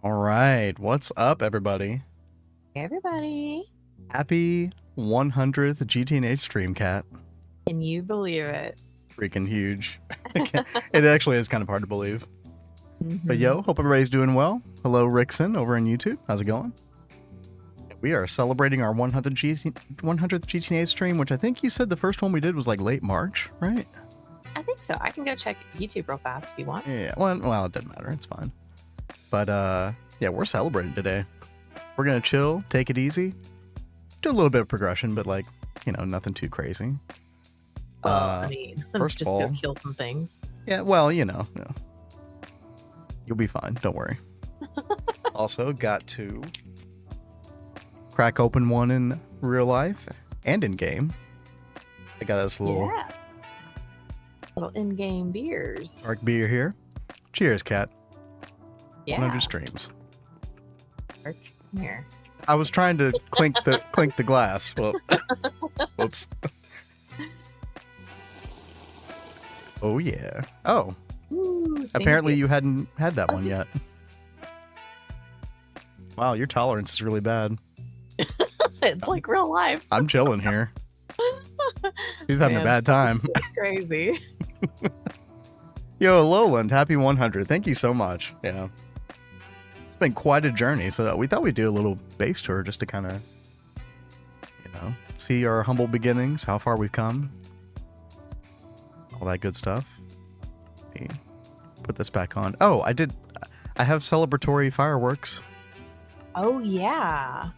All right, what's up, everybody? Hey, everybody. Happy 100th GTNH stream, Cat. Can you believe it? Freaking huge. It actually is kind of hard to believe. But yo, hope everybody's doing well. Hello, Rickson over on YouTube. How's it going? We are celebrating our 100th GTNH stream, which I think you said the first one we did was like late March, right? I think so. I can go check YouTube real fast if you want. Yeah, well, it doesn't matter. It's fine. But yeah, we're celebrating today. We're gonna chill, take it easy, do a little bit of progression, but like, you know, nothing too crazy. I mean, first just of all, go kill some things. Yeah, well, you know, you'll be fine. Don't worry. Also, got to crack open one in real life and in game. I got us a little in-game beers. dark beer here. Cheers, Cat. Yeah. 100 streams. Dark here. I was trying to clink the glass. Well, whoops. Oh yeah. Oh. Ooh, apparently you hadn't had that one yet. Wow, your tolerance is really bad. It's like real life. I'm chilling here. He's having a bad time. Crazy. Yo, Lowland, happy 100. Thank you so much. Yeah. It's been quite a journey. So we thought we'd do a little base tour just to kind of, you know, see our humble beginnings, how far we've come. All that good stuff. Let me put this back on. Oh, I have celebratory fireworks. Oh, yeah.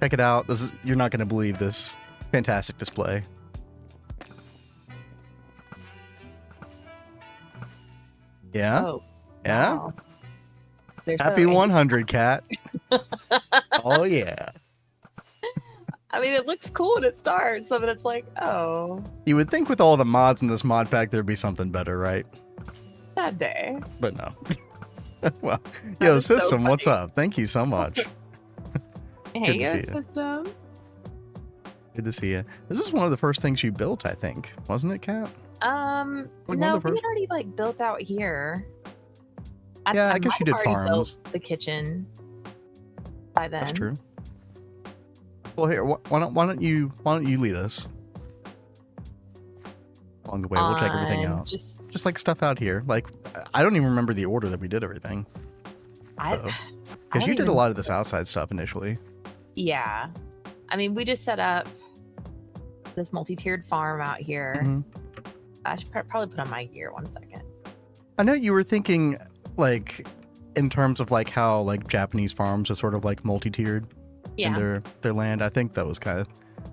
Check it out. You're not going to believe this fantastic display. Yeah? Oh, yeah? wow. Happy 100, Cat. Oh, yeah. I mean, it looks cool when it starts, but it's like, oh. You would think with all the mods in this mod pack, there'd be something better, right? That day. But no. Well, yo, System, what's up? Thank you so much. Hey, yo, System. Good to see you. This is one of the first things you built, I think. Wasn't it, Kat? Like one No, of the we first. had already like built out here. Yeah, I might guess you have did already built farms. the kitchen by That's then. true. Well, here, why don't you lead us along the way? We'll check everything On out. Just like stuff out here. Like I don't even remember the order that we did everything. I So, I because don't you did a even. lot of this outside stuff initially. Yeah, I mean, we just set up this multi-tiered farm out here. Mhm. I should probably put on my gear 1 second. I know you were thinking like in terms of like how like Japanese farms are sort of like multi-tiered in Yeah, their land. I think that was kind of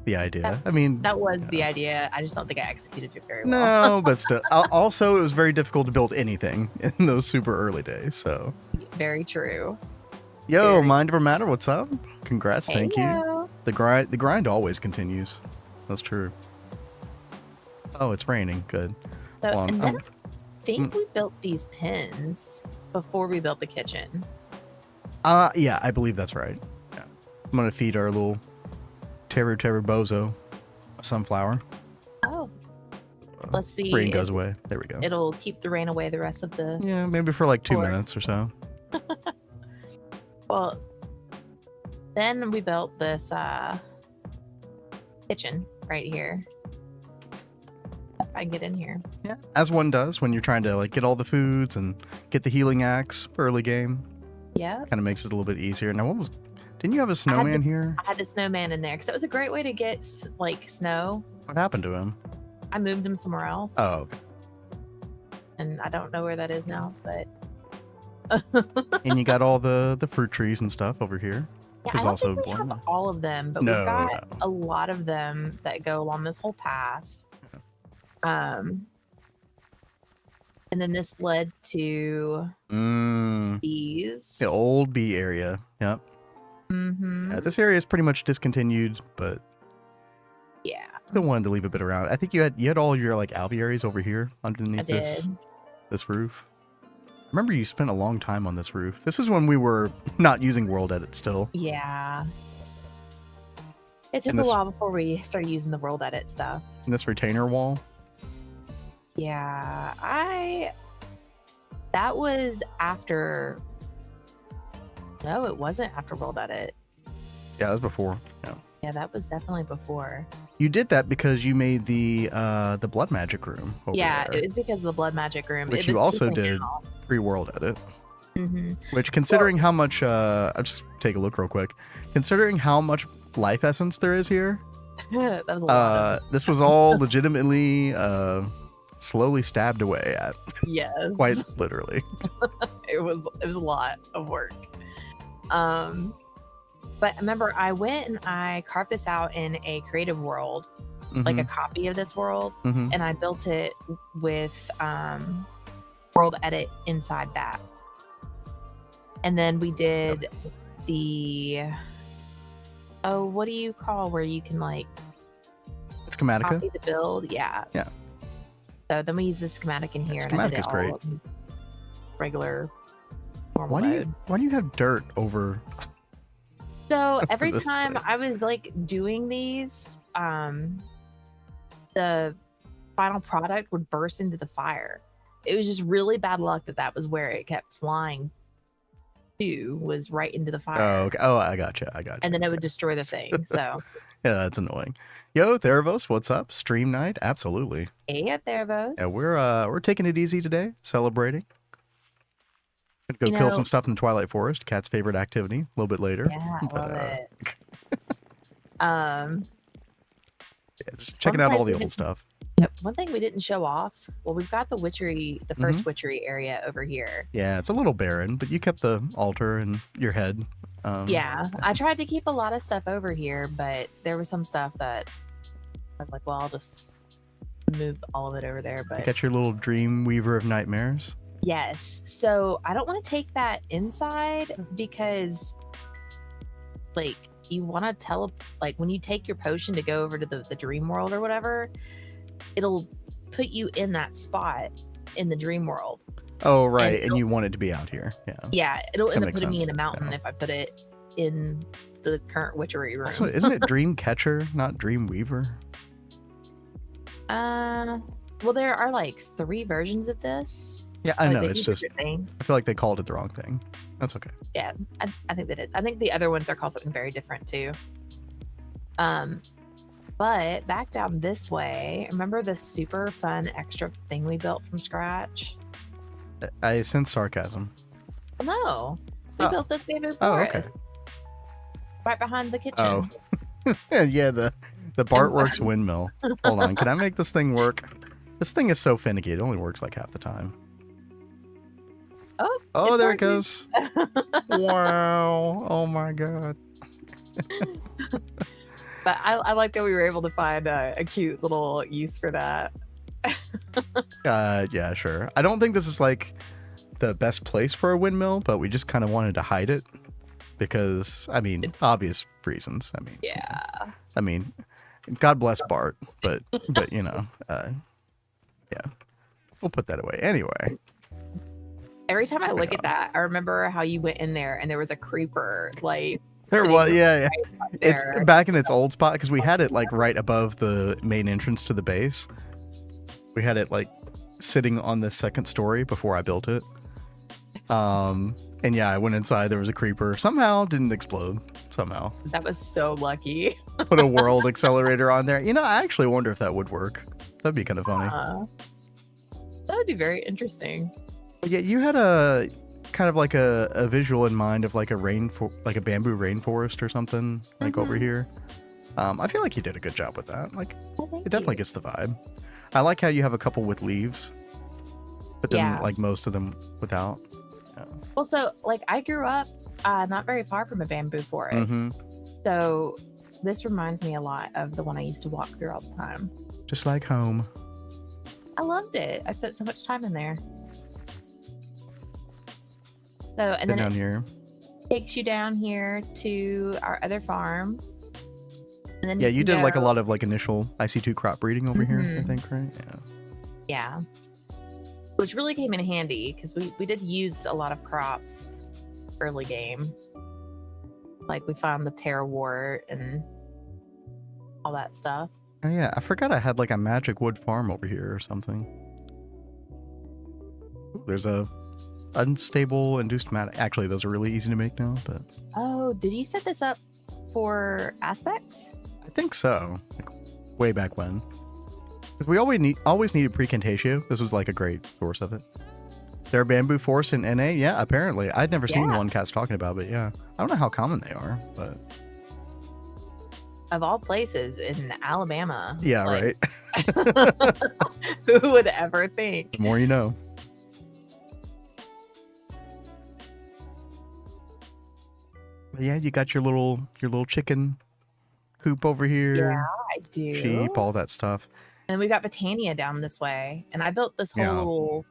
the idea. that, I mean, that was the yeah. idea. I just don't think I executed it very well. No, but still. Also, it was very difficult to build anything in those super early days. So, Very true. yo, Very. Mind Over Matter, what's up? Congrats, Hey, thank you. yo. The grind always continues. That's true. Oh, it's raining. Good. So, Well, and then I think mm. we built these pins before we built the kitchen. Yeah, I believe that's right. Yeah. I'm gonna feed our little Teru Bozo sunflower. Oh, let's see. Rain goes away. There we go. It'll keep the rain away the rest of the. Yeah, maybe for like 2 Or- minutes or so. Well, then we built this kitchen right here. If I can get in here. Yeah, as one does when you're trying to like get all the foods and get the healing axe early game. Yeah. Kind of makes it a little bit easier. Now, didn't you have a snowman here? I had the snowman in there because that was a great way to get like snow. What happened to him? I moved him somewhere else. Oh, okay. And I don't know where that is now, but And you got all the fruit trees and stuff over here. yeah, Which is I don't also think we have important. all of them, but No, we've got no. a lot of them that go along this whole path. And then this led to these. The old bee area. Yep. Mm-hmm. Yeah, this area is pretty much discontinued, but Yeah, still wanted to leave a bit around. I think you had all your like aviaries over here I underneath did. this roof. I remember you spent a long time on this roof. This is when we were not using World Edit still. Yeah. It took And a this- while before we started using the world edit stuff. In this retainer wall. Yeah, that was after. No, it wasn't after world edit. Yeah, that was before. Yeah. Yeah, that was definitely before. You did that because you made the blood magic room over Yeah, there, it was because of the blood magic room. which It you was also peeking did out. pre-World Edit. Mhm. Which, considering how much, I'll just take a look real quick. Considering how much life essence there is here, That was a lot. this was all legitimately slowly stabbed away at, Yes, quite literally. it was a lot of work. But remember, I went and I carved this out in a creative world, like a copy of this world, Mhm. and I built it with world edit inside that. And then we did the what do you call where you can like Schematica. copy the build? Yeah. Yeah. So then we use the schematic in here, and I Schematic did is it great. all in regular normal Why do mode. you have dirt over? So every this time thing? I was like doing these, the final product would burst into the fire. It was just really bad luck that was where it kept flying to, was right into the fire. Oh, okay. Oh, I gotcha. And then it would destroy the thing. So, Yeah, that's annoying. Yo, Theravos, what's up? Stream night? Absolutely. hey, at Theravos. Yeah, we're taking it easy today, celebrating. Gonna go You kill know- some stuff in the Twilight Forest, Cat's favorite activity, a little bit later. Yeah, I But, love it. Yeah, just checking out place all the we old didn't- stuff. Yep. One thing we didn't show off. Well, we've got the witchery, the 1st witchery area over here. Yeah, it's a little barren, but you kept the altar and your head. Yeah, I tried to keep a lot of stuff over here, but there was some stuff that I was like, well, I'll just move all of it over there. You But got your little dream weaver of nightmares. yes, so I don't want to take that inside because, like, you want to like when you take your potion to go over to the dream world or whatever, it'll put you in that spot in the dream world. Oh, right, and it'll- you want it to be out here. Yeah. Yeah, it'll end up makes putting me in sense, a mountain yeah. if I put it in the current witchery room. Also, isn't it Dream Catcher, not Dream Weaver? Well, there are like 3 versions of this. Yeah, I know. They It's do just, different things. I feel like they called it the wrong thing. That's okay. Yeah, I think they did. I think the other ones are called something very different too. But back down this way, remember the super fun extra thing we built from scratch? I sense sarcasm. No, we Oh. built this bamboo forest Oh, okay. right behind the kitchen. Oh. Yeah, the Bartworks windmill. Hold on, can I make this thing work? This thing is so finicky. It only works like half the time. Oh, Oh, there it working. goes. Wow. Oh my god. But I like that we were able to find a cute little use for that. Yeah, sure. I don't think this is like the best place for a windmill, but we just kind of wanted to hide it because, I mean, obvious reasons. Yeah. I mean, God bless Bart, but you know, yeah, we'll put that away anyway. Every time I look at that, I remember how you went in there and there was a creeper like. There was, yeah. Right It's there. back in its old spot because we had it like right above the main entrance to the base. We had it like sitting on the second story before I built it. And yeah, I went inside. There was a creeper. Somehow didn't explode. Somehow That was so lucky. put a world accelerator on there. You know, I actually wonder if that would work. That'd be kind of funny. That would be very interesting. But yeah, you had a kind of like a visual in mind of like a like a bamboo rainforest or something like over here. I feel like you did a good job with that. Like, it definitely gets the vibe. I like how you have a couple with leaves, but then like most of them without. Yeah. Well, so like I grew up not very far from a bamboo forest, so this reminds me a lot of the one I used to walk through all the time. Just like home. I loved it. I spent so much time in there. So, and then down here. Takes you down here to our other farm. And then Yeah, you did like a lot of like initial IC2 crop breeding over here, I think, right? Yeah. Which really came in handy because we did use a lot of crops early game. Like we found the Terrawort and all that stuff. Oh yeah, I forgot I had like a magic wood farm over here or something. Ooh, there's a unstable induced mat. Actually, those are really easy to make now, but Oh, did you set this up for aspects? I think so. Like way back when. Because we always needed precantatio. This was like a great source of it. There are bamboo forests in NA? Yeah, apparently. I'd never seen the one Cat's talking about, but yeah. I don't know how common they are, but Of all places in Alabama. yeah, like, right. Who would ever think? The more you know. But yeah, you got your little chicken coop over here. Yeah, I do. Sheep, all that stuff. And we got Botania down this way, and I built this whole little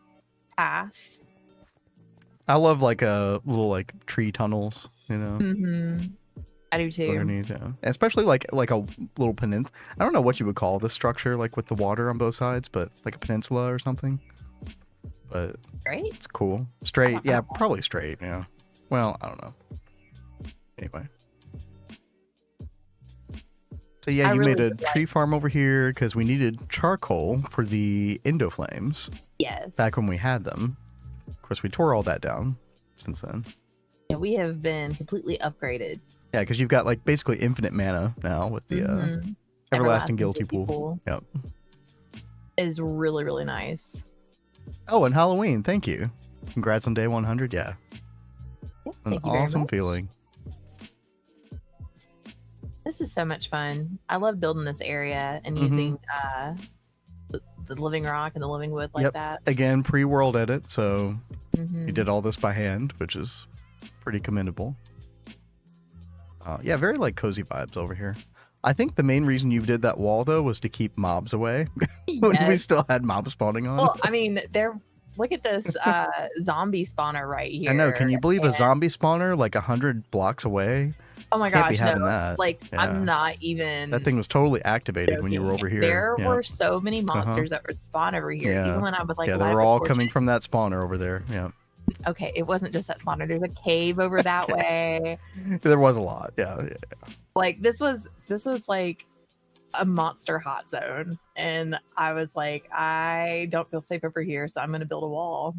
path. I love like a little like tree tunnels, you know. I do too. Underneath, yeah. Especially like a little peninsula. I don't know what you would call this structure, like with the water on both sides, but like a peninsula or something. But Straight? it's cool. Straight, yeah, probably straight. Yeah. Well, I don't know. Anyway. So yeah, you made a tree farm over here because we needed charcoal for the Indoflames. Yes. Back when we had them. Of course, we tore all that down since then. Yeah, we have been completely upgraded. Yeah, because you've got like basically infinite mana now with the Everlasting Guilty Pool. Yep. It is really, really nice. Oh, and Halloween. Thank you. Congrats on day 100. Yeah. Yes, An awesome feeling. This was so much fun. I love building this area and using the living rock and the living wood like that. Again, pre-world edit, so you did all this by hand, which is pretty commendable. Yeah, very like cozy vibes over here. I think the main reason you did that wall though was to keep mobs away when we still had mobs spawning on. Well, I mean, look at this zombie spawner right here. I know. Can you believe a zombie spawner like 100 blocks away? Oh my Can't gosh, be having that. Like, I'm not even. That thing was totally activated when you were over here. There were so many monsters that would spawn over here. Yeah. Even when I would like. Yeah, they were all coming from that spawner over there. Yeah. Okay, it wasn't just that spawner. There's a cave over that way. There was a lot. Yeah. Like this was like a monster hot zone. And I was like, I don't feel safe over here, so I'm going to build a wall.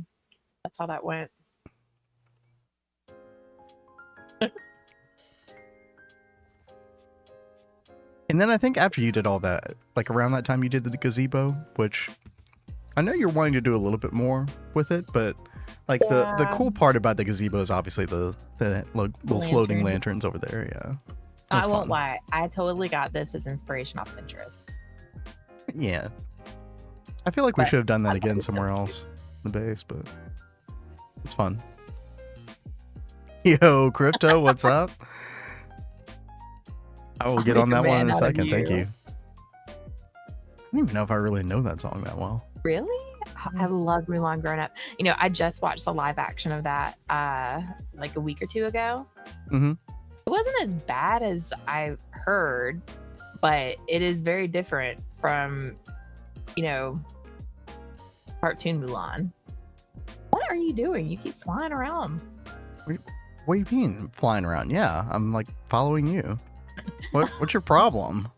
That's how that went. And then I think after you did all that, like around that time you did the gazebo, which I know you're wanting to do a little bit more with it, but like the cool part about the gazebo is obviously the little floating lanterns over there. Yeah. I won't lie. I totally got this as inspiration off Pinterest. Yeah. I feel like we should have done that again somewhere else in the base, but it's fun. Yo, Crypto, what's up? I will get on that one in a second. Thank you. I don't even know if I really know that song that well. Really? I loved Mulan growing up. You know, I just watched the live action of that like a week or two ago. Mm-hmm. It wasn't as bad as I heard, but it is very different from, you know, cartoon Mulan. What are you doing? You keep flying around. What do you mean flying around? Yeah, I'm like following you. What's your problem?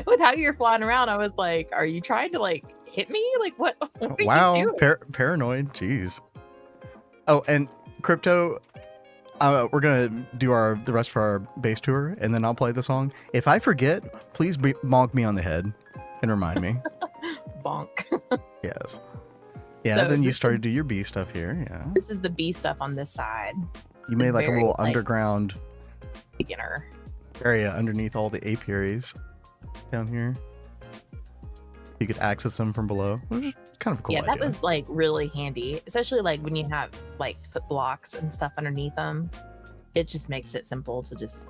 With how you're flying around, I was like, are you trying to like hit me? Like what are you doing? Paranoid. Jeez. Oh, and Crypto, we're gonna do the rest of our base tour, and then I'll play the song. If I forget, please bonk me on the head and remind me. Bonk. Yes. Yeah. So then you started to do your bee stuff here. Yeah. This is the bee stuff on this side. You made like a little underground beginner area underneath all the apiaries down here. You could access them from below, which is kind of a cool idea. That was like really handy, especially like when you have like to put blocks and stuff underneath them. It just makes it simple to just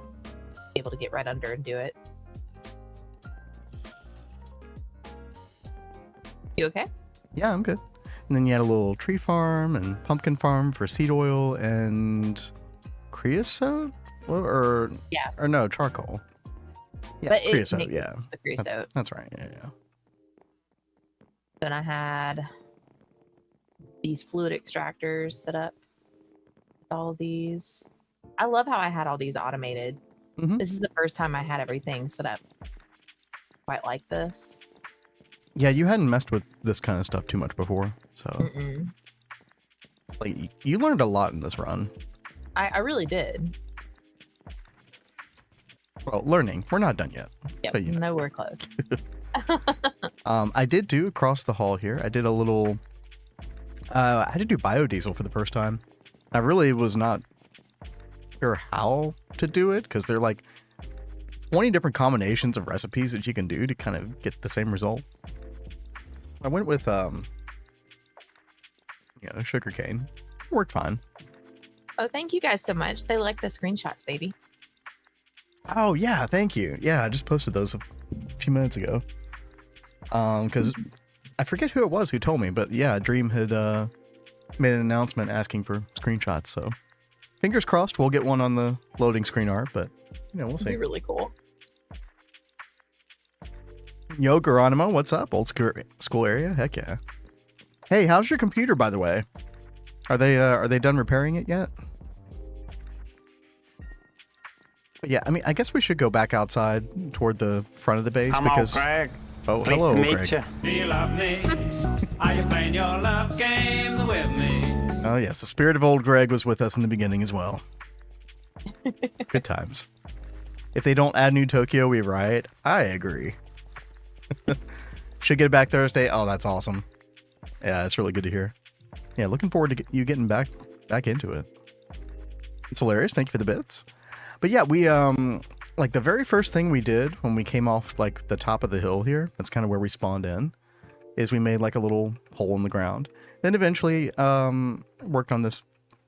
be able to get right under and do it. You okay? Yeah, I'm good. And then you had a little tree farm and pumpkin farm for seed oil and creosote, or no, charcoal. Yeah, but creosote. Yeah, the creosote. That's right. Yeah. Then I had these fluid extractors set up. All of these. I love how I had all these automated. Mm-hmm. This is the first time I had everything set up quite like this. Yeah, you hadn't messed with this kind of stuff too much before, so like you learned a lot in this run. I really did. Well, learning. We're not done yet. Yep, but, no, we're close. I did do across the hall here. I did a little. I had to do biodiesel for the first time. I really was not sure how to do it because they're like 20 different combinations of recipes that you can do to kind of get the same result. I went with sugarcane. It worked fine. Oh, thank you guys so much. They like the screenshots, baby. Oh yeah, thank you. Yeah, I just posted those a few minutes ago. Because I forget who it was who told me, but yeah, Dream had made an announcement asking for screenshots. So fingers crossed, we'll get one on the loading screen art. But we'll see. It'd be really cool. Yo, Geronimo, what's up? Old school area? Heck yeah. Hey, how's your computer, by the way? Are they done repairing it yet? But yeah, I mean, I guess we should go back outside toward the front of the base because. Greg. Oh, Pleased hello, to meet Greg. you. Do you love me? Are you playing your love games with me? Oh yes, the spirit of old Greg was with us in the beginning as well. Good times. If they don't add New Tokyo, we riot. I agree. Should get it back Thursday. Oh, that's awesome. Yeah, that's really good to hear. Yeah, looking forward to you getting back into it. It's hilarious. Thank you for the bits. But yeah, we like the very first thing we did when we came off like the top of the hill here, that's kind of where we spawned in, is we made like a little hole in the ground. Then eventually worked on this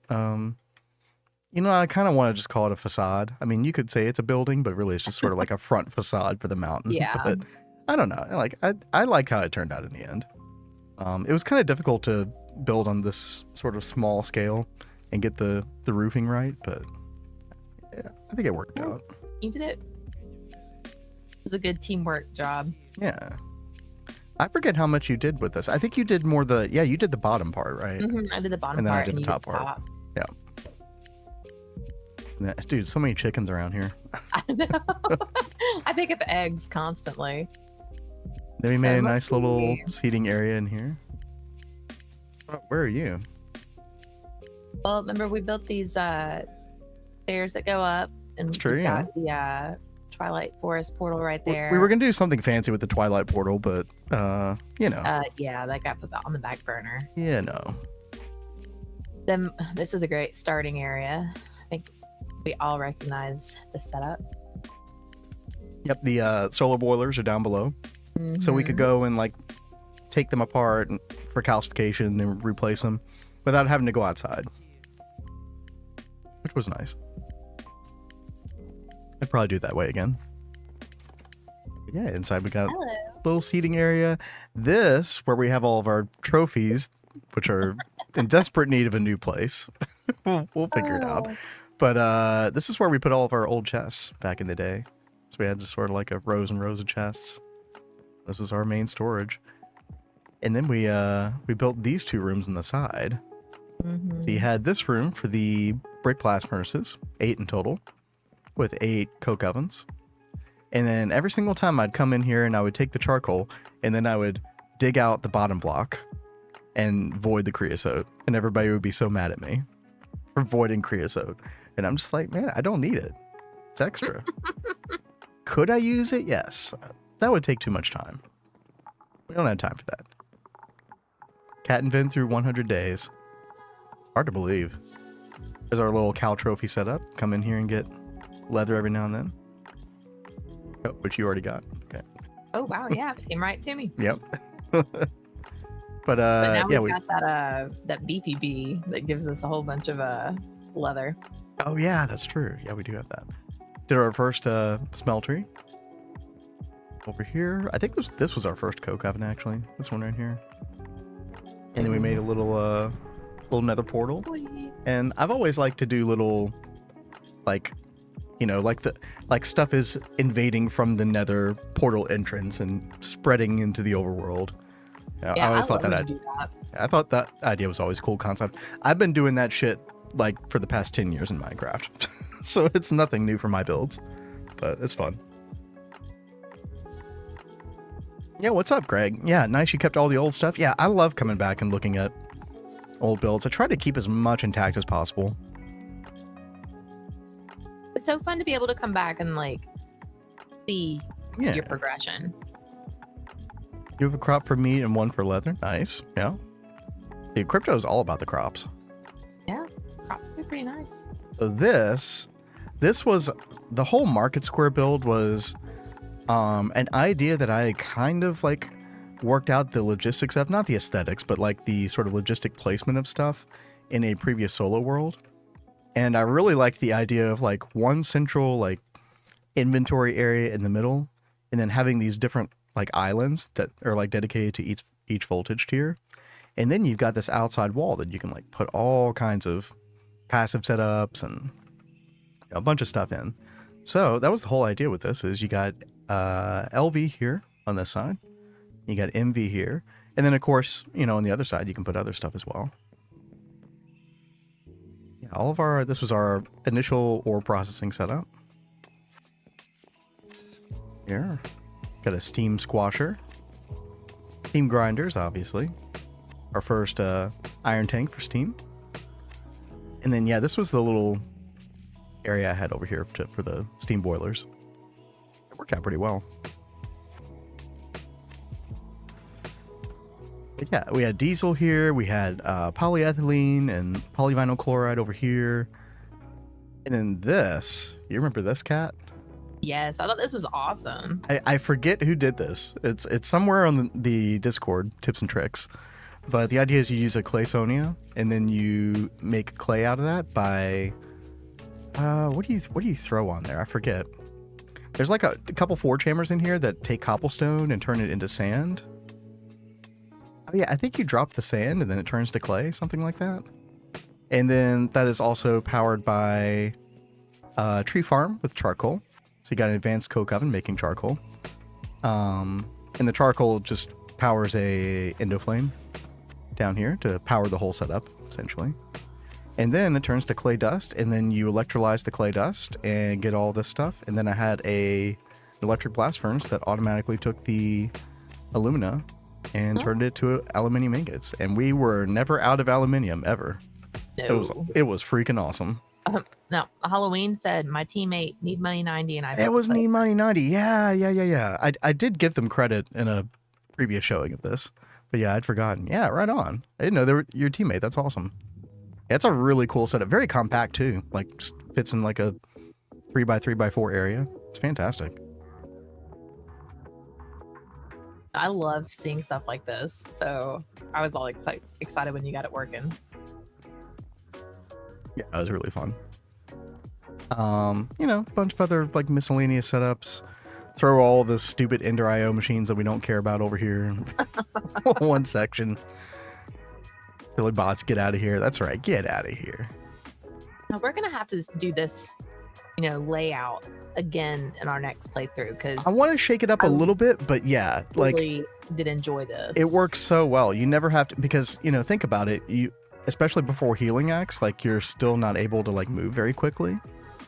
I kind of want to just call it a facade. I mean, you could say it's a building, but really it's just sort of like a front facade for the mountain. Yeah. But I don't know. I like how it turned out in the end. It was kind of difficult to build on this sort of small scale and get the roofing right, but yeah, I think it worked out. You did it. It was a good teamwork job. Yeah. I forget how much you did with this. I think you did more you did the bottom part, right? Mm-hmm. I did the bottom and then part. I did the top part. Yeah. Dude, so many chickens around here. I know. I pick up eggs constantly. Then we made a nice let's little see. seating area in here. Oh, where are you? Well, remember we built these stairs that go up, and That's true, we've yeah. got the Twilight Forest portal right there. We were gonna do something fancy with the Twilight portal, but you know. Yeah, that got put on the back burner. Yeah, no. Then this is a great starting area. I think we all recognize the setup. Yep, the solar boilers are down below. So we could Mhm. go and like take them apart and, for calcification and then replace them without having to go outside. Which was nice. I'd probably do it that way again. But yeah, inside we got Hello. a little seating area. This, where we have all of our trophies, which are in desperate need of a new place. We'll figure it out. Oh. But this is where we put all of our old chests back in the day. So we had just sort of like a rows and rows of chests. This was our main storage. And then we built these two rooms on the side. Mhm. So you had this room for the brick blast furnaces, 8 in total, with 8 coke ovens. And then every single time I'd come in here and I would take the charcoal and then I would dig out the bottom block and void the creosote. And everybody would be so mad at me for voiding creosote. And I'm just like, man, I don't need it. It's extra. Could I use it? Yes. That would take too much time. We don't have time for that. Cat and Vin through 100 days. It's hard to believe. There's our little cow trophy set up. Come in here and get leather every now and then. Oh, which you already got. Okay. Oh wow, yeah, it came right to me. Yep. But But now yeah, we've got that beefy bee that gives us a whole bunch of leather. oh yeah, that's true. Yeah, we do have that. Did our first smeltery over here. I think this was our first coke oven actually. This one right here. And then we made a little nether portal. And I've always liked to do little, like, you know, like stuff is invading from the nether portal entrance and spreading into the overworld. You know, Yeah, I always thought love that when you do that. I thought that idea was always a cool concept. I've been doing that shit like for the past 10 years in Minecraft. So it's nothing new for my builds, but it's fun. Yeah, what's up, Greg? Yeah, nice you kept all the old stuff. Yeah, I love coming back and looking at old builds. I try to keep as much intact as possible. It's so fun to be able to come back and like see Yeah. your progression. You have a crop for meat and one for leather. Nice. Yeah. Dude, crypto is all about the crops. Crops would be pretty nice. So this was the whole market square build was an idea that I kind of like worked out the logistics of, not the aesthetics, but like the sort of logistic placement of stuff in a previous solo world. And I really liked the idea of like one central like inventory area in the middle, and then having these different like islands that are like dedicated to each voltage tier. And then you've got this outside wall that you can like put all kinds of passive setups and a bunch of stuff in. So that was the whole idea with this is you got LV here on this side. You got MV here. And then of course, you know, on the other side, you can put other stuff as well. Yeah, this was our initial ore processing setup. Here. Got a steam squasher. Steam grinders, obviously. Our first iron tank for steam. And then, yeah, this was the little area I had over here for the steam boilers. It worked out pretty well. But yeah, we had diesel here. We had polyethylene and polyvinyl chloride over here. And then this, you remember this, Cat? Yes, I thought this was awesome. I forget who did this. It's somewhere on the Discord, tips and tricks. But the idea is you use a clay sonia, and then you make clay out of that by what do you throw on there? I forget. There's like a couple forge hammers in here that take cobblestone and turn it into sand. Oh yeah, I think you drop the sand and then it turns to clay, something like that. And then that is also powered by a tree farm with charcoal. So you got an advanced coke oven making charcoal. And the charcoal just powers a endoflame down here to power the whole setup, essentially. And then it turns to clay dust, and then you electrolyze the clay dust and get all this stuff. And then I had an electric blast furnace that automatically took the alumina and Huh? turned it to aluminium ingots. And we were never out of aluminium ever. No. It was freaking awesome. No, Halloween said my teammate need money 90 and I It built was the Need Money 90. Yeah. I did give them credit in a previous showing of this. But yeah, I'd forgotten. Yeah, right on. I didn't know they were your teammate. That's awesome. Yeah, it's a really cool setup. Very compact too. Like just fits in like a 3x3x4 area. It's fantastic. I love seeing stuff like this. So I was all excited when you got it working. Yeah, it was really fun. You know, a bunch of other like miscellaneous setups. Throw all the stupid Ender IO machines that we don't care about over here in one section. Silly bots, get out of here. That's right, get out of here. Now we're gonna have to do this, you know, layout again in our next playthrough because I want to shake it up a little bit, but yeah, like really did enjoy this. it works so well. You never have to, because you know, think about it. You, especially before healing acts, like you're still not able to like move very quickly.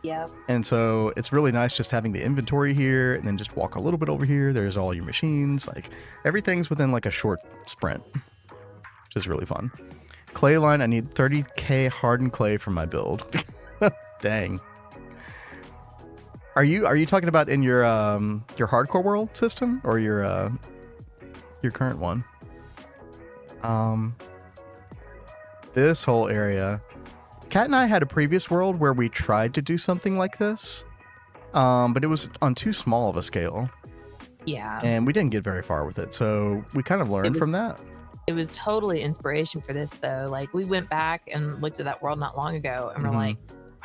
Yep. And so it's really nice just having the inventory here and then just walk a little bit over here. There's all your machines. Like everything's within like a short sprint, which is really fun. Clay line, I need 30k hardened clay for my build. Dang. Are you talking about in your hardcore world system or your current one? This whole area. Kat and I had a previous world where we tried to do something like this, but it was on too small of a scale. Yeah. And we didn't get very far with it, so we kind of learned from that. It was totally inspiration for this, though. Like, we went back and looked at that world not long ago, and we're like,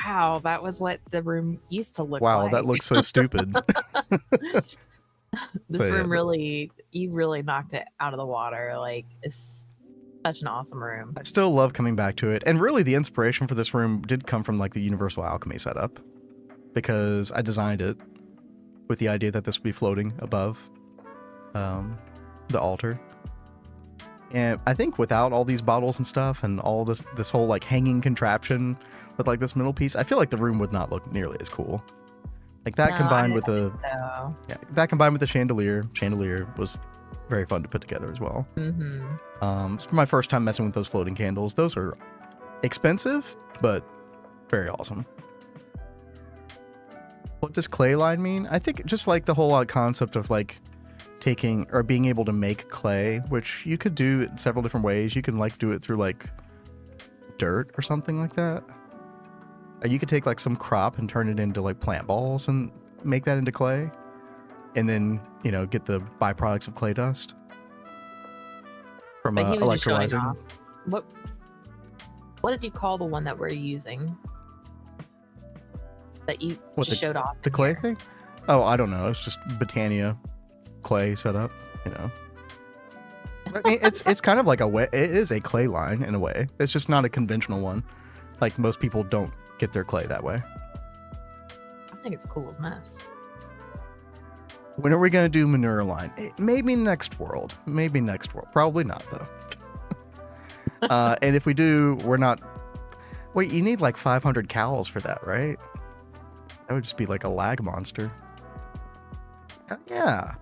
wow, that was what the room used to look like. Wow, that looks so stupid. This So, room yeah. really, you really knocked it out of the water. Like, it's such an awesome room. I still love coming back to it. And really, the inspiration for this room did come from, like, the Universal Alchemy setup. Because I designed it with the idea that this would be floating above the altar. And I think without all these bottles and stuff and all this whole like hanging contraption with like this middle piece, I feel like the room would not look nearly as cool. Like that No, combined I with the didn't think so. that combined with the chandelier. Chandelier was very fun to put together as well. It's my first time messing with those floating candles. Those are expensive, but very awesome. What does clay line mean? I think just like the whole concept of like taking or being able to make clay, which you could do in several different ways. You can like do it through like dirt or something like that. Or you could take like some crop and turn it into like plant balls and make that into clay. And then, you know, get the byproducts of clay dust from But he was just showing electrolyzing. off. What did you call the one that we're using? That you What, just showed off? The clay thing? Oh, I don't know. It's just Botania clay setup, you know. I mean, it's kind of like a way. It is a clay line in a way. It's just not a conventional one. Like most people don't get their clay that way. I think it's cool as mess. When are we gonna do manure line? Maybe next world. Maybe next world. Probably not though. And if we do, we're not. Wait, you need like 500 cows for that, right? That would just be like a lag monster. Yeah.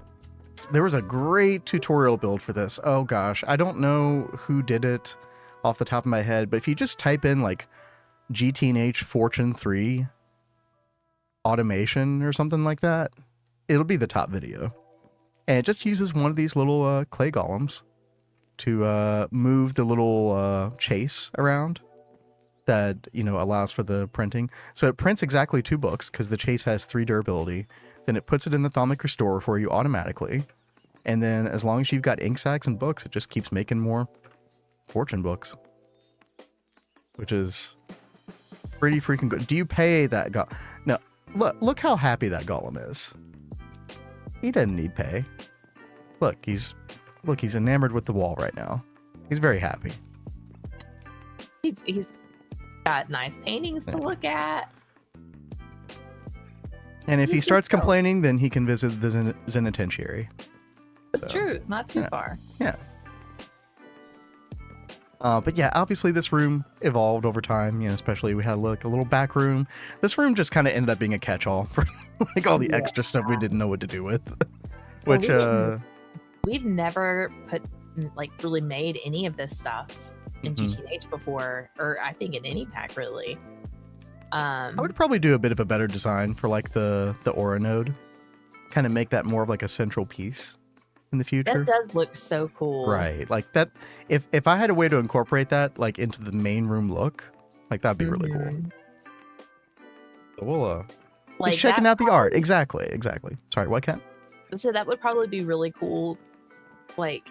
There was a great tutorial build for this. Oh gosh, I don't know who did it off the top of my head, but if you just type in like GTNH Fortune 3 automation or something like that, it'll be the top video. And it just uses one of these little clay golems to move the little chase around that, you know, allows for the printing. So it prints exactly 2 books because the chase has 3 durability. Then it puts it in the Thaumic Restorer for you automatically. And then as long as you've got ink sacs and books, it just keeps making more fortune books. Which is pretty freaking good. Do you pay that golem? No, look how happy that golem is. He doesn't need pay. Look, he's enamored with the wall right now. He's very happy. He's got nice paintings to look at. And if he starts complaining, then he can visit the Zenitentiary. It's true. It's not too far. Yeah. But yeah, obviously this room evolved over time, you know, especially we had like a little back room. This room just kind of ended up being a catch-all for like all the extra stuff we didn't know what to do with. Which, we've never really made any of this stuff in Mhm. GTNH before, or I think in any pack really. I would probably do a bit of a better design for like the aura node. Kind of make that more of like a central piece in the future. That does look so cool. Right. Like that if I had a way to incorporate that like into the main room look, like that'd be really cool. Mhm. So we'll Like just checking that out the art. Exactly. Sorry, what, Kat? So that would probably be really cool. Like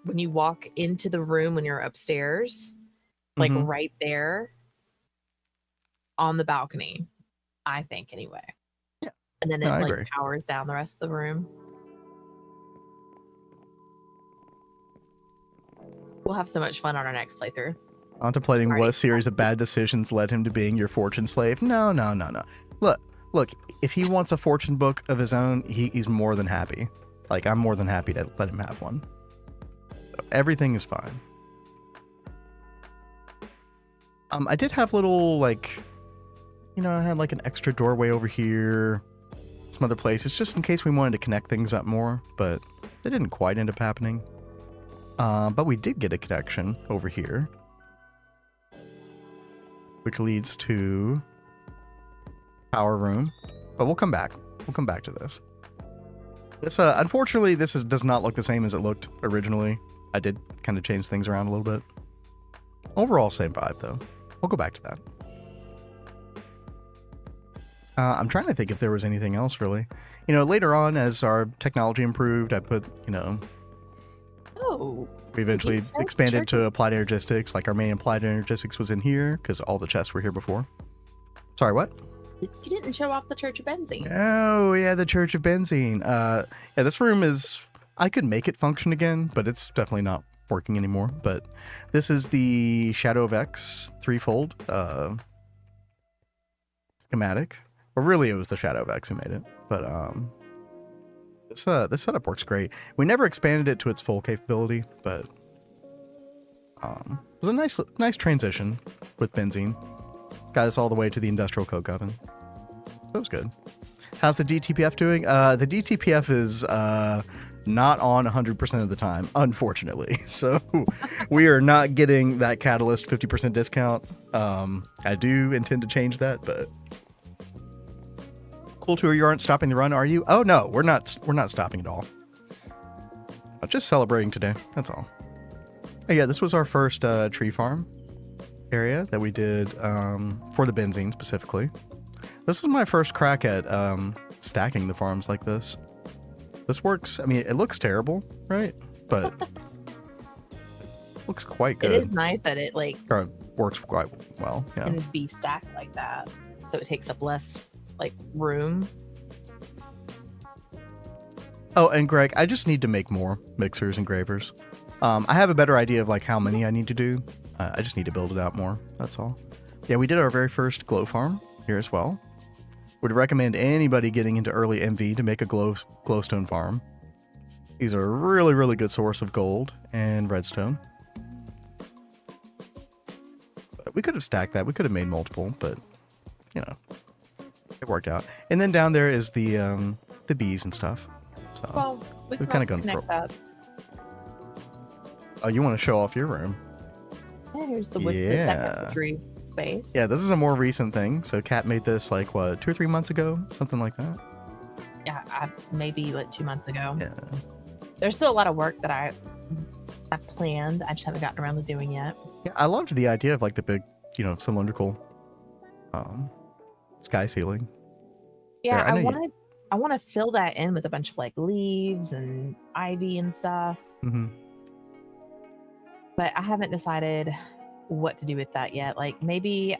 when you walk into the room when you're upstairs, like Mhm. right there on the balcony, I think anyway. Yeah. And then No, I it agree. powers down the rest of the room. We'll have so much fun on our next playthrough. Contemplating Already. what series of bad decisions led him to being your fortune slave. No. Look, if he wants a fortune book of his own, he's more than happy. Like, I'm more than happy to let him have one. So everything is fine. I did have little, like, I had like an extra doorway over here, some other places, just in case we wanted to connect things up more, but that didn't quite end up happening. But we did get a connection over here, which leads to power room. But we'll come back. We'll come back to this. This, unfortunately, does not look the same as it looked originally. I did kind of change things around a little bit. Overall, same vibe though. We'll go back to that. I'm trying to think if there was anything else really. Later on, as our technology improved, I put, Oh. we eventually Did you check expanded church? to applied energistics. Like our main applied energistics was in here because all the chests were here before. Sorry, what? You didn't show off the Church of Benzine. Oh, yeah, the Church of Benzine. Yeah, this room is... I could make it function again, but it's definitely not working anymore. But this is the Shadow of X threefold schematic. Well, really, it was the Shadow of X who made it. But this setup works great. We never expanded it to its full capability, but it was a nice transition with benzene. Got us all the way to the industrial coke oven. So it was good. How's the DTPF doing? The DTPF is not on 100% of the time, unfortunately. So we are not getting that Catalyst 50% discount. I do intend to change that, but cool tour. You aren't stopping the run, are you? Oh no, we're not stopping at all. Just celebrating today. That's all. Oh, yeah, this was our first tree farm area that we did for the benzene specifically. This was my first crack at stacking the farms like this. This works. I mean, it looks terrible, right? But it looks quite good. It is nice that it Or it works quite well. Yeah. can be stacked like that, so it takes up less room. Oh, and Greg, I just need to make more mixers and gravers. I have a better idea of how many I need to do. I just need to build it out more. That's all. Yeah, we did our very first glow farm here as well. Would recommend anybody getting into early MV to make a glowstone farm. These are a really, really good source of gold and redstone. But we could have stacked that. We could have made multiple, but it worked out. And then down there is the bees and stuff. So Well, we We've can kinda also gone connect that. oh, you want to show off your room? Yeah, here's the wood, the Yeah. second tree space. Yeah, this is a more recent thing. So Kat made this 2 or 3 months ago, something like that. Yeah, maybe 2 months ago. Yeah. There's still a lot of work that I planned. I just haven't gotten around to doing yet. Yeah, I loved the idea of the big, cylindrical sky ceiling. Yeah, Yeah, I know I want to fill that in with a bunch of leaves and ivy and stuff, Mm-hmm. but I haven't decided what to do with that yet. Maybe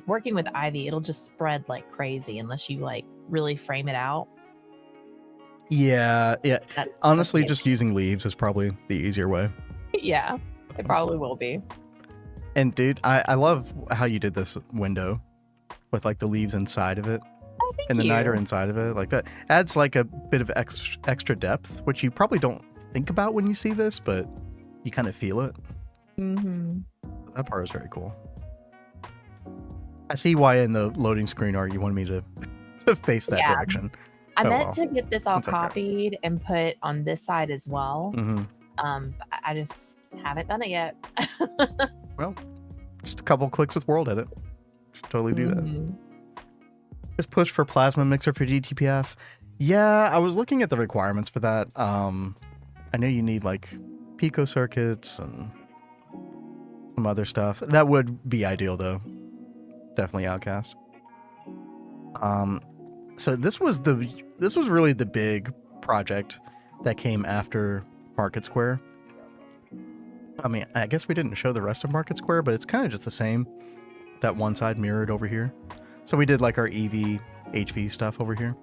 working with ivy, it'll just spread like crazy unless you really frame it out. Yeah. That's Honestly, it. just using leaves is probably the easier way. Yeah, it probably will be. And dude, I love how you did this window with the leaves inside of it Oh, thank and the you. niter inside of it. That adds a bit of extra depth, which you probably don't think about when you see this, but you kind of feel it. Mm-hmm. That part is very cool. I see why in the loading screen art you wanted me to face that Yeah. direction. I Oh, meant well. to get this all That's okay. copied and put on this side as well. Mm-hmm. But I just haven't done it yet. Well, just a couple clicks with World Edit. Should totally do that. Mhm. Just push for plasma mixer for GTPF. Yeah, I was looking at the requirements for that. I know you need like pico circuits and some other stuff. That would be ideal though. Definitely Outcast. So this was really the big project that came after Market Square. I mean, I guess we didn't show the rest of Market Square, but it's kind of just the same. That one side mirrored over here. So we did like our EV HV stuff over here.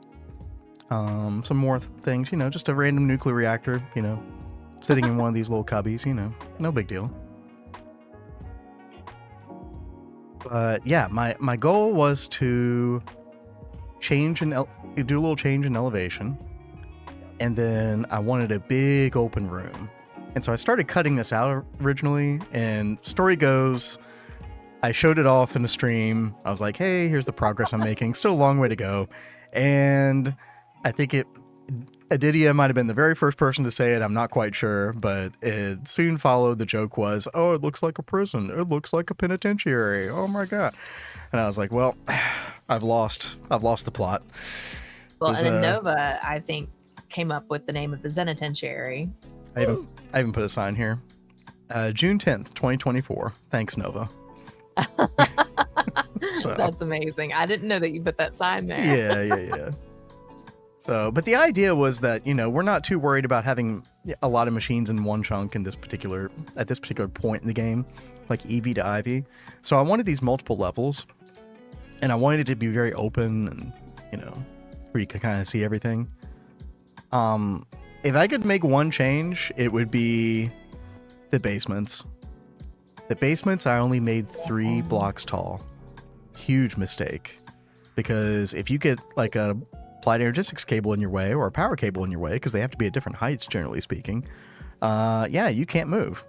Some more things, you know, just a random nuclear reactor, you know, sitting in one of these little cubbies, you know, no big deal. But yeah, my goal was to do a little change in elevation, and then I wanted a big open room. And so I started cutting this out originally, and story goes, I showed it off in a stream. I was like, hey, here's the progress I'm making. Still a long way to go. And I think Adidia might have been the very first person to say it. I'm not quite sure, but it soon followed. The joke was, oh, it looks like a prison. It looks like a penitentiary. Oh my God. And I was like, well, I've lost the plot. Well, There's and then Nova, I think, came up with the name of the Zenitentiary. I even put a sign here. June 10th, 2024. Thanks, Nova. So, That's amazing. I didn't know that you put that sign there. yeah. So, but the idea was that, you know, we're not too worried about having a lot of machines in one chunk at this particular point in the game, like EV to IV. So I wanted these multiple levels, and I wanted it to be very open and, you know, where you could kind of see everything. If I could make one change, it would be the basements. The basements, I only made 3 blocks tall. Huge mistake. Because if you get like a applied energistics cable in your way or a power cable in your way, because they have to be at different heights, generally speaking, yeah, you can't move.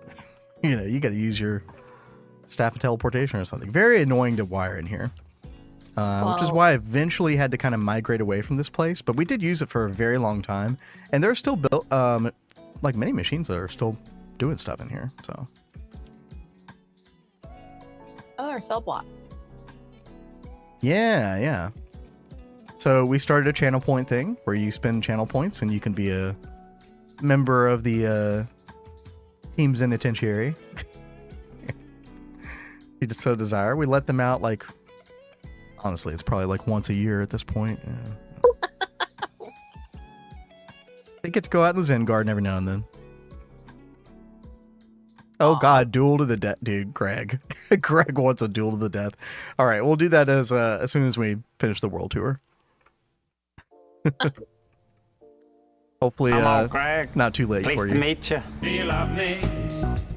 You know, you got to use your staff of teleportation or something. Very annoying to wire in here. Which is why I eventually had to kind of migrate away from this place. But we did use it for a very long time. And there are still built, like many machines that are still doing stuff in here. So. Oh, our cell block. Yeah. So we started a channel point thing where you spend channel points and you can be a member of the Team Zenitentiary. You just so desire. We let them out like, honestly, it's probably like once a year at this point. Yeah. They get to go out in the Zen Garden every now and then. Oh God, duel to the death, dude. Greg wants a duel to the death. All right, we'll do that as soon as we finish the world tour. Hopefully, Hello, Greg. not too late Pleased for to you. meet you. Do you love me?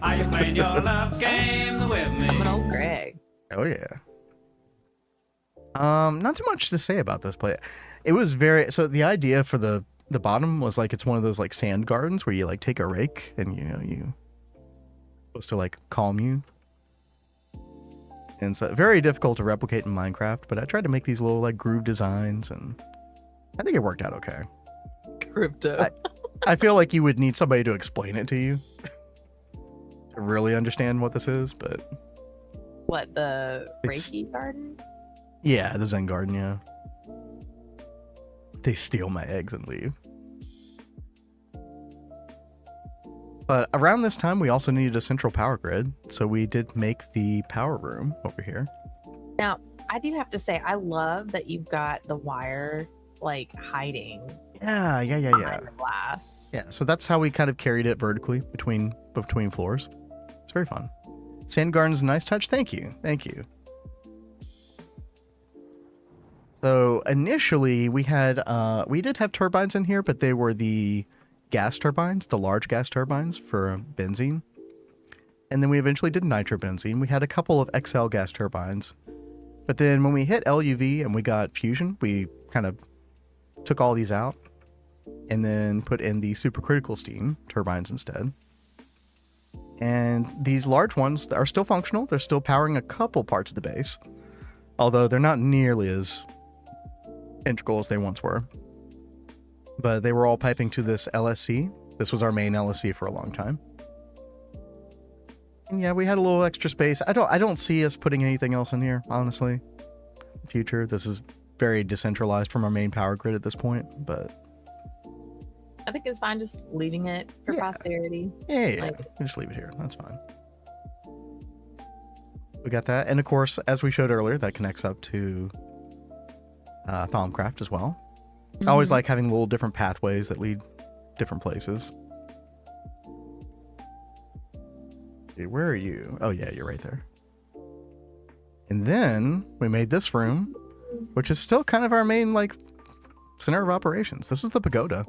Are you playing your love games with me? I'm an old Greg. Oh yeah. Not too much to say about this play. It was so the idea for the bottom was like it's one of those like sand gardens where you like take a rake and you supposed to like calm you. And so very difficult to replicate in Minecraft, but I tried to make these little like groove designs and I think it worked out okay. Crypto. I feel like you would need somebody to explain it to you to really understand what this is, but What, the Reiki garden? yeah, the Zen Garden, yeah. They steal my eggs and leave. But around this time, we also needed a central power grid, so we did make the power room over here. Now, I do have to say, I love that you've got the wire like hiding Yeah. behind the glass. Yeah, so that's how we kind of carried it vertically between floors. It's very fun. Sand Garden's a nice touch. Thank you. So initially we did have turbines in here, but they were the gas turbines, the large gas turbines for benzene. And then we eventually did nitrobenzene. We had a couple of XL gas turbines. But then when we hit LUV and we got fusion, we kind of took all these out and then put in the supercritical steam turbines instead. And these large ones are still functional. They're still powering a couple parts of the base, although they're not nearly as integral as they once were. but they were all piping to this LSC. This was our main LSC for a long time. And yeah, we had a little extra space. I don't see us putting anything else in here, honestly. In the future, this is very decentralized from our main power grid at this point, but I think it's fine just leaving it for posterity. yeah, Like, we just leave it here. That's fine. We got that, and of course, as we showed earlier, that connects up to Thaumcraft as well. I always like having little different pathways that lead different places. Okay, where are you? Oh yeah, you're right there. And then we made this room, which is still kind of our main like center of operations. This is the pagoda.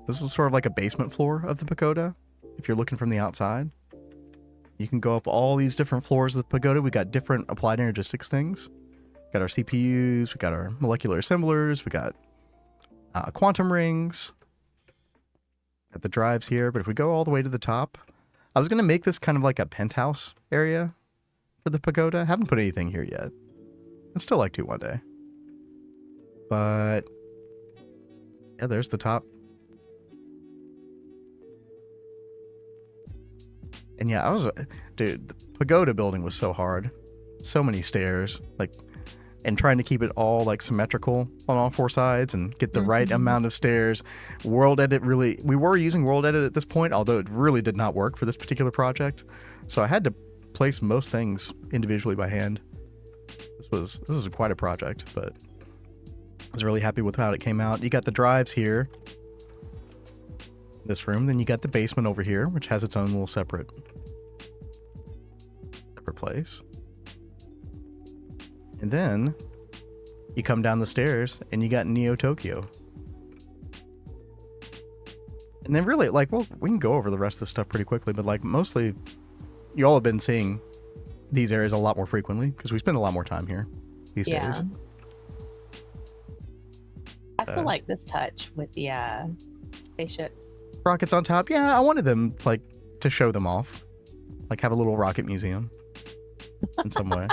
This is sort of like a basement floor of the pagoda. If you're looking from the outside, you can go up all these different floors of the pagoda. We got different applied energistics things. We got our CPUs, we got our molecular assemblers, we got quantum rings. Got the drives here, but if we go all the way to the top, I was going to make this kind of like a penthouse area for the pagoda. I haven't put anything here yet. I'd still like to one day. But yeah, there's the top. And yeah, dude, the pagoda building was so hard. So many stairs, like, and trying to keep it all like symmetrical on all four sides and get the right amount of stairs. World Edit we were using World Edit at this point, although it really did not work for this particular project. So I had to place most things individually by hand. This was quite a project, but I was really happy with how it came out. You got the drives here, this room. Then you got the basement over here, which has its own little separate place. And then you come down the stairs and you got Neo Tokyo. And then really, like, well, we can go over the rest of this stuff pretty quickly, but like mostly you all have been seeing these areas a lot more frequently because we spend a lot more time here these days. I still like this touch with the spaceships. Rockets on top. Yeah, I wanted them like to show them off. Like have a little rocket museum in some way.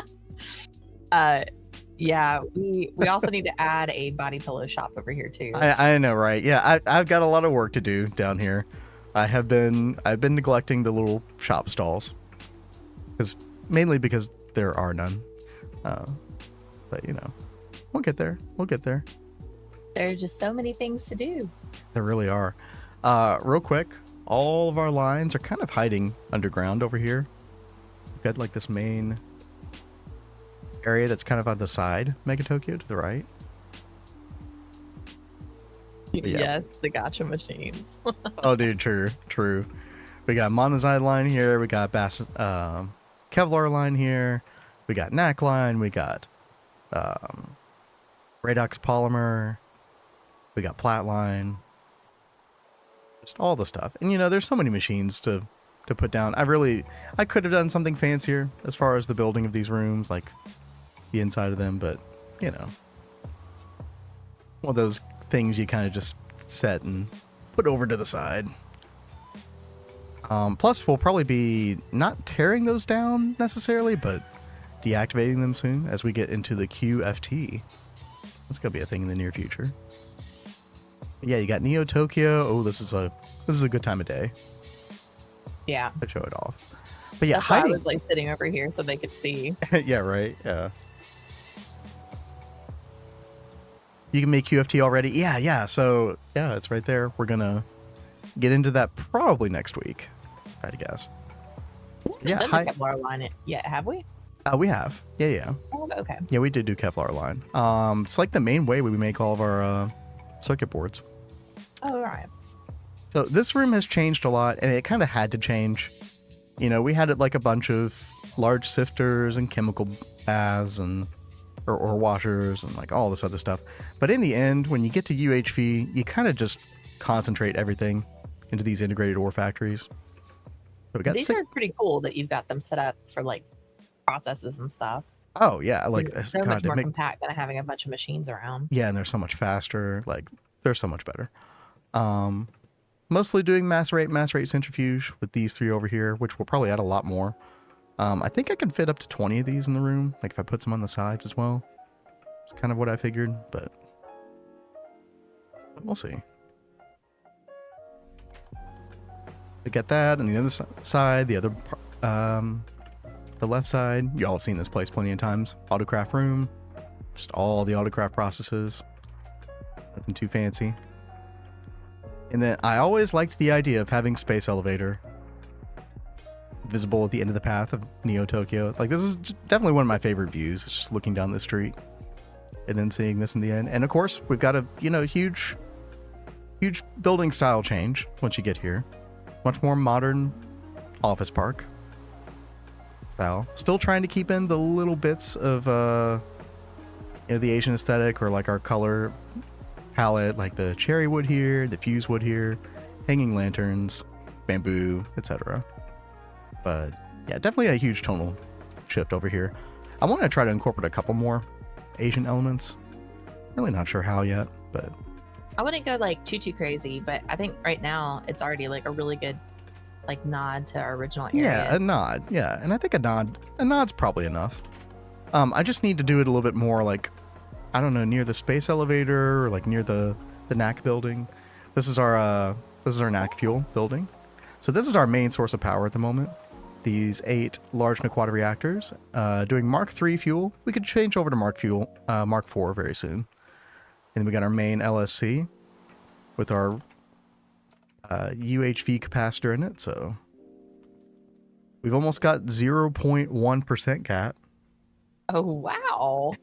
Yeah, we also need to add a body pillow shop over here too. I know, right? Yeah, I've got a lot of work to do down here. I've been neglecting the little shop stalls, mainly because there are none. But you know, we'll get there. We'll get there. There's just so many things to do. There really are. Real quick, all of our lines are kind of hiding underground over here. We've got like this main area that's kind of on the side, Mega Tokyo to the right. Yeah. Yes, the gotcha machines. Oh, dude, true. We got monazite line here. We got Kevlar line here. We got NAC line. We got Radox polymer. We got plat line. Just all the stuff. And you know, there's so many machines to put down. I could have done something fancier as far as the building of these rooms, like the inside of them, but you know, one of those things you kind of just set and put over to the side. Plus, we'll probably be not tearing those down necessarily, but deactivating them soon as we get into the QFT. That's gonna be a thing in the near future. Yeah, you got Neo Tokyo. Oh, this is a good time of day. Yeah. To show it off. But yeah, that's why I was like sitting over here so they could see. Yeah, right. Yeah. You can make QFT already. Yeah. So yeah, it's right there. We're gonna get into that probably next week, if I had to guess. Yeah. Kevlar line it yet? Have we? We have. Yeah. Oh, okay. Yeah, we did do Kevlar line. It's like the main way we make all of our circuit boards. Oh, all right. So this room has changed a lot, and it kind of had to change. You know, we had it like a bunch of large sifters and chemical baths and or washers and like all this other stuff. But in the end, when you get to UHV, you kind of just concentrate everything into these integrated ore factories. So we got these are pretty cool that you've got them set up for like processes and stuff. Oh yeah, like so much more compact than having a bunch of machines around. Yeah, and they're so much faster. Like they're so much better. Mostly doing mass rate centrifuge with these three over here, which will probably add a lot more. I think I can fit up to 20 of these in the room, like if I put some on the sides as well. It's kind of what I figured, but we'll see. to get that, and the other side, the left side, y'all have seen this place plenty of times. Autocraft room, just all the autocraft processes. Nothing too fancy. And then I always liked the idea of having space elevator visible at the end of the path of Neo Tokyo. Like, this is definitely one of my favorite views. It's just looking down the street and then seeing this in the end. And of course, we've got a, huge building style change once you get here. Much more modern office park style. Still trying to keep in the little bits of the Asian aesthetic, or like our color palette, like the cherry wood here, the fuse wood here, hanging lanterns, bamboo, etc. But yeah, definitely a huge tonal shift over here. I want to try to incorporate a couple more Asian elements. Really not sure how yet, but I wouldn't go like too crazy, but I think right now it's already like a really good like nod to our original area. yeah, a nod. Yeah, and I think a nod's probably enough. I just need to do it a little bit more, like, I don't know, near the space elevator, or like near the NAC building. This is our NAC fuel building. So this is our main source of power at the moment. These 8 large Naquata reactors, doing Mark III fuel. We could change over to Mark IV very soon. And then we got our main LSC with our UHV capacitor in it. So we've almost got 0.1% cat. Oh wow.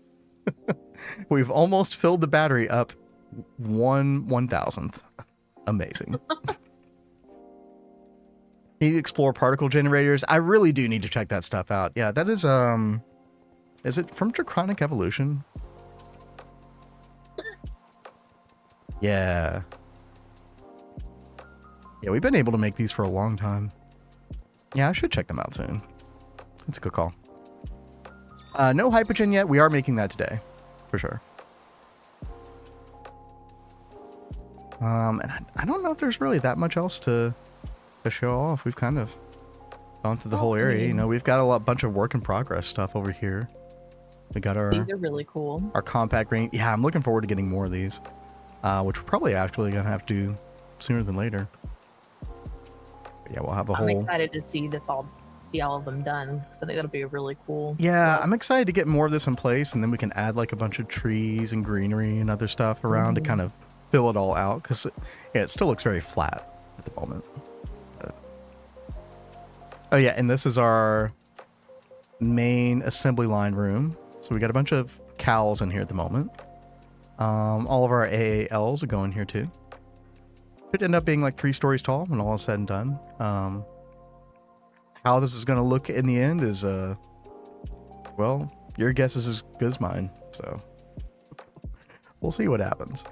We've almost filled the battery up 1/1000th. Amazing. Need to explore particle generators. I really do need to check that stuff out. Yeah, that is it from Draconic Evolution? Yeah. Yeah, we've been able to make these for a long time. Yeah, I should check them out soon. That's a good call. No Hypogen yet. We are making that today, for sure. And I don't know if there's really that much else to show off. We've kind of gone through the whole area. We've got a bunch of work in progress stuff over here. We got our... These are really cool. Our compact ring. Yeah, I'm looking forward to getting more of these, which we're probably actually going to have to do sooner than later. But yeah, we'll have a whole... I'm excited to see all of them done. So I think that'll be really cool. Yeah, I'm excited to get more of this in place, and then we can add like a bunch of trees and greenery and other stuff around to kind of fill it all out, because it still looks very flat at the moment. Oh yeah, and this is our main assembly line room. So we got a bunch of cowls in here at the moment. All of our AALs are going here too. Could end up being like 3 stories tall when all is said and done. How this is going to look in the end is, well, your guess is as good as mine. So we'll see what happens.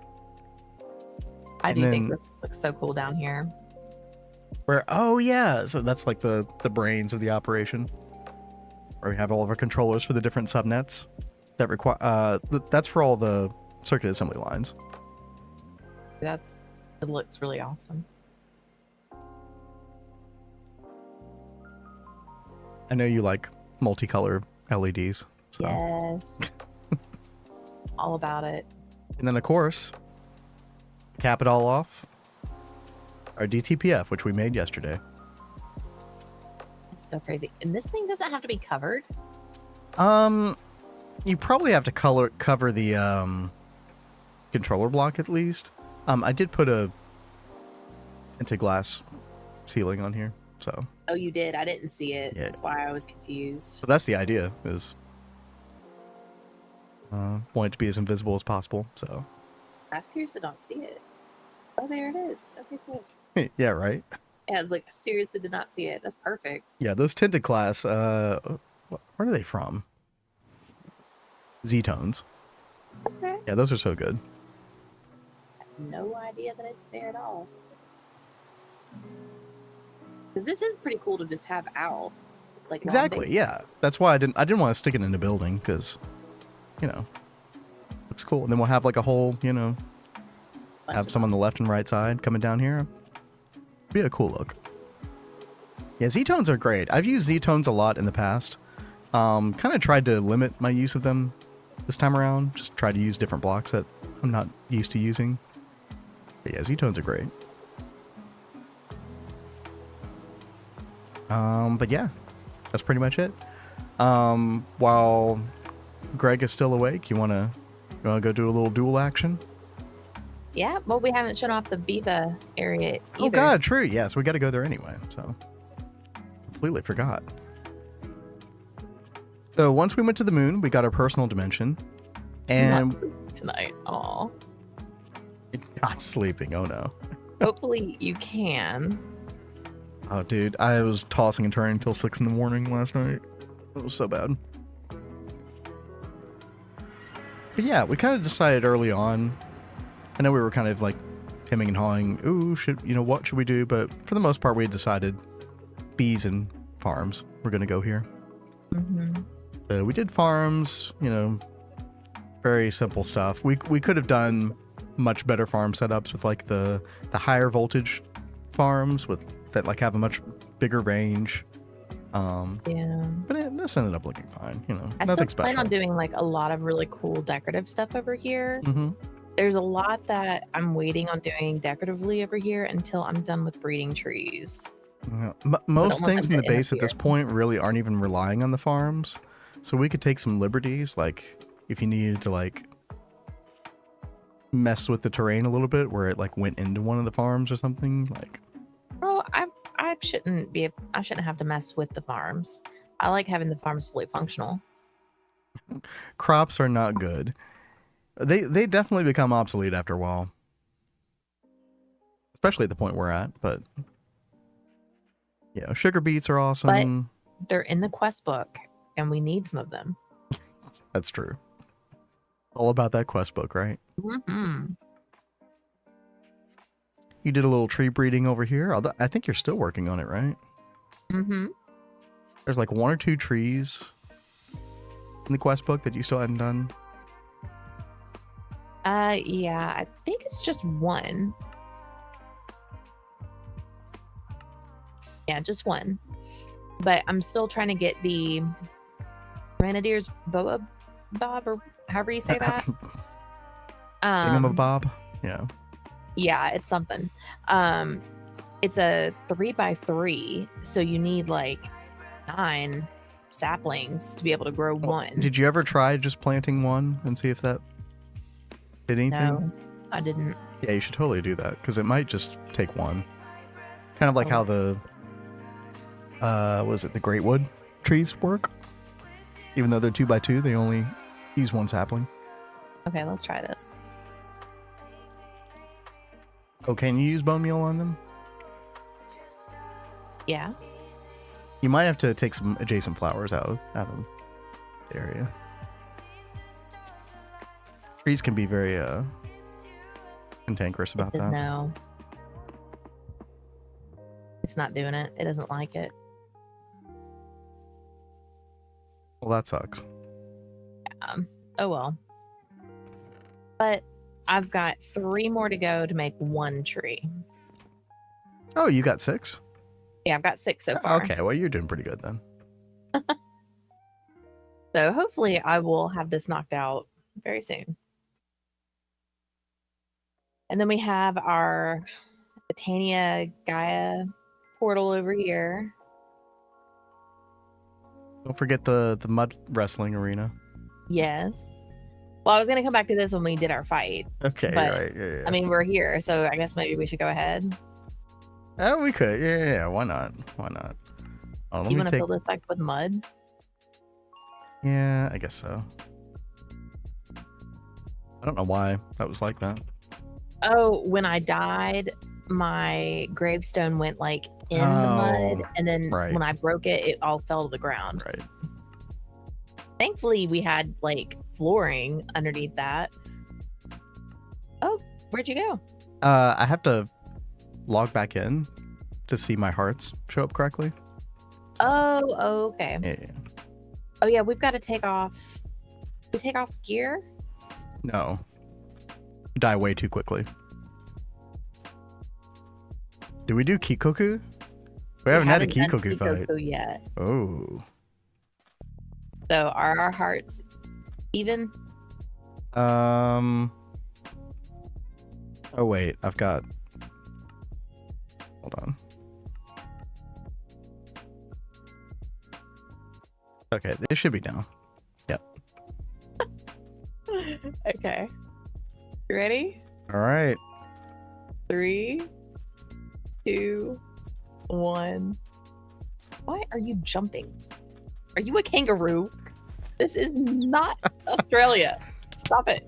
I do think this looks so cool down here. Oh yeah, so that's like the brains of the operation, where we have all of our controllers for the different subnets that require. That's for all the circuit assembly lines. It looks really awesome. I know you like multicolor LEDs. So. Yes. All about it. And then of course, cap it all off, our DTPF, which we made yesterday. It's so crazy. And this thing doesn't have to be covered? You probably have to cover the controller block at least. I did put a tinted glass ceiling on here, so. Oh, you did? I didn't see it. Yeah. That's why I was confused. So that's the idea, is want it to be as invisible as possible, so. I seriously don't see it. Oh, there it is. Okay, cool. Yeah, right? Yeah, it's like, I seriously did not see it. That's perfect. Yeah, those tinted glass, where are they from? Z-tones. Okay. Yeah, those are so good. I have no idea that it's there at all. Because this is pretty cool to just have out. Like Exactly, yeah. That's why I didn't want to stick it in a building, because, looks cool. And then we'll have like a whole, have some on the left and right side coming down here. Be a cool look. Yeah, Z-tones are great. I've used Z-tones a lot in the past. Kind of tried to limit my use of them this time around. Just try to use different blocks that I'm not used to using. But yeah, Z-tones are great. But yeah, that's pretty much it. While Greg is still awake, you wanna go do a little duel action? Yeah, well, we haven't shown off the Biva area either. Oh god, true. Yes, we got to go there anyway. So completely forgot. So once we went to the moon, we got our personal dimension, and Not sleeping tonight. Aw. not sleeping. Oh no. Hopefully you can. Oh dude, I was tossing and turning until 6 in the morning last night. It was so bad. But yeah, we kind of decided early on. I know we were kind of like hemming and hawing. Ooh, what should we do? But for the most part, we had decided bees and farms. We're gonna go here. Mm-hmm. So we did farms. Very simple stuff. We could have done much better farm setups with like the higher voltage farms that like have a much bigger range. Yeah. But this ended up looking fine. I Nothing still plan special. on doing like a lot of really cool decorative stuff over here. Mm-hmm. There's a lot that I'm waiting on doing decoratively over here until I'm done with breeding trees. Yeah. Most want things them in the to base at this interfere. point really aren't even relying on the farms, so we could take some liberties. Like if you needed to like mess with the terrain a little bit, where it like went into one of the farms or something. Like, Oh, I shouldn't have to mess with the farms. I like having the farms fully functional. crops are not good. They definitely become obsolete after a while, especially at the point we're at. But sugar beets are awesome. They're in the quest book, and we need some of them. That's true. All about that quest book, right? Mm-hmm. You did a little tree breeding over here. Although I think you're still working on it, right? Mm-hmm. There's like 1 or 2 trees in the quest book that you still hadn't done. Yeah, I think it's just 1. Yeah, just 1. But I'm still trying to get the Grenadier's Boa Bob, or however you say that. Thingamabob? Yeah. Yeah, it's something. It's a 3x3, so you need like 9 saplings to be able to grow one. Did you ever try just planting one and see if that did anything? No, I didn't. Yeah, you should totally do that because it might just take one. Kind of like how the the great wood trees work. Even though they're 2x2, they only use 1 sapling. Okay, let's try this. Oh, can you use bone meal on them? Yeah. You might have to take some adjacent flowers out of the area. Trees can be very cantankerous about It says that. no. It's not doing it. It doesn't like it. Well, that sucks. Oh well. But I've got 3 more to go to make 1 tree. Oh, you got 6? Yeah, I've got 6 so far. Okay, well, you're doing pretty good then. So hopefully I will have this knocked out very soon. And then we have our Titania Gaia portal over here. Don't forget the mud wrestling arena. Yes. Well, I was going to come back to this when we did our fight. Okay, But, right. Yeah. I mean, we're here, so I guess maybe we should go ahead. Oh, we could. Yeah. Why not? Oh, let You me want to take. fill this back with mud? Yeah, I guess so. I don't know why that was like that. Oh, when I died, my gravestone went like in the mud, and then right. when I broke it, it all fell to the ground. Right. Thankfully, we had like flooring underneath that. Oh, where'd you go? I have to log back in to see my hearts show up correctly. Oh, okay. Yeah. Oh yeah, we've got to take off. We take off gear. No. You die way too quickly. Did we do Kikoku? We haven't had a done Kikoku fight. Kikoku yet. Oh. So are our hearts even? Oh wait, I've got. Hold on. Okay, they should be down. Yep. Okay. You ready? All right. 3, 2, 1. Why are you jumping? Are you a kangaroo? This is not Australia. Stop it.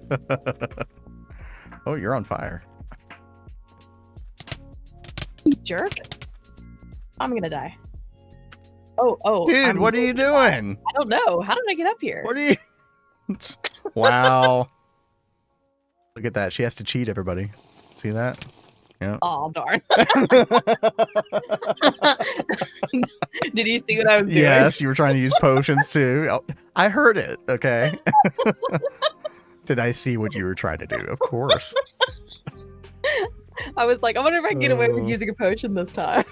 Oh, you're on fire. You jerk. I'm gonna die. Oh. Dude, what are you doing? I don't know. How did I get up here? What are you? Wow. Look at that. She has to cheat, everybody. See that? Yeah. Oh, darn. Did you see what I was doing? Yes, you were trying to use potions too. Oh, I heard it. Okay. Did I see what you were trying to do? Of course. I was like, I wonder if I can get away with using a potion this time.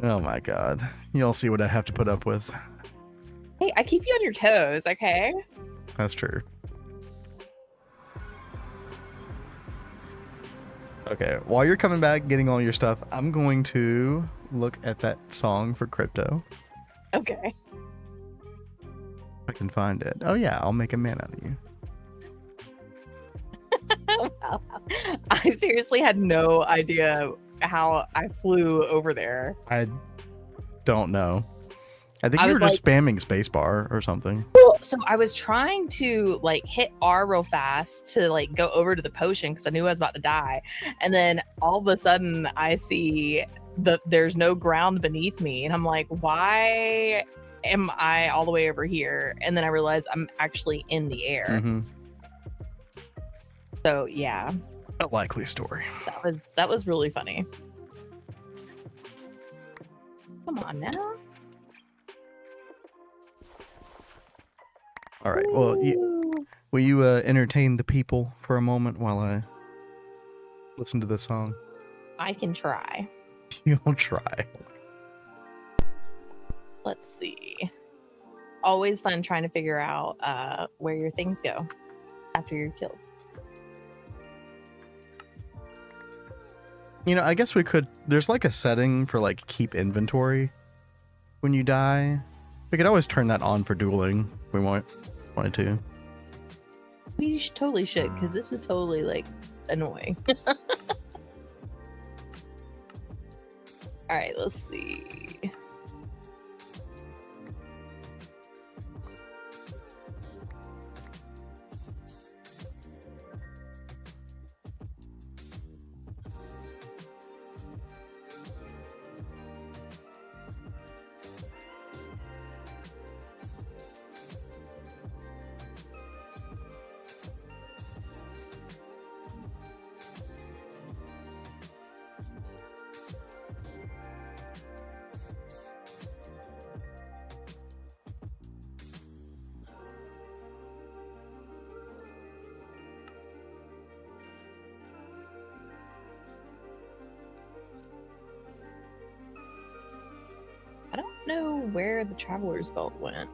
Oh my god. You'll see what I have to put up with. Hey, I keep you on your toes, okay? That's true. Okay, while you're coming back, getting all your stuff, I'm going to look at that song for crypto. Okay. If I can find it. Oh yeah, I'll make a man out of you. Wow. I seriously had no idea how I flew over there. I don't know. I think I you was were just spamming spacebar or something. Well, so I was trying to like hit R real fast to like go over to the potion because I knew I was about to die, and then all of a sudden I see there's no ground beneath me, and I'm like, why am I all the way over here? And then I realized I'm actually in the air. Mm-hmm. So yeah, A likely story. that was really funny. Come on now. All right. Well, will you entertain the people for a moment while I listen to this song? I can try. You'll try. Let's see. Always fun trying to figure out where your things go after you're killed. You know, I guess we could. There's like a setting for like keep inventory when you die. We could always turn that on for dueling if we wanted to. We totally should, because this is totally like annoying. All right, let's see. I don't know where the Traveler's Belt went.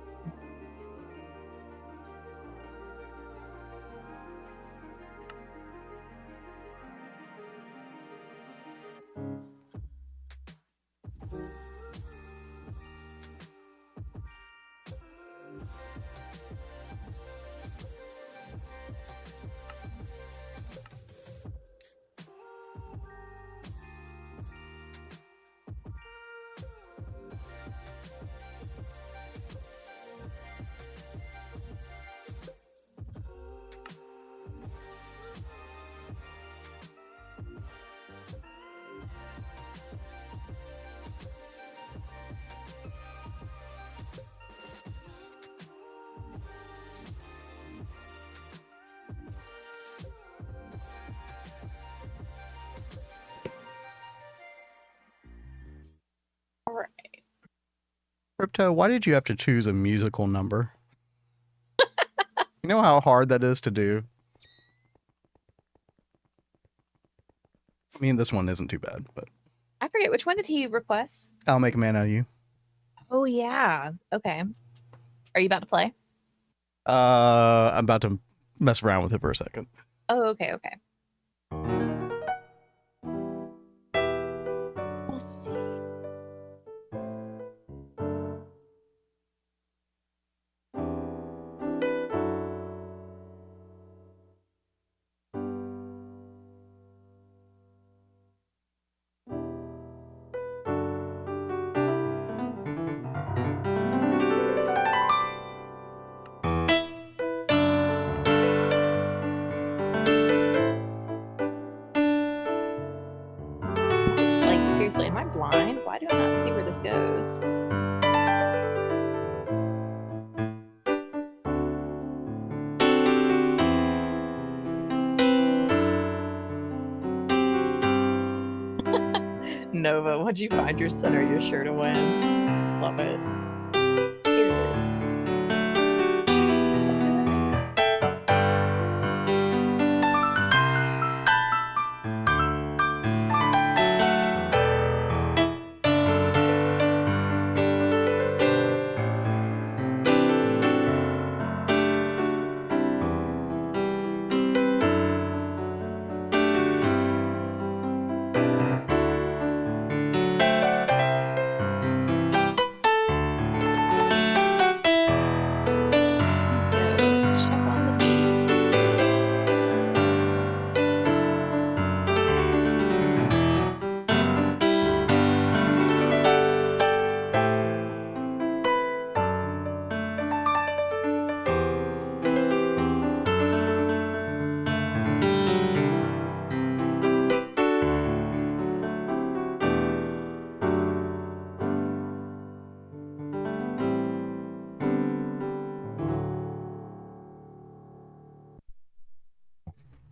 All right. Crypto, why did you have to choose a musical number? You know how hard that is to do? I mean, this one isn't too bad, but I forget, which one did he request? I'll make a man out of you. Oh, yeah. Okay. Are you about to play? I'm about to mess around with it for a second. Oh, okay, okay. Let's see. this goes. Nova, what'd you find your son or your sure to win? Love it. Here it is. Check on the beat.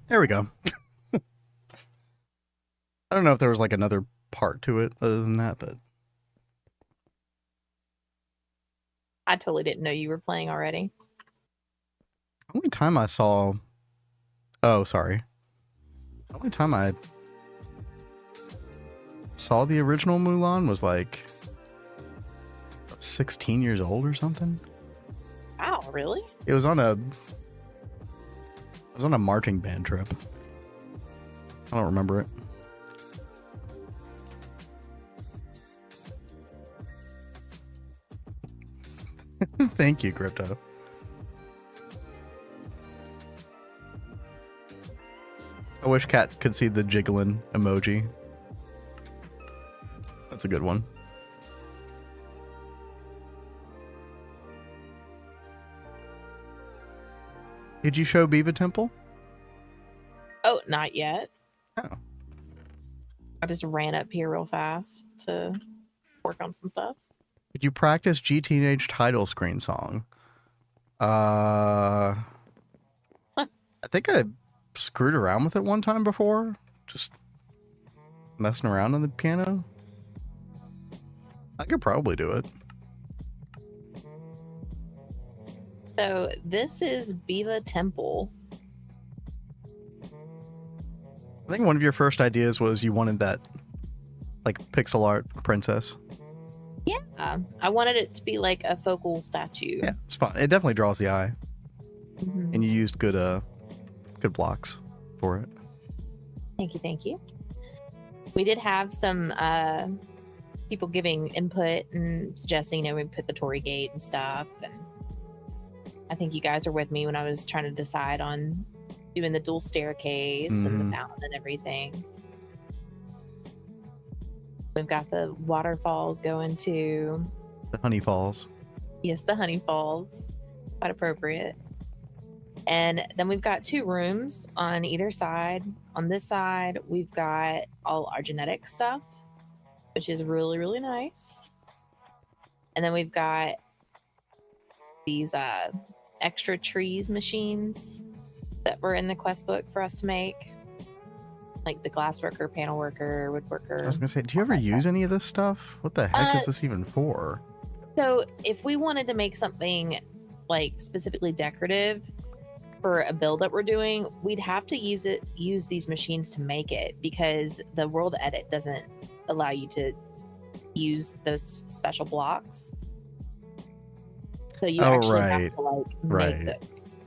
There we go. I don't know if there was like another part to it other than that, but I totally didn't know you were playing already. only time I saw. Oh, sorry. The only time I saw the original Mulan was like 16 years old or something. Wow, really? It was on a marching band trip. I don't remember it. Thank you, Crypto. I wish Kat could see the jiggling emoji. That's a good one. Did you show Biva Temple? Oh, not yet. Oh. I just ran up here real fast to work on some stuff. Did you practice GTNH title screen song? I think I screwed around with it one time before. Just messing around on the piano. I could probably do it. So this is Biva Temple. I think one of your first ideas was you wanted that like pixel art princess. Yeah, I wanted it to be like a focal statue. Yeah, it's fun. It definitely draws the eye. Mhm. And you used good blocks for it. Thank you. We did have some people giving input and suggesting, we put the Torii gate and stuff. And I think you guys were with me when I was trying to decide on doing the dual staircase and the fountain and everything. We've got the waterfalls going too. The Honey Falls. Yes, the Honey Falls. Quite appropriate. And then we've got 2 rooms on either side. On this side, we've got all our genetic stuff, which is really, really nice. And then we've got these extra trees machines that were in the quest book for us to make. Like the glass worker, panel worker, woodworker. I was gonna say, do you ever use any of this stuff? What the heck is this even for? So if we wanted to make something like specifically decorative for a build that we're doing, we'd have to use these machines to make it, because the world edit doesn't allow you to use those special blocks. So you actually have to like make those.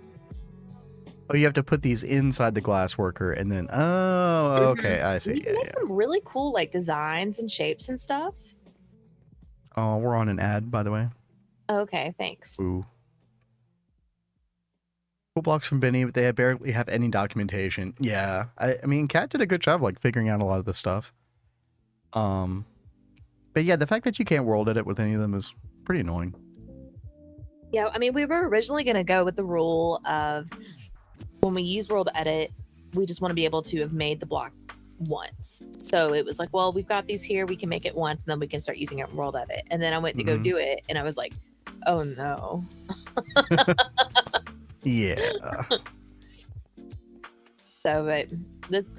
Oh, you have to put these inside the glass worker and then okay, I see. You can make some really cool like designs and shapes and stuff. Oh, we're on an ad, by the way. Okay, thanks. Ooh. Cool blocks from Benny, but they barely have any documentation. Yeah, I mean, Kat did a good job like figuring out a lot of this stuff. But yeah, the fact that you can't world edit with any of them is pretty annoying. Yeah, I mean, we were originally going to go with the rule of when we use world edit, we just want to be able to have made the block once. So it was like, well, we've got these here, we can make it once, and then we can start using it in World Edit. And then I went to go do it, and I was like, oh no. Yeah. So, but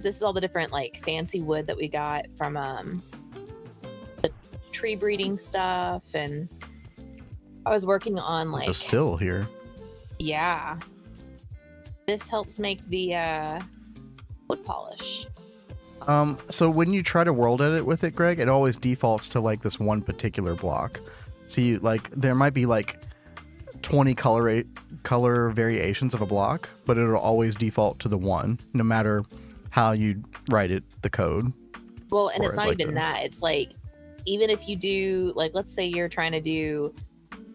this is all the different like fancy wood that we got from the tree breeding stuff, and I was working on like the still here. Yeah. This helps make the wood polish. So when you try to world edit with it, Greg, it always defaults to like this one particular block. So you like there might be like 20 color variations of a block, but it'll always default to the one, no matter how you write it, the code. Well, and it's not like even that. It's like even if you do like, let's say you're trying to do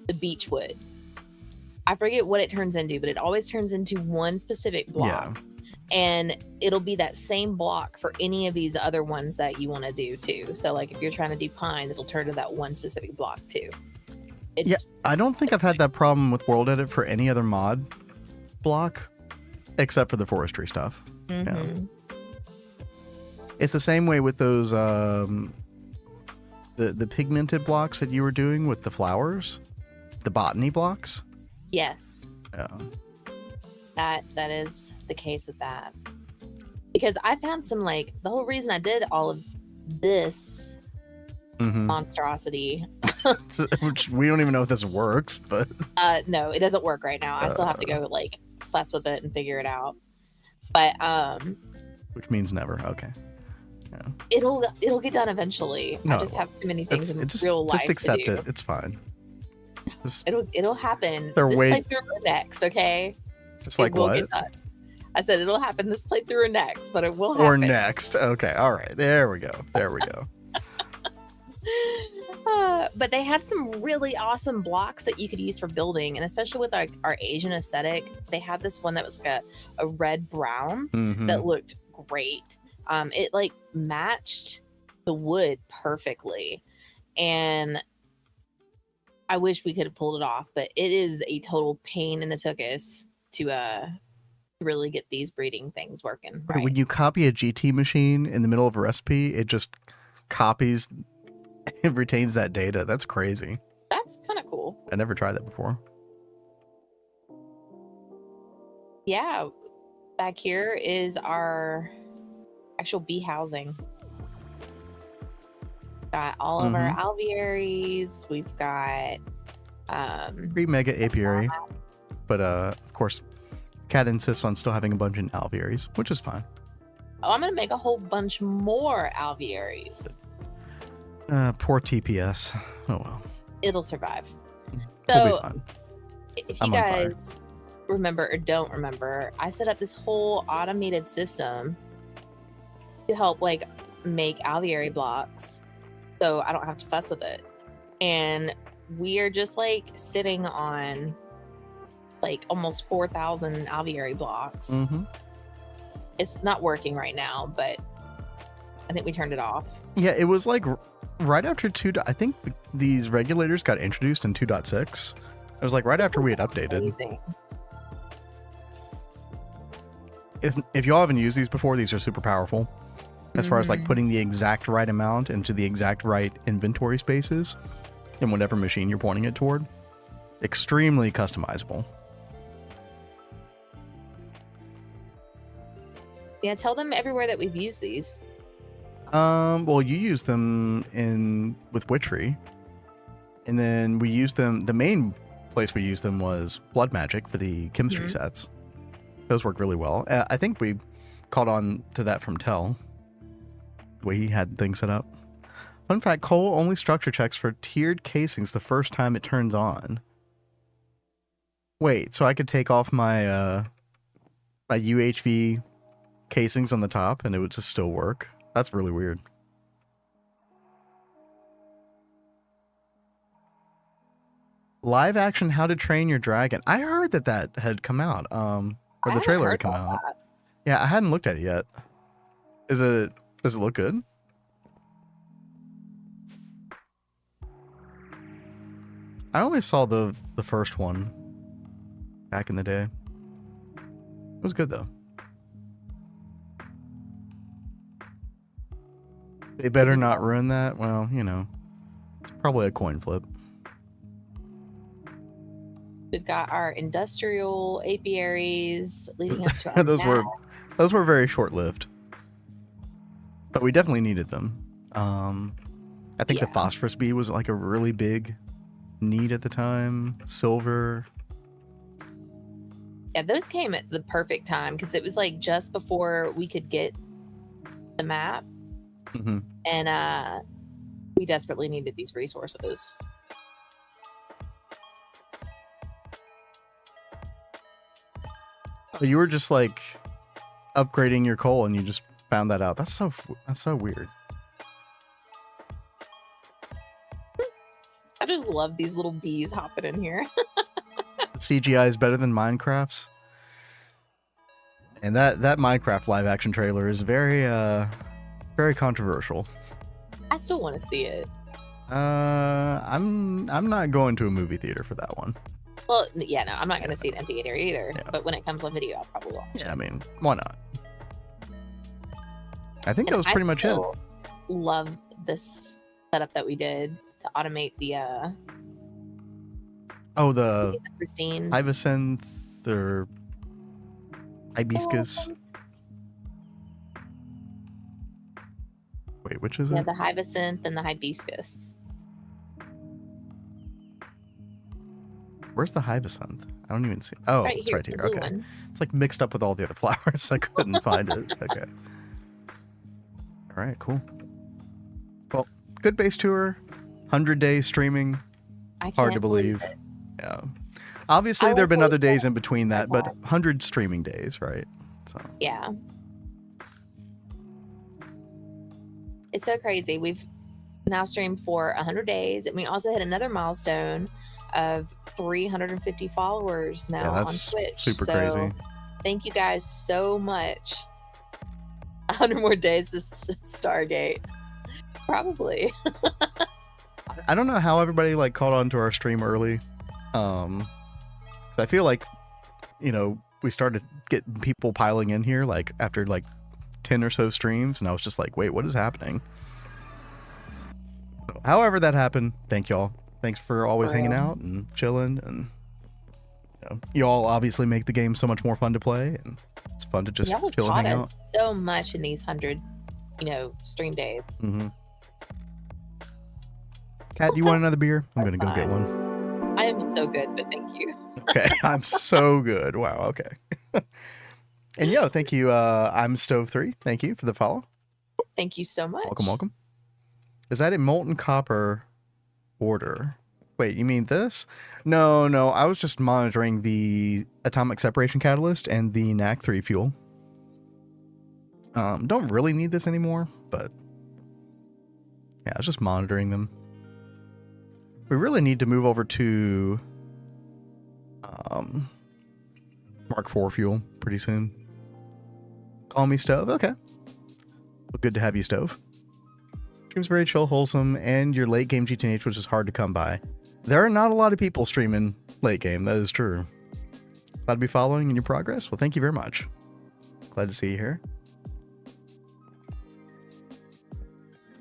the beech wood. I forget what it turns into, but it always turns into one specific block. Yeah. And it'll be that same block for any of these other ones that you want to do too. So like if you're trying to do pine, it'll turn to that one specific block too. Yeah, I don't think I've had that problem with World Edit for any other mod block, except for the forestry stuff. Yeah. It's the same way with those the pigmented blocks that you were doing with the flowers, the botany blocks. Yes. Yeah. That is the case with that. Because I found some like the whole reason I did all of this monstrosity. Which we don't even know if this works, but no, it doesn't work right now. I still have to go like fuss with it and figure it out. But which means never. Okay. Yeah. It'll get done eventually. No, I just have too many things in just, real life. Just accept to do. it. It's fine. Just, it'll happen. They're this wait. playthrough or next, okay? Just like what? I said it'll happen this playthrough or next, but it will happen. Or next. Okay. All right. There we go. There we go. But they had some really awesome blocks that you could use for building, and especially with our Asian aesthetic, they had this one that was like a red brown that looked great. It like matched the wood perfectly, and I wish we could have pulled it off, but it is a total pain in the tuchus to really get these breeding things working. Right? When you copy a GT machine in the middle of a recipe, it just copies, it retains that data. That's crazy. That's kind of cool. I never tried that before. Yeah, back here is our actual bee housing. Got all of our alvearies. We've got 3 mega apiary, but of course Cat insists on still having a bunch in alvearies, which is fine. Oh, I'm gonna make a whole bunch more alvearies. Poor TPS. Oh well, it'll survive. It'll So be fun. if you guys remember or don't remember, I set up this whole automated system to help like make alveary blocks so I don't have to fuss with it. And we are just like sitting on like almost 4,000 alveary blocks. It's not working right now, but I think we turned it off. Yeah, it was like right after I think these regulators got introduced in 2.6. It was like right after we had updated. Amazing. If y'all haven't used these before, these are super powerful. As far as like putting the exact right amount into the exact right inventory spaces in whatever machine you're pointing it toward. Extremely customizable. Yeah, tell them everywhere that we've used these. Well, you use them with Witchery, and then we used them. The main place we used them was Blood Magic for the chemistry sets. Those work really well. I think we caught on to that from Tell, the way he had things set up. Fun fact: Cole only structure checks for tiered casings the first time it turns on. Wait, so I could take off my my UHV casings on the top and it would just still work? That's really weird. Live action How to Train Your Dragon. I heard that had come out. Or the trailer had come out. Yeah, I hadn't looked at it yet. Does it look good? I only saw the first one back in the day. It was good though. They better not ruin that. Well, you know, it's probably a coin flip. We've got our industrial apiaries leading up to our those were very short lived, but we definitely needed them. I think the phosphorus bee was like a really big need at the time. Silver. Yeah, those came at the perfect time because it was like just before we could get the map, and we desperately needed these resources. You were just like upgrading your coal, and you just found that out. That's so weird. I just love these little bees hopping in here. CGI is better than Minecraft's, and that Minecraft live action trailer is very very controversial. I still want to see it. I'm not going to a movie theater for that one. Well, yeah, no, I'm not going to see it in theater either. Yeah. But when it comes on video, I'll probably watch it. I mean, why not? I think that was pretty much it. Love this setup that we did to automate the the pristines. hibiscus or hibiscus. Wait, which is it? Yeah, the hibiscus and the hibiscus. Where's the hibiscus? I don't even see. Oh, right it's here, right here. the blue Okay. one. It's like mixed up with all the other flowers. I couldn't find it. Okay. All right, cool. Well, good base tour. 100 days streaming. Hard to believe. Yeah. Obviously, there have been other days in between that, but 100 streaming days, right? So. Yeah. It's so crazy. We've now streamed for 100 days, and we also hit another milestone of 350 followers now on Twitch. Super crazy. Thank you guys so much. 100 more days to Stargate. Probably. I don't know how everybody like caught on to our stream early. 'Cause I feel like, you know, we started getting people piling in here like after like 10 or so streams, and I was just like, wait, what is happening? So, however that happened, thank y'all. Thanks for always hanging out and chilling, and you know, you all obviously make the game so much more fun to play, and it's fun to just chill and hang out. So much in these 100, stream days. Kat, do you want another beer? I'm gonna go get one. I am so good, but thank you. Okay, I'm so good. Wow. Okay. And thank you. I'm Stove3. Thank you for the follow. Thank you so much. Welcome. Is that a molten copper order? Wait, you mean this? No. I was just monitoring the atomic separation catalyst and the NAC3 fuel. Don't really need this anymore, but yeah, I was just monitoring them. We really need to move over to Mark IV fuel pretty soon. Call me Stove. Okay. Well, good to have you, Stove. Stream's very chill, wholesome, and your late game GTNH, which is hard to come by. There are not a lot of people streaming late game. That is true. Glad to be following in your progress. Well, thank you very much. Glad to see you here.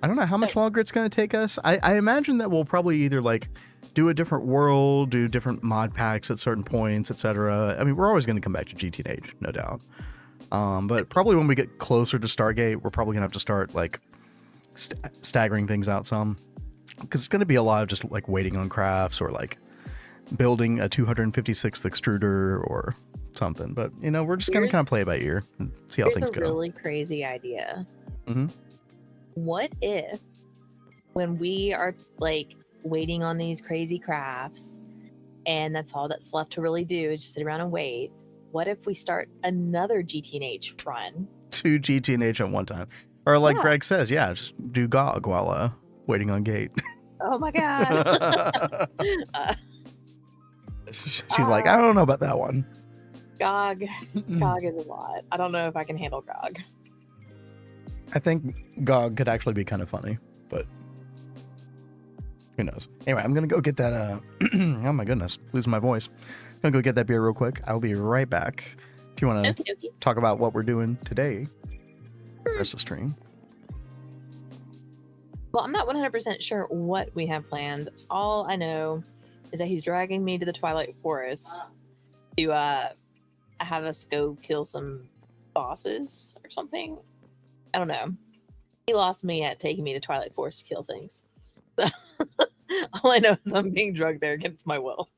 I don't know how much longer it's going to take us. I imagine that we'll probably either like do a different world, do different mod packs at certain points, etc. I mean, we're always going to come back to GTNH, no doubt. But probably when we get closer to Stargate, we're probably going to have to start like staggering things out some, because it's going to be a lot of just like waiting on crafts or like building a 256th extruder or something. But we're just going to kind of play it by ear and see how things go. Here's a really crazy idea. What if when we are like waiting on these crazy crafts and that's all that's left to really do is just sit around and wait, what if we start another GTNH run? 2 GTNH at one time. Or like Greg says, just do GOG while waiting on gate. Oh my god. She's like, I don't know about that one. GOG is a lot. I don't know if I can handle GOG. I think GOG could actually be kind of funny, but who knows? Anyway, I'm going to go get that. Oh my goodness, losing my voice. I'm going to go get that beer real quick. I'll be right back. If you want to talk about what we're doing today, rest of the stream. Well, I'm not 100% sure what we have planned. All I know is that he's dragging me to the Twilight Forest to have us go kill some bosses or something. I don't know. He lost me at taking me to Twilight Forest to kill things. All I know is I'm being drugged there against my will.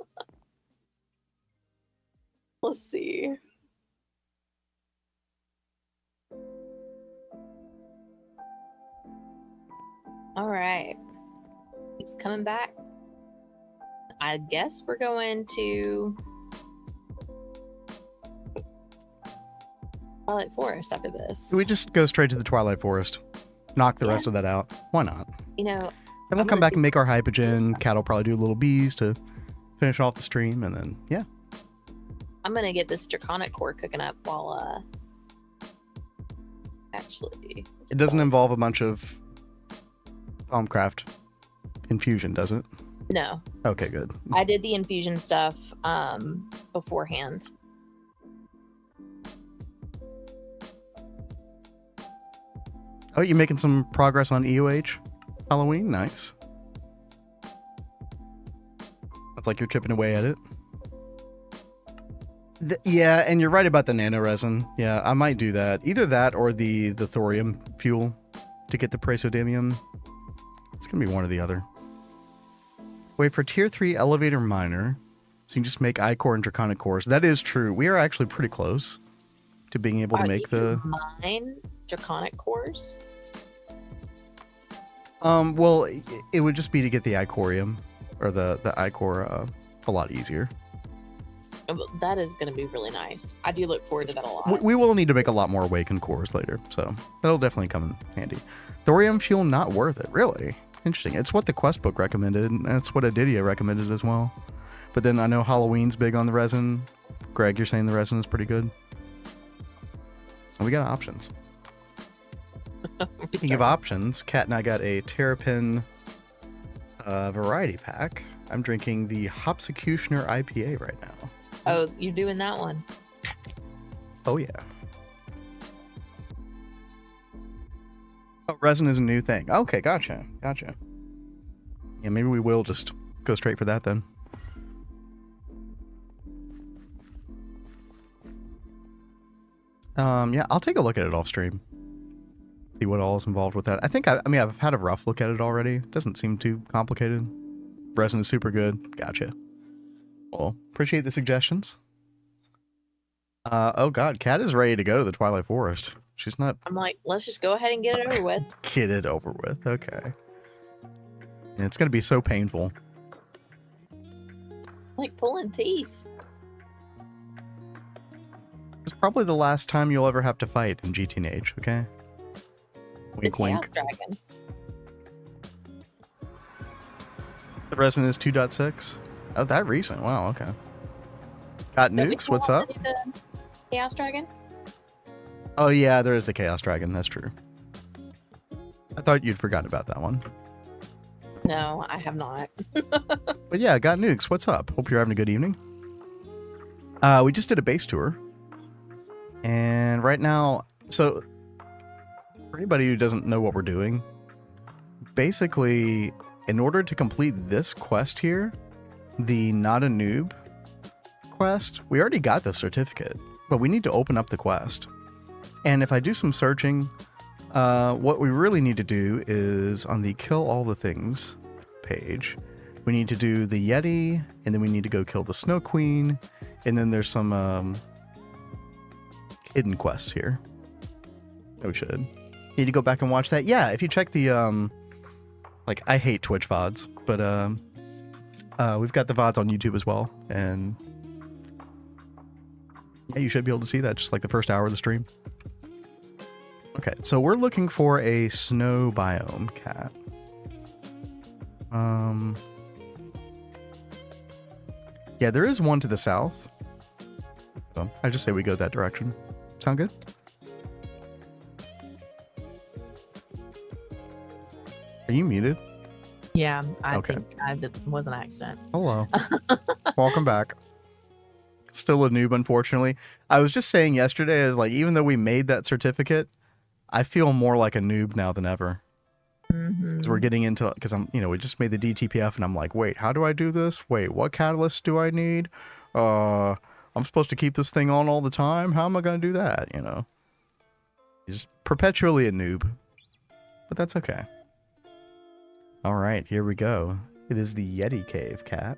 Let's see. All right. He's coming back. I guess we're going to Twilight Forest after this. We just go straight to the Twilight Forest. Knock the Yeah. rest of that out. Why not? You know, Then we'll I'm come gonna back see- and make our hypogen. Cat will probably do little bees to finish off the stream, and then yeah. I'm gonna get this draconic core cooking up while actually It doesn't involve a bunch of Thaumcraft infusion, does it? no. Okay, good. I did the infusion stuff beforehand. Oh, you making some progress on EOH Halloween? Nice. That's like you're chipping away at it. Yeah, and you're right about the nano resin. Yeah, I might do that. Either that or the thorium fuel to get the praseodymium. It's gonna be one or the other. Wait for tier 3 elevator miner. So you can just make I-core and draconic cores. That is true. We are actually pretty close to being able to make the mine draconic cores. Well, it would just be to get the Icorium or the I-core a lot easier. That is going to be really nice. I do look forward to that a lot. We will need to make a lot more awakened cores later, so that'll definitely come in handy. Thorium fuel not worth it, really. Interesting. It's what the quest book recommended, and that's what Adidia recommended as well. But then I know Halloween's big on the resin. Greg, you're saying the resin is pretty good. And we got options. Speaking of options, Kat and I got a Terrapin variety pack. I'm drinking the Hopsecutioner IPA right now. Oh, you're doing that one. Oh, yeah. Oh, resin is a new thing. Okay, gotcha. Gotcha. Yeah, maybe we will just go straight for that then. Yeah, I'll take a look at it off stream. See what all is involved with that. I mean, I've had a rough look at it already. It doesn't seem too complicated. Resin is super good. Gotcha. Well, appreciate the suggestions. Oh god, Kat is ready to go to the Twilight Forest. She's not. I'm like, let's just go ahead and get it over with. Get it over with. Okay. And it's gonna be so painful. Like pulling teeth. It's probably the last time you'll ever have to fight in GTNH, okay? Wink, The wink. Chaos Dragon. The resin is 2.6. Oh, that recent. Wow, okay. Got Don't we nukes? still What's have up? to do the Chaos Dragon? Oh, yeah, there is the Chaos Dragon. That's true. I thought you'd forgotten about that one. No, I have not. But yeah, got nukes. What's up? Hope you're having a good evening. We just did a base tour. And right now, so for anybody who doesn't know what we're doing, basically, in order to complete this quest here, the Not a Noob quest, we already got the certificate, but we need to open up the quest. And if I do some searching, what we really need to do is on the Kill All the Things page, we need to do the Yeti, and then we need to go kill the Snow Queen, and then there's some hidden quests here. We should. Need to go back and watch that. Yeah, if you check the like, I hate Twitch VODs, but we've got the VODs on YouTube as well, and yeah, you should be able to see that just like the first hour of the stream. Okay, so we're looking for a snow biome cat. Yeah, there is one to the south. So I just say we go that direction. Sound good? Are you muted? Yeah, I Okay. think it was an accident. Hello. Welcome back. Still a noob, unfortunately. I was just saying yesterday, is like, even though we made that certificate, I feel more like a noob now than ever. Mm-hmm. We're getting into, because we just made the DTPF and I'm like, wait, how do I do this? Wait, what catalyst do I need? I'm supposed to keep this thing on all the time. How am I going to do that? You're just perpetually a noob, but that's okay. All right, here we go. It is the Yeti Cave, Cat.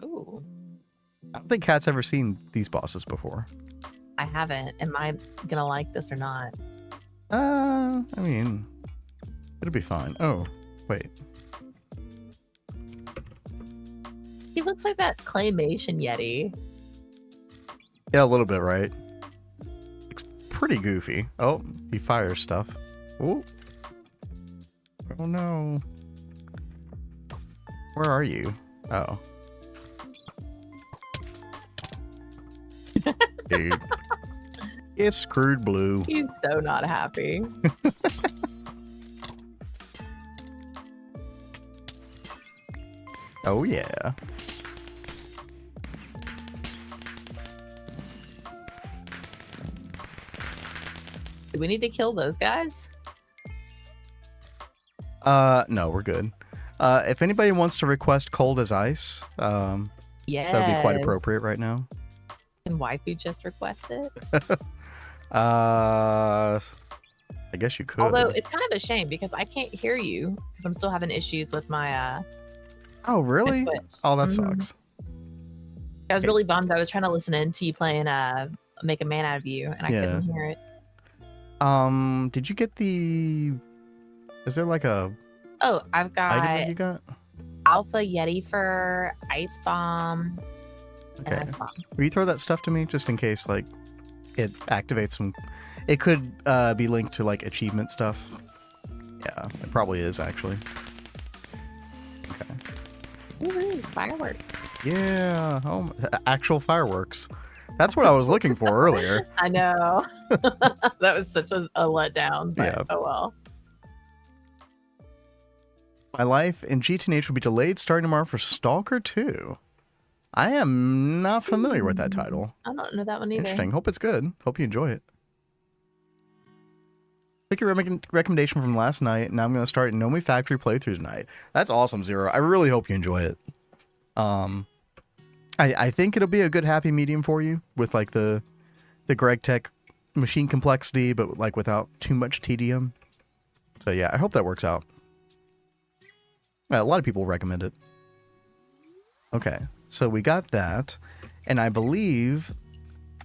Oh, I don't think Cat's ever seen these bosses before. I haven't. Am I gonna like this or not? I mean, it'll be fine. Oh, wait. He looks like that claymation Yeti. Yeah, a little bit, right? Looks pretty goofy. Oh, he fires stuff. Oh. Oh no. Where are you? Oh. Dude. It's screwed blue. He's so not happy. Oh yeah. Do we need to kill those guys? No, we're good. If anybody wants to request Cold as Ice, Yeah. that'd be quite appropriate right now. Can waifu just request it? I guess you could. Although it's kind of a shame because I can't hear you because I'm still having issues with my Oh, really? Twitch. Oh, that Mhm. sucks. I was really bummed. I was trying to listen in to you playing Make a Man Out of You and I Yeah. couldn't hear it. Did you get the... Is there like a Oh, I've item that got you got? Alpha Yeti Fur, Ice Bomb, and Okay. Ice Bomb. Will you throw that stuff to me just in case, like, it activates some... It could be linked to, like, achievement stuff. Yeah, it probably is, actually. Okay. Woohoo, fireworks. Yeah. Oh, actual fireworks. That's what I was looking for earlier. I know. That was such a letdown, but Yeah. oh well. My life in GTNH will be delayed starting tomorrow for Stalker 2. I am not familiar with that title. I don't know that one either. Interesting. Hope it's good. Hope you enjoy it. Took your recommendation from last night, and now I'm going to start Nomi Factory playthrough tonight. That's awesome, Zero. I really hope you enjoy it. I think it'll be a good happy medium for you with like the Gregtech machine complexity, but like without too much tedium. So yeah, I hope that works out. A lot of people recommend it. Okay, so we got that, and I believe,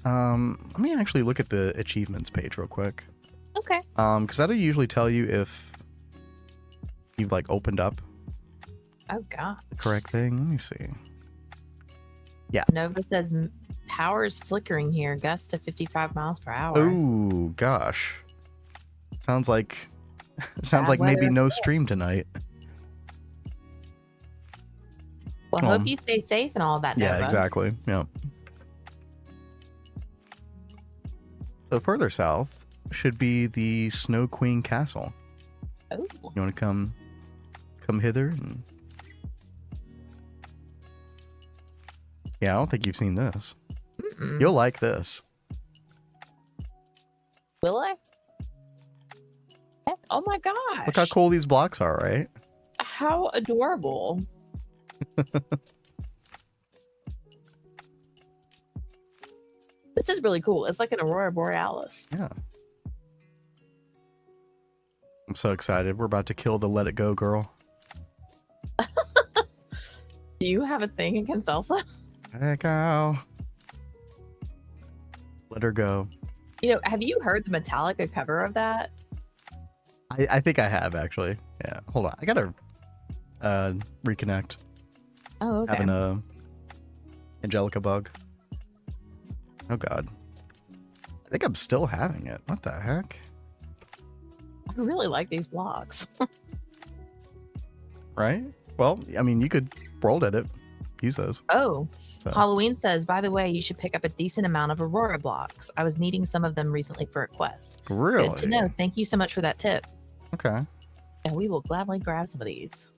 let me actually look at the achievements page real quick. Okay. Because that'll usually tell you if you've like opened up Oh god. the correct thing. Let me see. Yeah. Nova says power is flickering here, gust to 55 miles per hour. Oh gosh, sounds like Bad maybe weather. no stream tonight. Well, I hope you stay safe and all of that. Yeah, Nova. exactly. Yeah. So further south should be the Snow Queen Castle. Oh. You want to come hither? And... Yeah, I don't think you've seen this. Mm-mm. You'll like this. Will I? Oh my gosh. Look how cool these blocks are, right? How adorable. This is really cool. It's like an Aurora Borealis. Yeah. I'm so excited. We're about to kill the Let It Go girl. Do you have a thing against Elsa? Let it go. Let her go. You know, have you heard the Metallica cover of that? I think I have, actually. Yeah. Hold on. I gotta reconnect. Oh, okay. Having a Angelica bug. Oh god. I think I'm still having it. What the heck? I really like these blocks. Right? Well, I mean, you could world edit. Use those. Oh, So. Halloween says, by the way, you should pick up a decent amount of Aurora blocks. I was needing some of them recently for a quest. Really? Good to know. Thank you so much for that tip. Okay. And we will gladly grab some of these.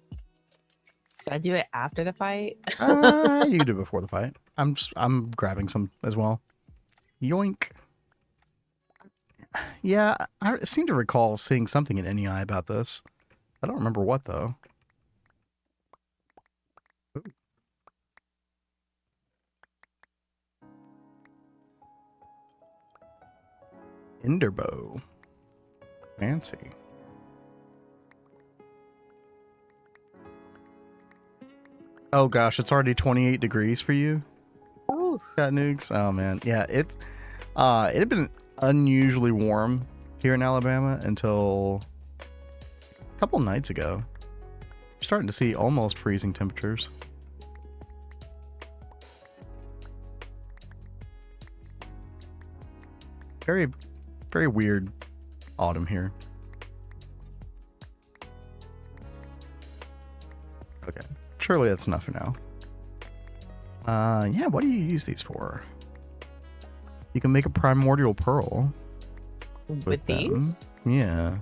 Should I do it after the fight? You can do it before the fight. I'm grabbing some as well. Yoink. Yeah, I seem to recall seeing something in NEI about this. I don't remember what though. Ooh. Enderbow. Fancy. Oh gosh, it's already 28 degrees for you. Oh, Got nukes. Oh man, yeah. It had been unusually warm here in Alabama until a couple nights ago. Starting to see almost freezing temperatures. Very, very weird autumn here. Okay, surely that's enough for now. Yeah, what do you use these for? You can make a primordial pearl with these? them. Yeah.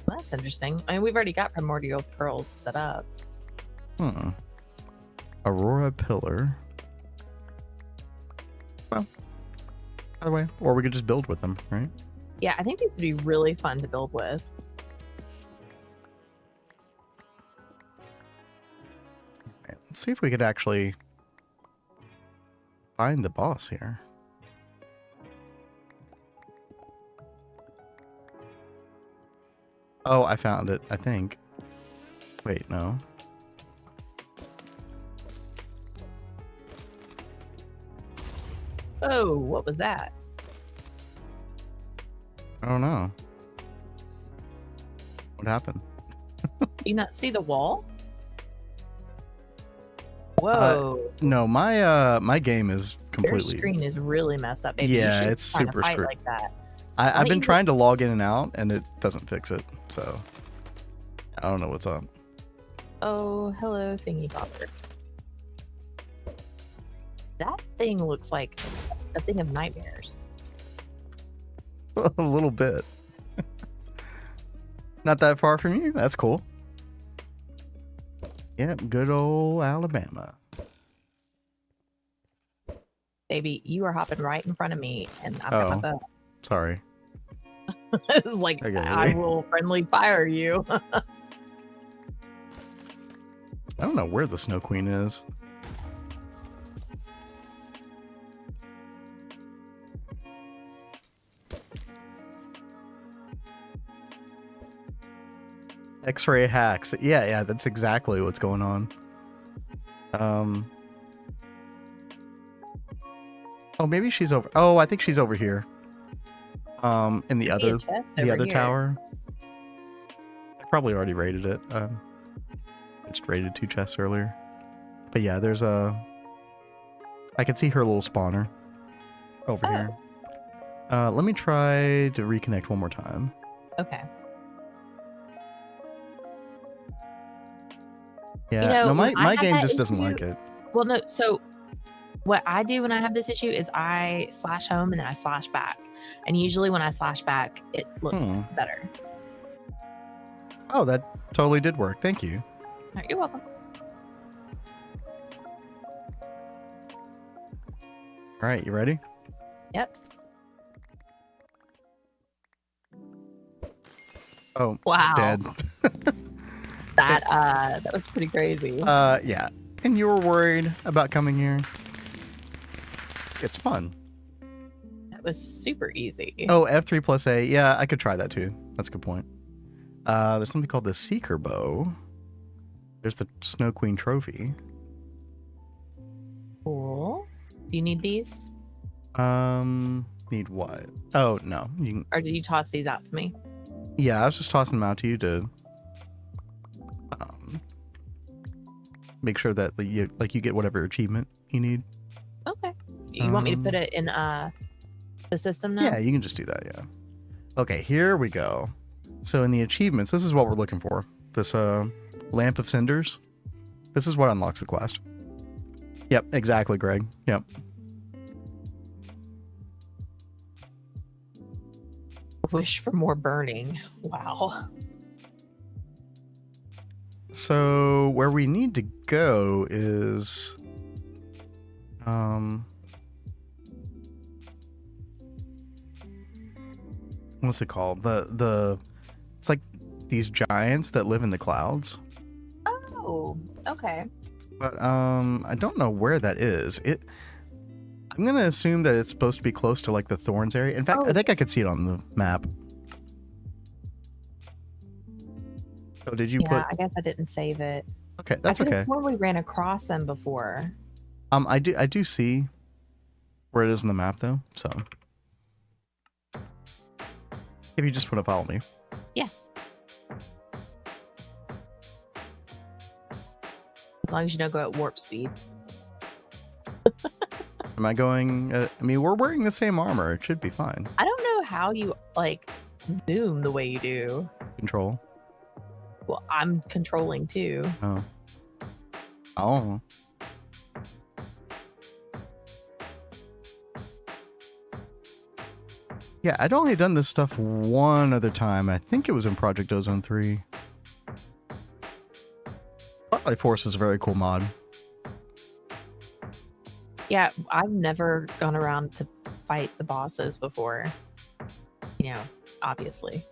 Well, that's interesting. I mean, we've already got primordial pearls set up. Aurora pillar. Well, either way, or we could just build with them, right? Yeah, I think these would be really fun to build with. Right, let's see if we could actually find the boss here. Oh, I found it, I think. Wait, no. Oh, what was that? I don't know. What happened? Do you not see the wall? Whoa. No, my game is Your completely... screen is really messed up. Baby. Yeah, You shouldn't it's try to super fight screwed. like that. I've been you trying to log in and out, and it doesn't fix it, so... I don't know what's up. Oh, hello, thingy bopper. That thing looks like a thing of nightmares. A little bit. Not that far from you? That's cool. Yep, good old Alabama. Baby, you are hopping right in front of me, and I've got my bow. Sorry. It's like, Okay. I will friendly fire you. I don't know where the Snow Queen is. X-ray hacks. Yeah, that's exactly what's going on. Oh, maybe she's over. Oh, I think she's over here. In the I see a other chest over here. tower. I probably already raided it. I just raided 2 chests earlier. But yeah, there's a... I can see her little spawner over here. Let me try to reconnect one more time. Okay. Yeah, You know, no, when I my had game that just doesn't issue- like it. Well, no, so what I do when I have this issue is I slash home and then I slash back. And usually when I slash back, it looks better. Oh, that totally did work. Thank you. All right, you're welcome. All right, you ready? Yep. Oh, Wow. dead. That was pretty crazy. Yeah. And you were worried about coming here? It's fun. That was super easy. Oh, F3 plus A. Yeah, I could try that too. That's a good point. There's something called the Seeker Bow. There's the Snow Queen trophy. Cool. Do you need these? Need what? Oh, no. You can... Or did you toss these out to me? Yeah, I was just tossing them out to you to make sure that you get whatever achievement you need. Okay. You want me to put it in the system now? Yeah, you can just do that, yeah. Okay, here we go. So in the achievements, this is what we're looking for. This Lamp of Cinders. This is what unlocks the quest. Yep, exactly, Greg. Yep. Wish for more burning. Wow. So where we need to go is what's it called? It's like these giants that live in the clouds. Oh, okay. But I don't know where that is. I'm gonna assume that it's supposed to be close to like the Thorns area. In fact, I think I could see it on the map. So did you put? I guess I didn't save it. Okay, that's I could okay. have sworn we ran across them before. I do see where it is on the map though. So if you just want to follow me. Yeah. As long as you don't go at warp speed. Am I going? I mean, we're wearing the same armor. It should be fine. I don't know how you like zoom the way you do. Control. Well, I'm controlling too. Oh. Oh. Yeah, I'd only done this stuff one other time. I think it was in Project Ozone 3. Spotlight Force is a very cool mod. Yeah, I've never gone around to fight the bosses before. You know, obviously.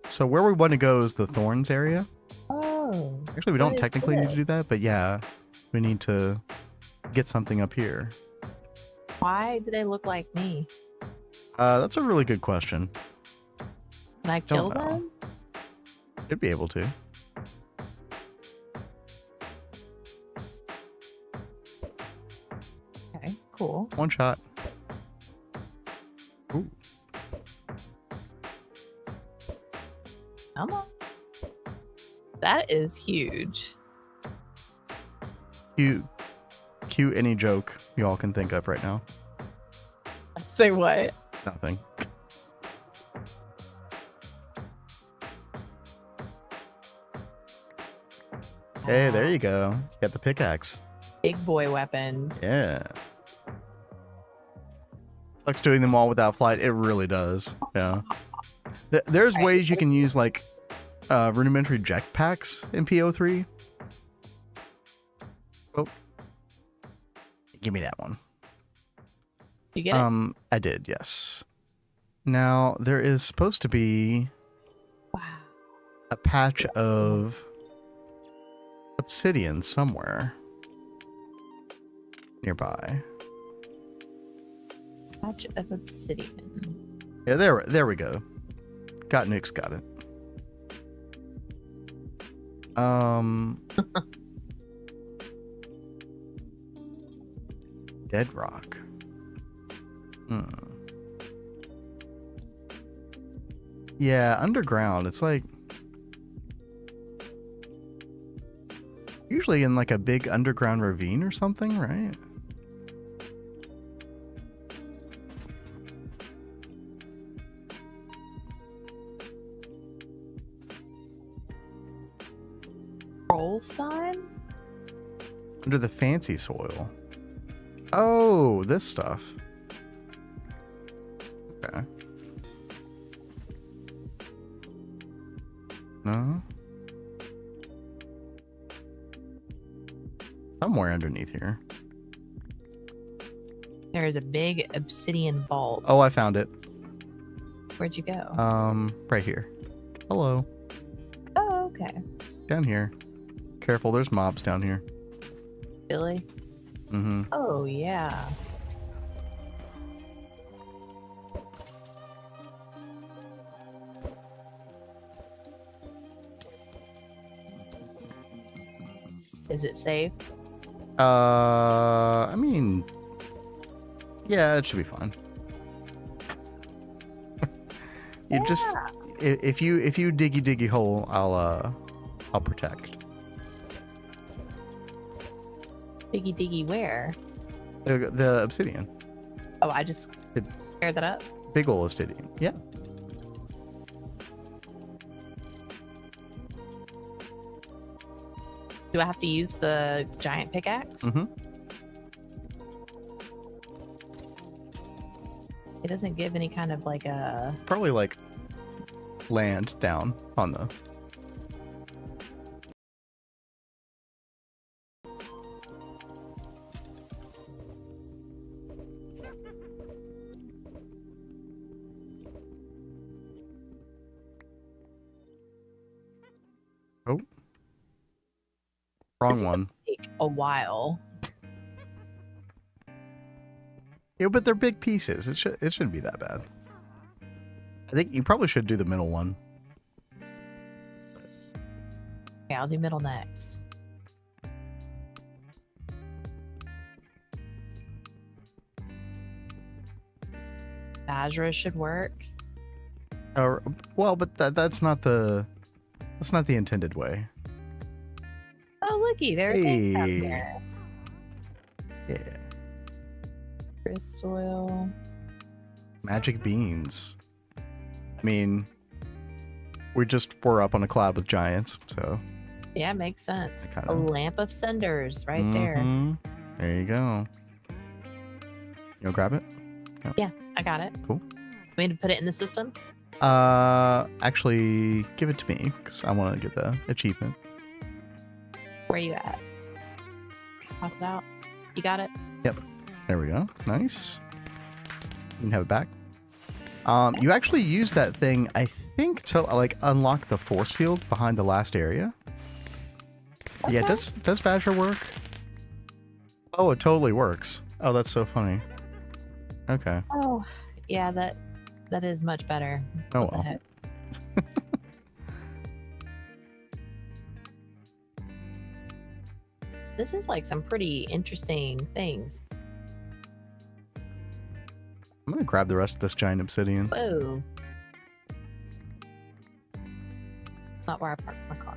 So where we want to go is the Thorns area. Oh. Actually, we don't technically need to do that, but yeah, we need to get something up here. Why do they look like me? That's a really good question. Can I kill Don't know. them? Should be able to. Okay, cool. One shot. Ooh. Come on. That is huge. Cue any joke you all can think of right now. Say what? Nothing. Hey, there you go. You got the pickaxe. Big boy weapons. Yeah. Sucks doing them all without flight. It really does. Yeah. There's ways you can use like rudimentary jetpacks in PO3. Oh. Give me that one. You get it? I did, yes. Now, there is supposed to be Wow. a patch of obsidian somewhere nearby. Patch of obsidian. Yeah, there we go. Got nukes, got it. Dead rock. Yeah, underground. It's like usually in like a big underground ravine or something, right? Rollstein? Under the fancy soil. Oh, this stuff. Okay. No? Somewhere underneath here. There is a big obsidian vault. Oh, I found it. Where'd you go? Right here. Hello. Oh, okay. Down here. Careful, there's mobs down here. Billy? Mm-hmm. Oh, yeah. Is it safe? I mean, yeah, it should be fine. You just, if you diggy hole, I'll protect. Diggy where? The obsidian. Oh, I just tear that up. Big ol' obsidian. Yeah. Do I have to use the giant pickaxe? Mm-hmm. It doesn't give any kind of like a... Probably like land down on the... wrong is one. gonna take a while. Yeah, but they're big pieces. It shouldn't be that bad. I think you probably should do the middle one. Okay, I'll do middle next. Azure should work. Or well, but that's not the intended way. Oh, looky, there it is down Hey. there. Yeah. Chris soil. Magic beans. I mean, we're up on a cloud with giants, so Yeah, makes sense. I A kinda- lamp of cinders right there. Mhm. There you go. You gonna grab it? I got it. Cool. We need to put it in the system. Actually, give it to me because I want to get the achievement. Where are you at? Toss it out. You got it? There we go. Nice. You can have it back. You actually use that thing, I think, to like unlock the force field behind the last area. Yeah, Okay. does Vajra work? Oh, it totally works. Oh, that's so funny. Okay. Oh, yeah, that is much better. Oh, What the well. heck? This is like some pretty interesting things. I'm gonna grab the rest of this giant obsidian. Whoa. Not where I parked my car.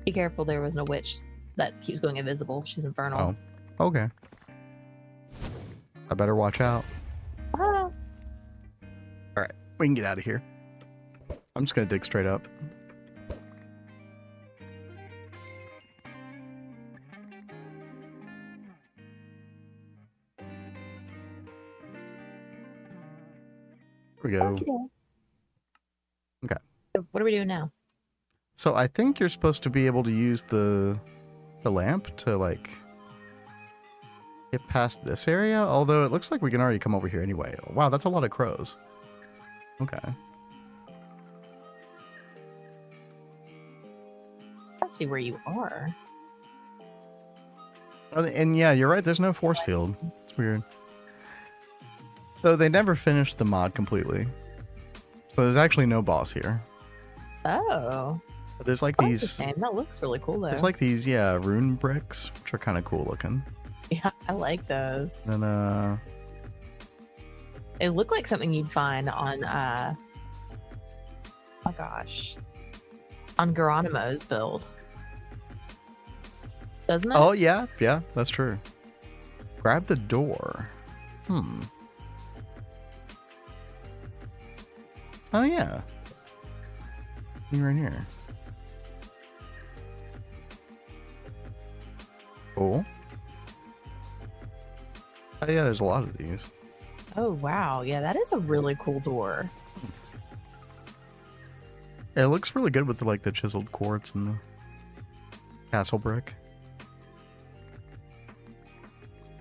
Be careful, there was no witch that keeps going invisible. She's infernal. Oh, okay. I better watch out. Ah. We can get out of here. I'm just gonna dig straight up. Here we go. Okey-doke. Okay. So what are we doing now? So I think you're supposed to be able to use the lamp to like get past this area, although it looks like we can already come over here anyway. Wow, that's a lot of crows. Okay. I see where you are. And yeah, you're right, there's no force field. It's weird. So they never finished the mod completely. So there's actually no boss here. Oh. But there's like That's a these shame. That looks really cool though. there's like these rune bricks, which are kind of cool looking. Yeah, I like those. And It looked like something you'd find on oh my gosh. On Geronimo's build. Doesn't it? oh yeah, that's true. Grab the door. Oh yeah. You're in here. Cool. Oh yeah, there's a lot of these. Oh wow. Yeah, that is a really cool door. It looks really good with the chiseled quartz and the castle brick.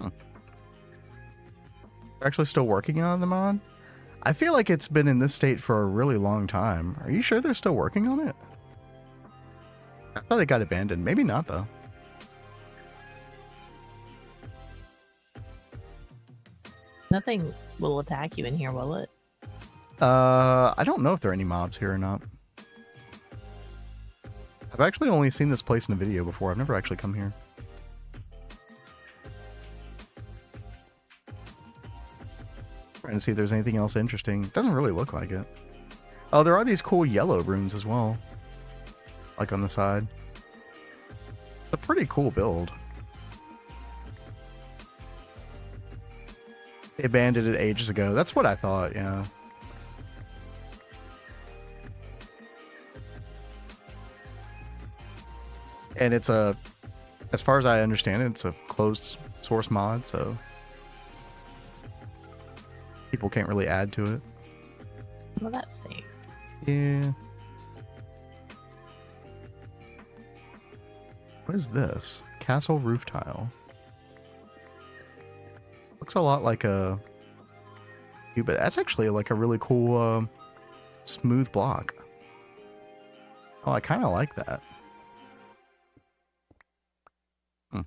They're actually still working on the mod? I feel like it's been in this state for a really long time. Are you sure they're still working on it? I thought it got abandoned. Maybe not, though. Nothing will attack you in here, will it? I don't know if there are any mobs here or not. I've actually only seen this place in a video before. I've never actually come here. Trying to see if there's anything else interesting. Doesn't really look like it. Oh, there are these cool yellow runes as well. Like on the side. It's a pretty cool build. They abandoned it ages ago. That's what I thought, yeah. And it's as far as I understand it, it's a closed source mod, so people can't really add to it. Well, that stinks. Yeah. What is this? Castle roof tile. Looks a lot like a but that's actually like a really cool smooth block. Oh, I kind of like that. Hmm.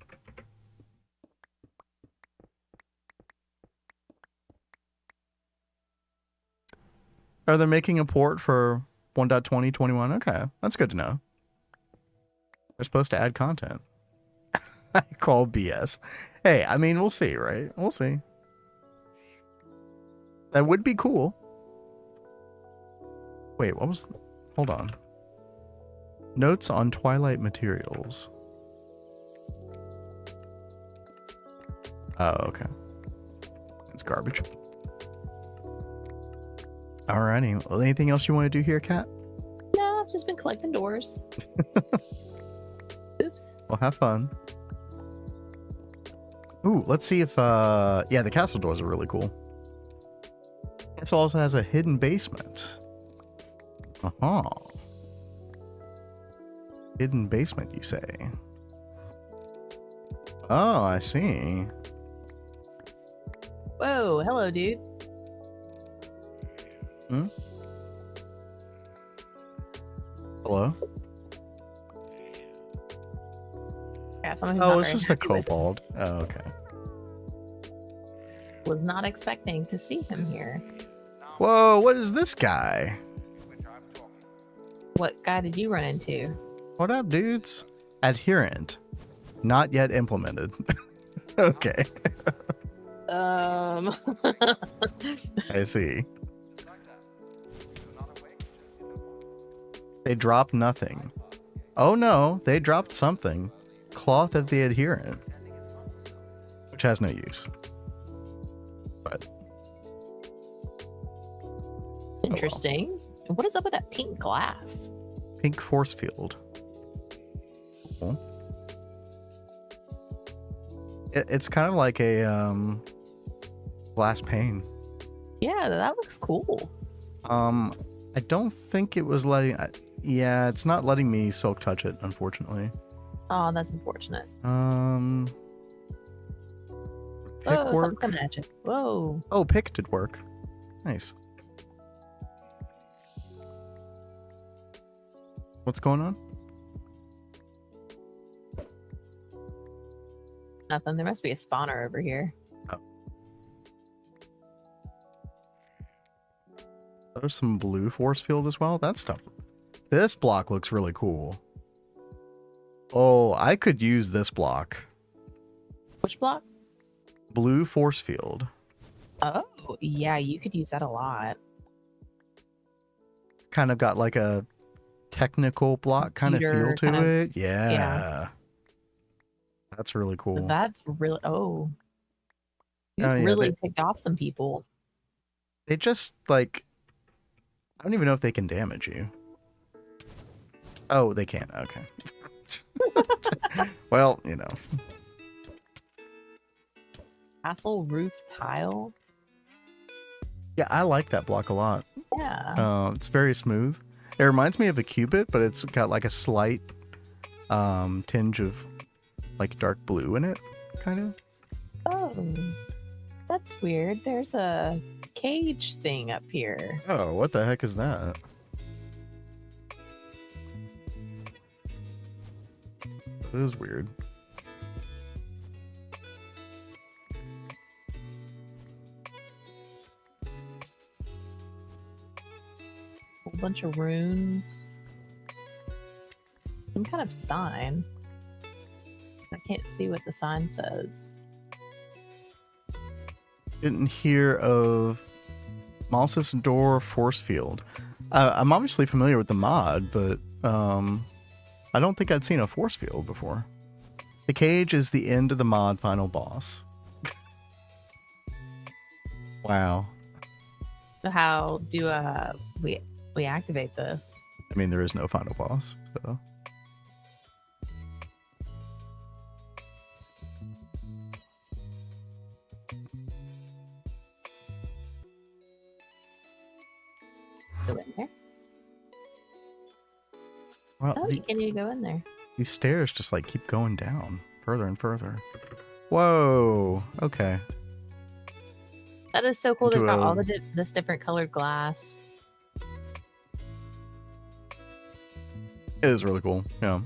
Are they making a port for 1.2021? Okay, that's good to know. They're supposed to add content. I call BS. Hey, I mean, we'll see, right? We'll see. That would be cool. Wait, what was... Hold on. Notes on Twilight Materials. Oh, okay. It's garbage. Alrighty. Well, anything else you want to do here, Kat? No, I've just been collecting doors. Oops. Well, have fun. Ooh, let's see if, yeah, the castle doors are really cool. It also has a hidden basement. Uh-huh. Hidden basement, you say? Oh, I see. Whoa, hello, dude. Hmm? Hello? Yeah, someone who's Oh, not it's very just a happy with it. kobold. Oh, okay. Was not expecting to see him here. Whoa, what is this guy? What guy did you run into? What up, dudes? Adherent. Not yet implemented. Okay, Um. I see. They dropped nothing. Oh no, they dropped something. Cloth of the Adherent. Which has no use. But Interesting. What is up with that pink glass? pink force field. Cool. It's kind of like a glass pane. Yeah, that looks cool. I don't think it was letting. Yeah, it's not letting me silk touch it, unfortunately. Oh, that's unfortunate. Pick Oh, something's work. coming at you. Whoa. Oh, pick did work. Nice. What's going on? Nothing. There must be a spawner over here. There's some blue force field as well. That stuff. This block looks really cool. Oh, I could use this block. Which block? Blue force field. Oh, yeah, you could use that a lot. It's kind of got like a technical block kind of feel Computer to kind of- it. Yeah. yeah. That's really cool. That's really. Oh. You Oh, yeah, really ticked off some people. They just like, I don't even know if they can damage you. Oh, they can. Okay. Well, you know. Castle roof tile. Yeah, I like that block a lot. Yeah. It's very smooth. It reminds me of a cubit, but it's got like a slight tinge of like dark blue in it, kind of. Oh, that's weird. There's a cage thing up here. Oh, what the heck is that? It is weird. Whole bunch of runes. Some kind of sign. I can't see what the sign says. Didn't hear of Malsis Door Force Field. I'm obviously familiar with the mod, but I don't think I'd seen a force field before. The cage is the end of the mod final boss. Wow. So how do we activate this? I mean, there is no final boss, so. Go in there. Well, Oh, you can't even go in there. these stairs just like keep going down further and further. Whoa. Okay. That is so cool. They've Into got all a- this different colored glass. It is really cool. Yeah.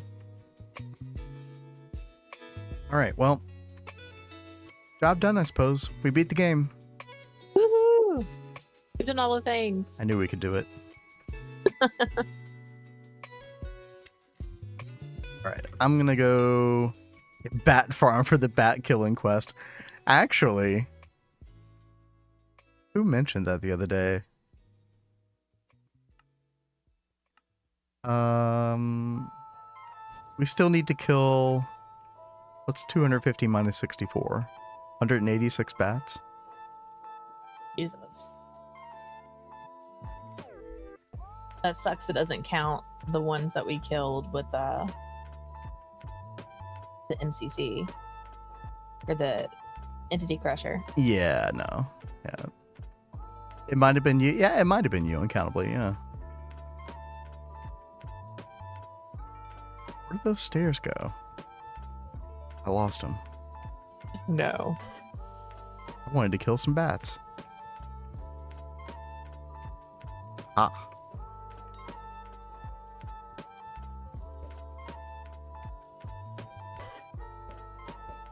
All right, well, job done, I suppose. We beat the game. Woohoo! We've done all the things. I knew we could do it. All right, I'm gonna go bat farm for the bat killing quest. Actually, who mentioned that the other day? We still need to kill. What's 250 minus 64? 186 bats. Jesus. That sucks. It doesn't count the ones that we killed with the MCC or the Entity Crusher. Yeah, no. Yeah. It might have been you. Yeah, it might have been you, uncountably, yeah. Where did those stairs go? I lost them. No. I wanted to kill some bats. Ah.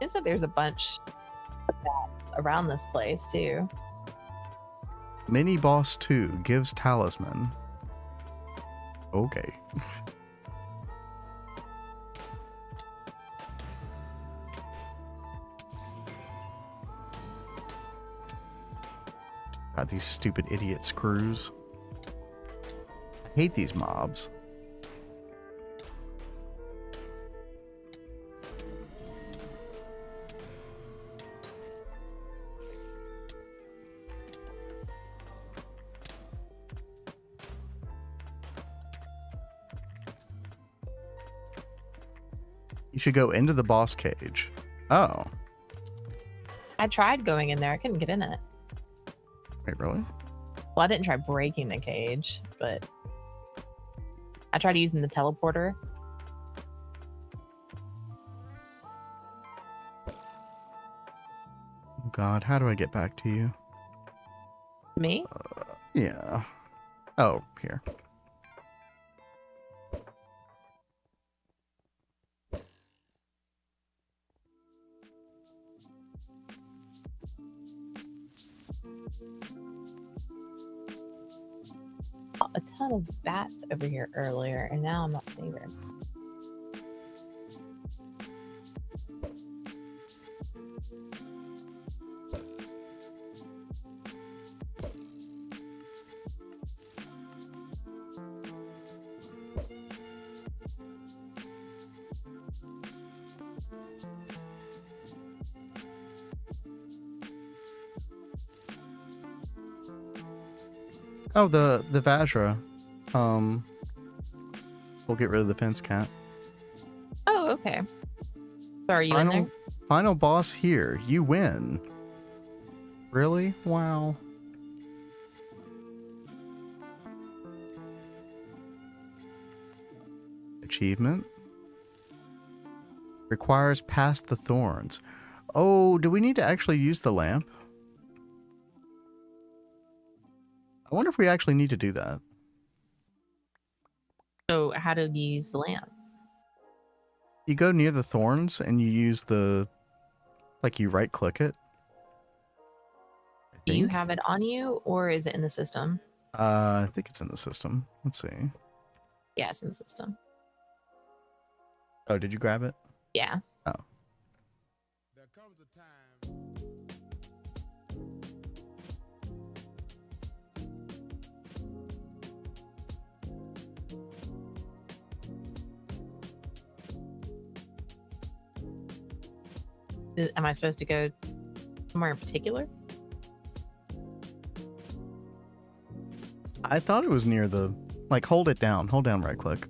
It seems like there's a bunch of bats around this place too. Mini boss 2 gives talisman. Okay. God, these stupid idiot screws. I hate these mobs. You should go into the boss cage. Oh. I tried going in there. I couldn't get in it. Wait, really? Well, I didn't try breaking the cage, but I tried using the teleporter. Oh God, how do I get back to you? Me? Yeah. Oh, here. A ton of bats over here earlier, and now I'm not seeing them. Oh, the Vajra. We'll get rid of the fence cat. Oh, okay. So are you in there? Final boss here. You win. Really? Wow. Achievement. Requires past the thorns. Oh, do we need to actually use the lamp? I wonder if we actually need to do that. So how do you use the lamp? You go near the thorns and you use the, like, you right click it. Do you have it on you, or is it in the system? I think it's in the system. Let's see. Yeah, it's in the system. Oh, did you grab it? Yeah. Oh. There comes a time Am I supposed to go somewhere in particular? I thought it was near the, like, hold it down. Hold down right click.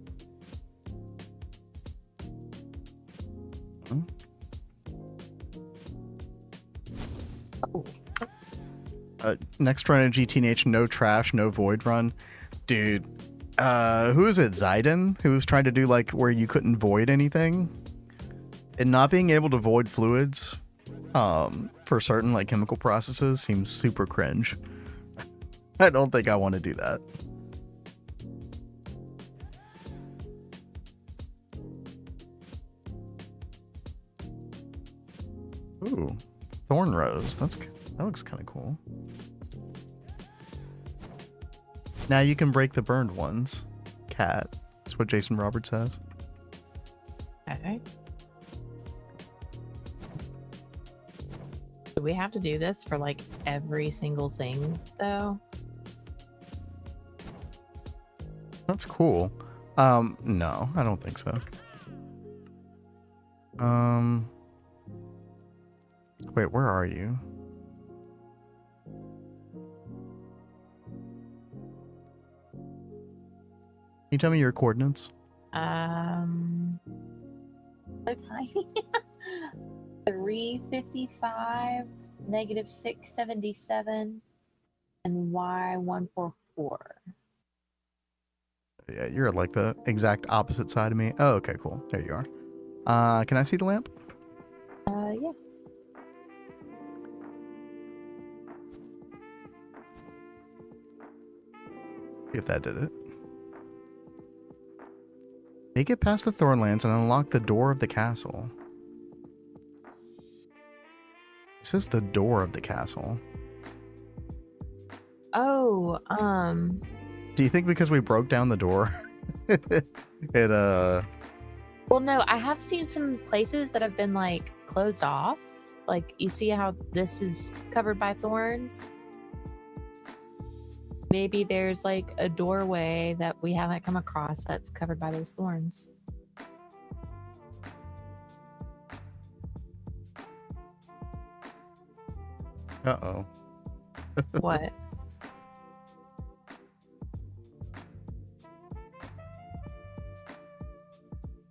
Next run of GTNH, no trash, no void run. Dude, who is it? Zayden? Who was trying to do, like, where you couldn't void anything? And not being able to void fluids for certain, like, chemical processes seems super cringe. I don't think I want to do that. Thorn rose. That looks kind of cool. Now you can break the burned ones. Cat. That's what Jason Roberts says. Okay. Do we have to do this for like every single thing though? That's cool. No, I don't think so. Wait, where are you? Can you tell me your coordinates? So tiny. 355, -677, and Y144. Yeah, you're like the exact opposite side of me. Oh, okay, cool. There you are. Can I see the lamp? Yeah. See if that did it. Make it past the Thornlands and unlock the door of the castle. This is the door of the castle. Oh, Do you think because we broke down the door, it well, no, I have seen some places that have been like closed off. Like, you see how this is covered by thorns? Maybe there's like a doorway that we haven't come across that's covered by those thorns. Uh-oh. What?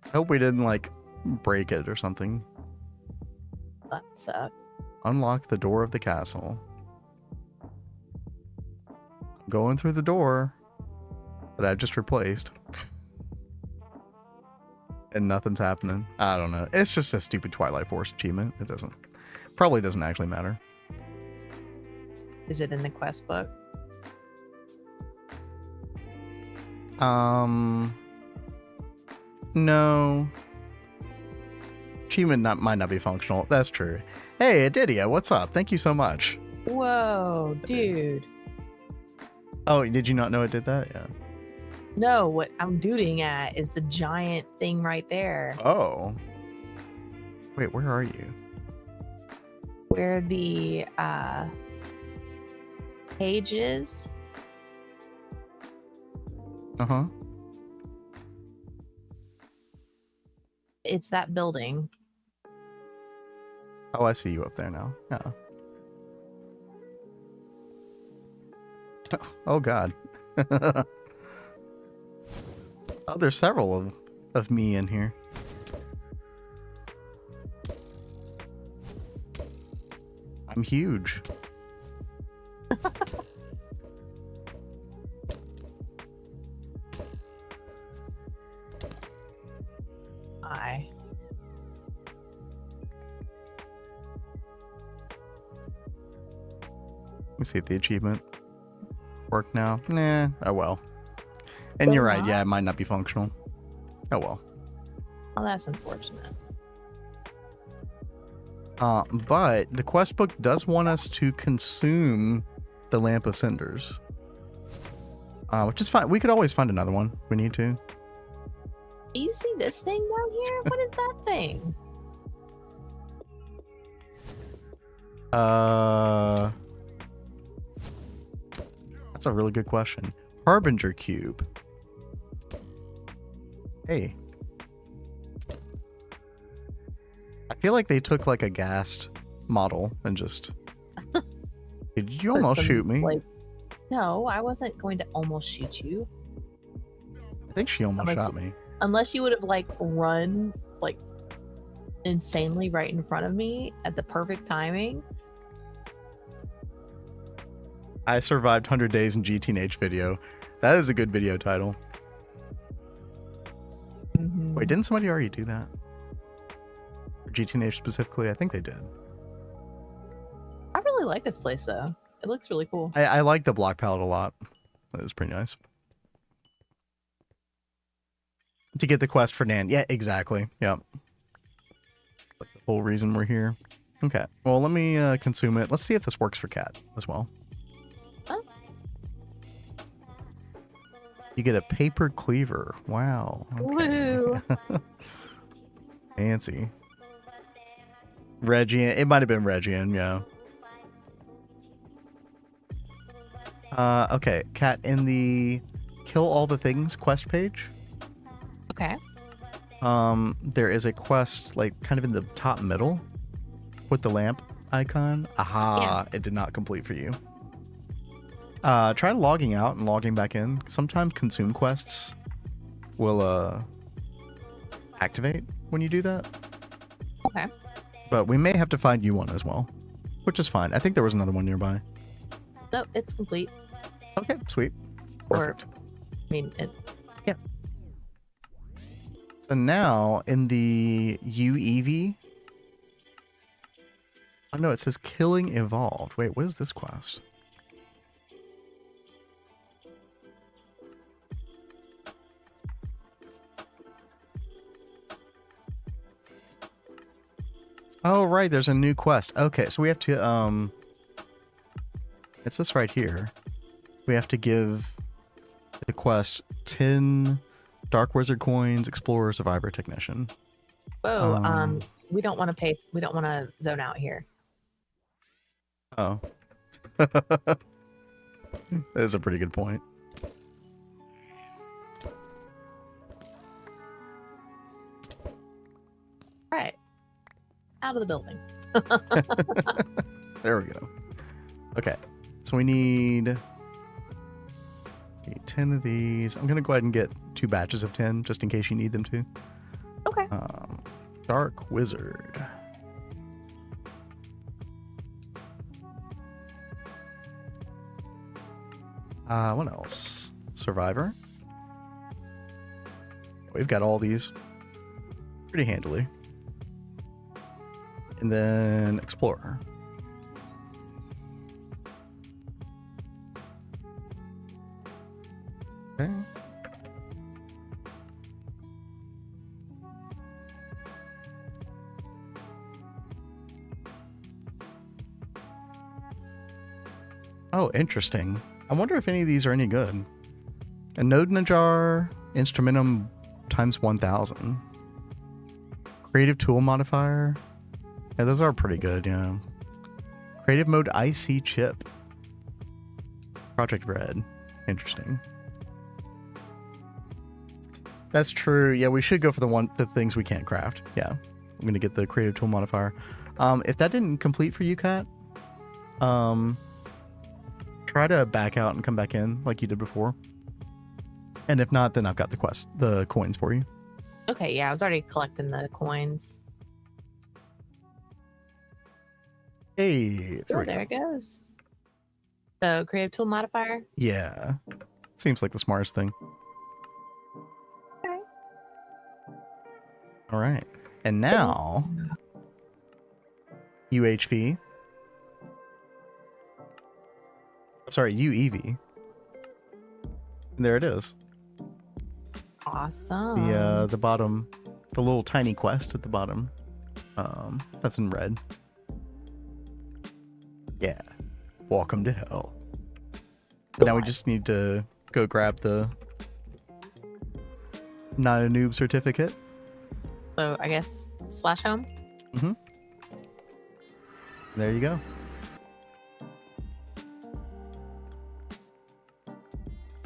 I hope we didn't like break it or something. What's up? Unlock the door of the castle. I'm going through the door that I just replaced. And nothing's happening. I don't know. It's just a stupid Twilight Force achievement. It probably doesn't actually matter. Is it in the quest book? No. Achievement might not be functional. That's true. Hey, Adidia, what's up? Thank you so much. Whoa, dude. Oh, did you not know it did that? Yeah. No, what I'm duding at is the giant thing right there. Oh. Wait, where are you? Where the page is. Uh-huh. It's that building. Oh, I see you up there now. Yeah. Oh, God. Oh, there's several of me in here. I'm huge. I. Let me see if the achievement work now. Nah, oh well. And Will you're right, not? yeah, it might not be functional. Oh well. Well, that's unfortunate. But the quest book does want us to consume the Lamp of Cinders. Which is fine. We could always find another one if we need to. Do you see this thing down here? What is that thing? That's a really good question. Harbinger Cube. Hey. I feel like they took like a gassed model and just... Did you almost Some, shoot me? Like, no, I wasn't going to almost shoot you. I think she almost like- shot me. Unless you would have like run like insanely right in front of me at the perfect timing. I survived 100 days in GTNH video. That is a good video title. Mhm. Wait, didn't somebody already do that? For GTNH specifically? I think they did. I really like this place though. It looks really cool. I like the block palette a lot. That was pretty nice. To get the quest for Nan. Yeah, exactly. Yep. Like the whole reason we're here. Okay. Well, let me consume it. Let's see if this works for Cat as well. Oh. You get a paper cleaver. Wow. Okay. Woo. Fancy. Regian. It might have been Regian, yeah. Okay. Cat, in the kill all the things quest page, Okay. there is a quest like kind of in the top middle with the lamp icon. Aha, Yeah. It did not complete for you. Try logging out and logging back in. Sometimes consume quests will activate when you do that. Okay. But we may have to find you one as well, which is fine. I think there was another one nearby. Nope, it's complete. Okay, sweet. Or- Perfect. I mean, it, So now in the UEV, oh no, it says killing evolved. Wait, what is this quest? Oh right, there's a new quest. Okay, so we have to it's this right here. We have to give the quest 10 Dark Wizard coins, Explorer, Survivor, Technician. whoa, we don't want to pay. We don't want to zone out here. Oh. That is a pretty good point. All right. Out of the building. There we go. Okay. So we need, let's see, 10 of these. I'm going to go ahead and get 2 batches of 10 just in case you need them to. Okay. Dark Wizard. What else? Survivor. We've got all these pretty handily. And then Explorer. Okay. Oh, interesting. I wonder if any of these are any good. A node in a jar, instrumentum times 1000. Creative tool modifier. Yeah, those are pretty good, yeah. Creative mode IC chip. Project Red. Interesting. That's true. Yeah, we should go for the things we can't craft. Yeah. I'm gonna get the creative tool modifier. If that didn't complete for you, Kat, try to back out and come back in like you did before. And if not, then I've got the coins for you. Okay. Yeah, I was already collecting the coins. Hey, there Oh, we go. there it goes. So, creative tool modifier. Yeah. Seems like the smartest thing. Okay. All right. And now, UHV. Sorry, UEV. And there it is. Awesome. The bottom, the little tiny quest at the bottom. That's in red. Yeah. Welcome to hell. So now we just need to go grab the not a noob certificate. So, I guess slash home. There you go.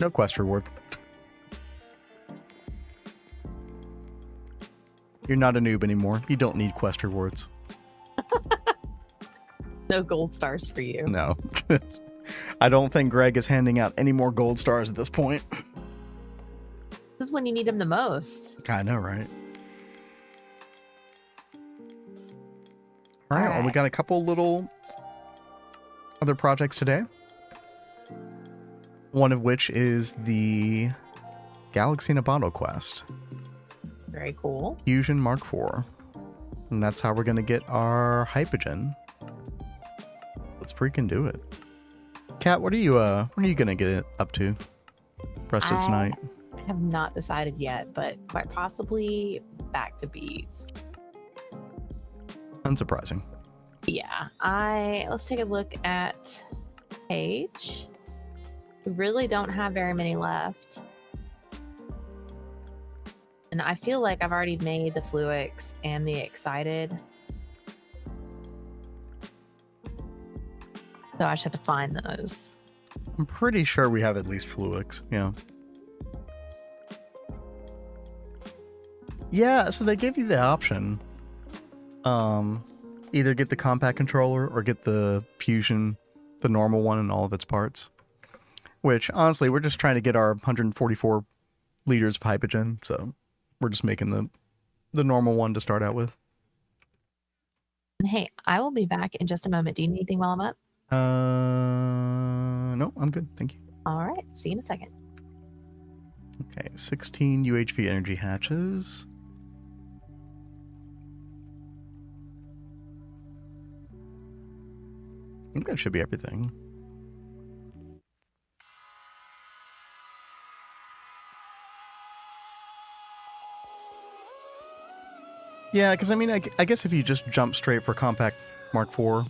No quest reward. You're not a noob anymore. You don't need quest rewards. No gold stars for you. No. I don't think Greg is handing out any more gold stars at this point. This is when you need them the most. I know, right? All right, well, we got a couple little other projects today. One of which is the Galaxy in a Bottle quest. Very cool. Fusion Mark IV. And that's how we're going to get our Hypogen. Let's freaking do it. Kat, what are you going to get up to rest of tonight? I have not decided yet, but quite possibly back to bees. Unsurprising. Yeah, let's take a look at Age. We really don't have very many left. And I feel like I've already made the Fluix and the Excited. So I just have to find those. I'm pretty sure we have at least Fluix. Yeah. Yeah, so they give you the option. Either get the compact controller or get the Fusion, the normal one and all of its parts. Which, honestly, we're just trying to get our 144 liters of Hypogen, so we're just making the normal one to start out with. And hey, I will be back in just a moment. Do you need anything while I'm up? No, I'm good. Thank you. All right. See you in a second. Okay, 16 UHV energy hatches. I think that should be everything. Yeah, because I mean, I guess if you just jump straight for Compact Mark IV,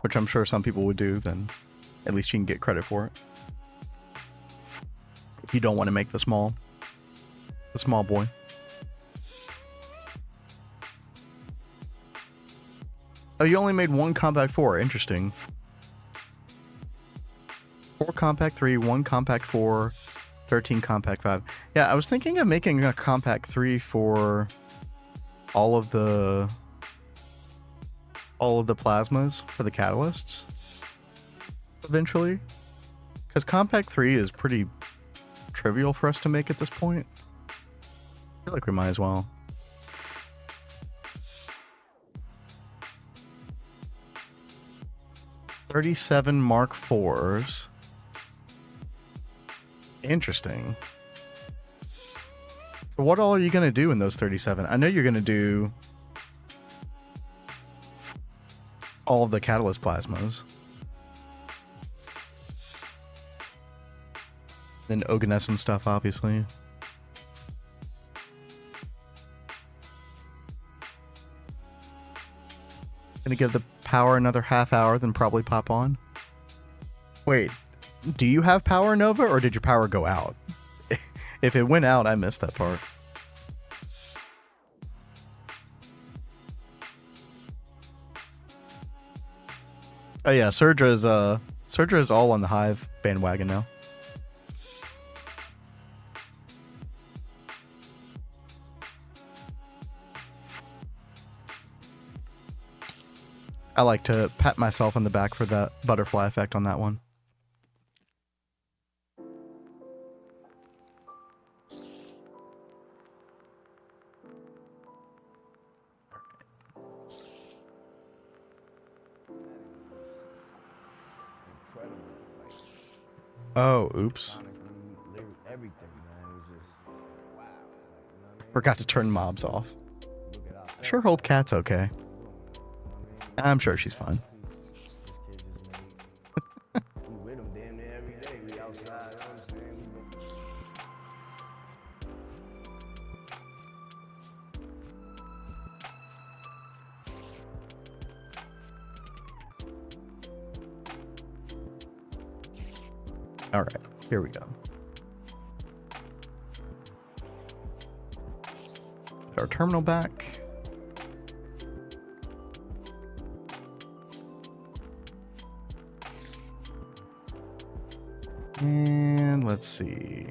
which I'm sure some people would do, then at least you can get credit for it. If you don't want to make the small boy. Oh, you only made one Compact 4. Interesting. 4 Compact 3, 1 Compact 4, 13 Compact 5. Yeah, I was thinking of making a Compact 3 for all of the plasmas for the catalysts eventually, because Compact 3 is pretty trivial for us to make at this point. I feel like we might as well. $37 Mark IVs. Interesting. So what all are you going to do in those 37? I know you're going to do all of the catalyst plasmas. Then Oganescent stuff, obviously. Gonna give the power another half hour, then probably pop on. Wait, do you have power, Nova, or did your power go out? If it went out, I missed that part. Oh yeah, Surge is all on the Hive bandwagon now. I like to pat myself on the back for that butterfly effect on that one. Oh, oops. Forgot to turn mobs off. Sure hope Cat's okay. I'm sure she's fine. All right, here we go. Put our terminal back. And let's see.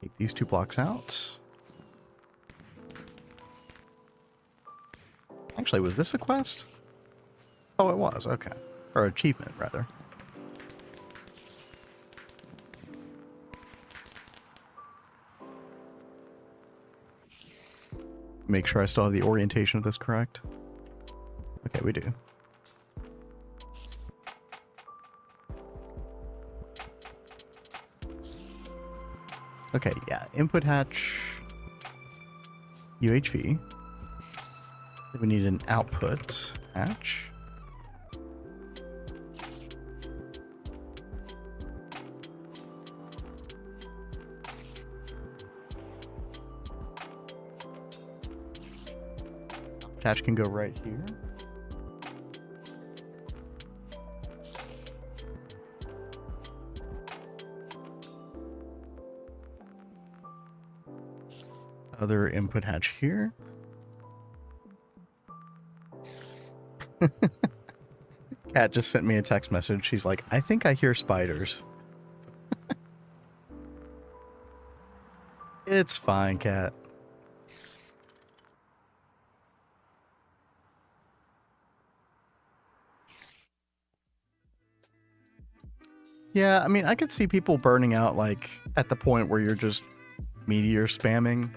Take these 2 blocks out. Actually, was this a quest? Oh, it was. Okay. Or achievement, rather. Make sure I still have the orientation of this correct. Okay, we do. Okay, yeah. Input hatch. UHV. Then we need an output hatch. Hatch can go right here. Other input hatch here. Kat just sent me a text message. She's like, I think I hear spiders. It's fine, Kat. Yeah, I mean, I could see people burning out, like, at the point where you're just meteor spamming.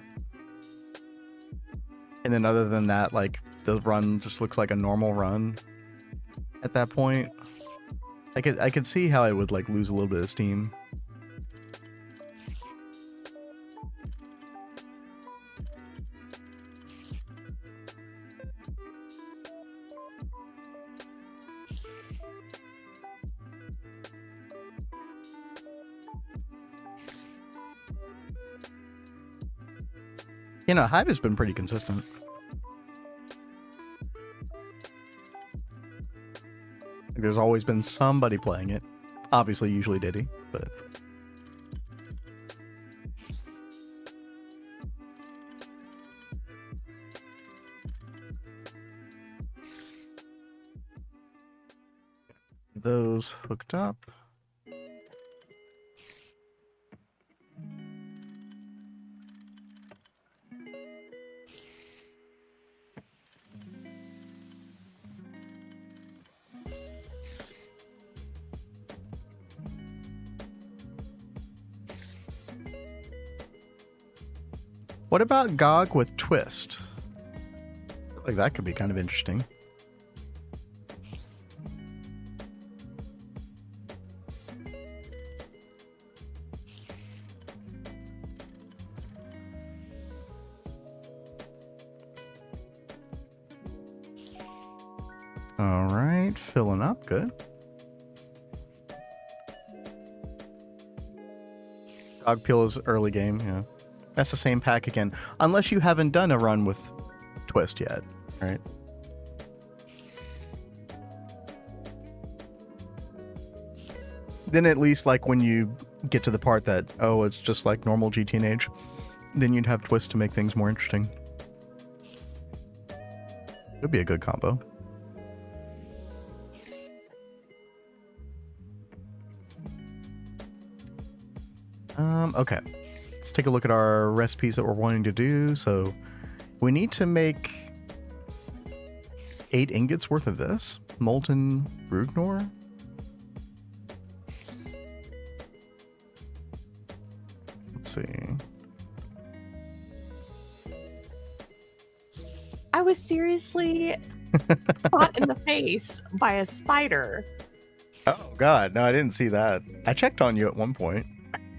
And then other than that, like, the run just looks like a normal run at that point. I could see how it would, like, lose a little bit of steam. You know, Hive has been pretty consistent. There's always been somebody playing it. Obviously, usually Diddy, but... Those hooked up. What about GOG with Twist? I feel like that could be kind of interesting. All right, filling up, good. GOG Peel is early game, yeah. That's the same pack again. Unless you haven't done a run with Twist yet, right? Then at least, like, when you get to the part that, oh, it's just like normal GTNH, then you'd have Twist to make things more interesting. It'd be a good combo. Okay. Let's take a look at our recipes that we're wanting to do. So we need to make 8 ingots worth of this. Molten Brugnor. Let's see. I was seriously caught in the face by a spider. Oh, God. No, I didn't see that. I checked on you at one point.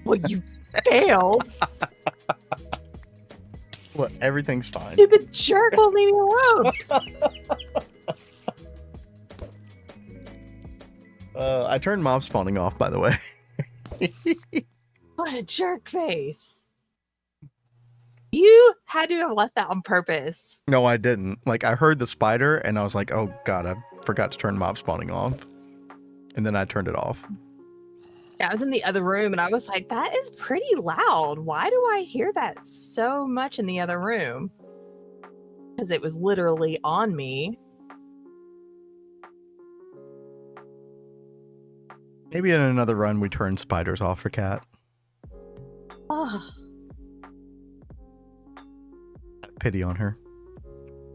Well, you failed. Look, everything's fine. Stupid jerk won't leave me alone. I turned mob spawning off, by the way. What a jerk face. You had to have left that on purpose. No, I didn't. Like, I heard the spider, and I was like, oh, God, I forgot to turn mob spawning off. And then I turned it off. Yeah, I was in the other room, and I was like, that is pretty loud. Why do I hear that so much in the other room? Because it was literally on me. Maybe in another run, we turn spiders off for Cat. Oh, Pity on her.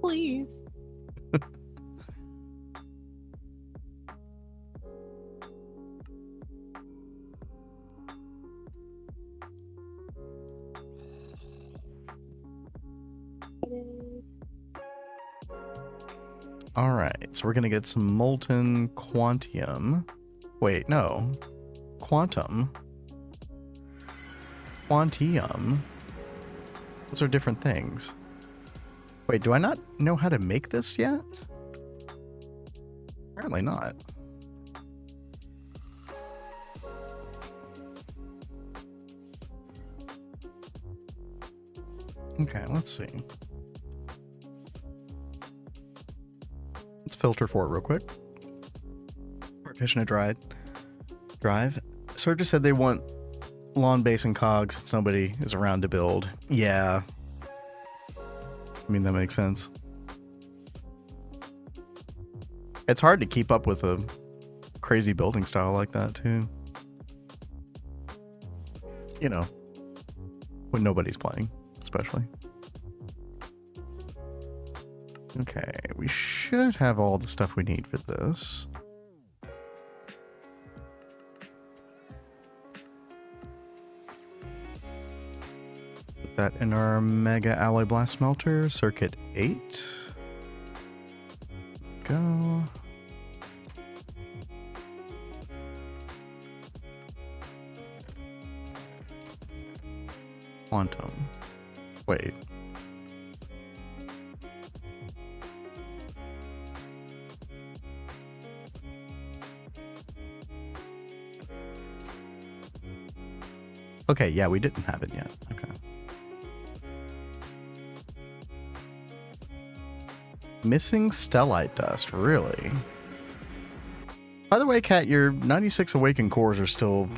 please. All right, so we're gonna get some molten quantium. Wait, no, quantum. Quantium. Those are different things. Wait, do I not know how to make this yet? Apparently not. Okay, let's see. Let's filter for it real quick. Partition a drive. Surge said they want lawn base and cogs since nobody is around to build. Yeah. I mean, that makes sense. It's hard to keep up with a crazy building style like that, too. You know, when nobody's playing, especially. Okay, we should have all the stuff we need for this. Put that in our Mega Alloy Blast Smelter, Circuit 8. Go. Quantum. Wait. Okay, yeah, we didn't have it yet. Okay. Missing stellite dust, really? By the way, Kat, your 96 awakened cores are still...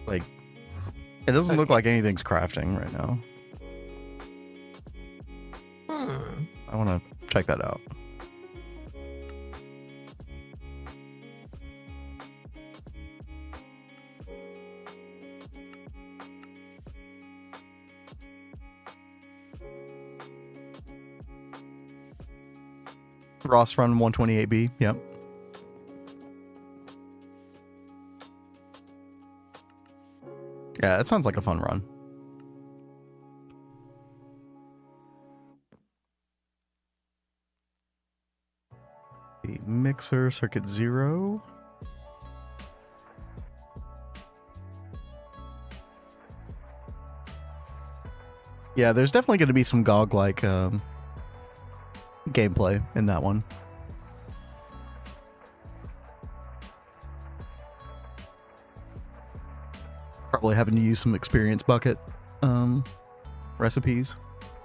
like... It doesn't look like anything's crafting right now. I want to check that out. Ross run 128B, yep. Yeah, it sounds like a fun run. The mixer, circuit 0. Yeah, there's definitely going to be some GOG-like gameplay in that one. Probably having to use some experience bucket recipes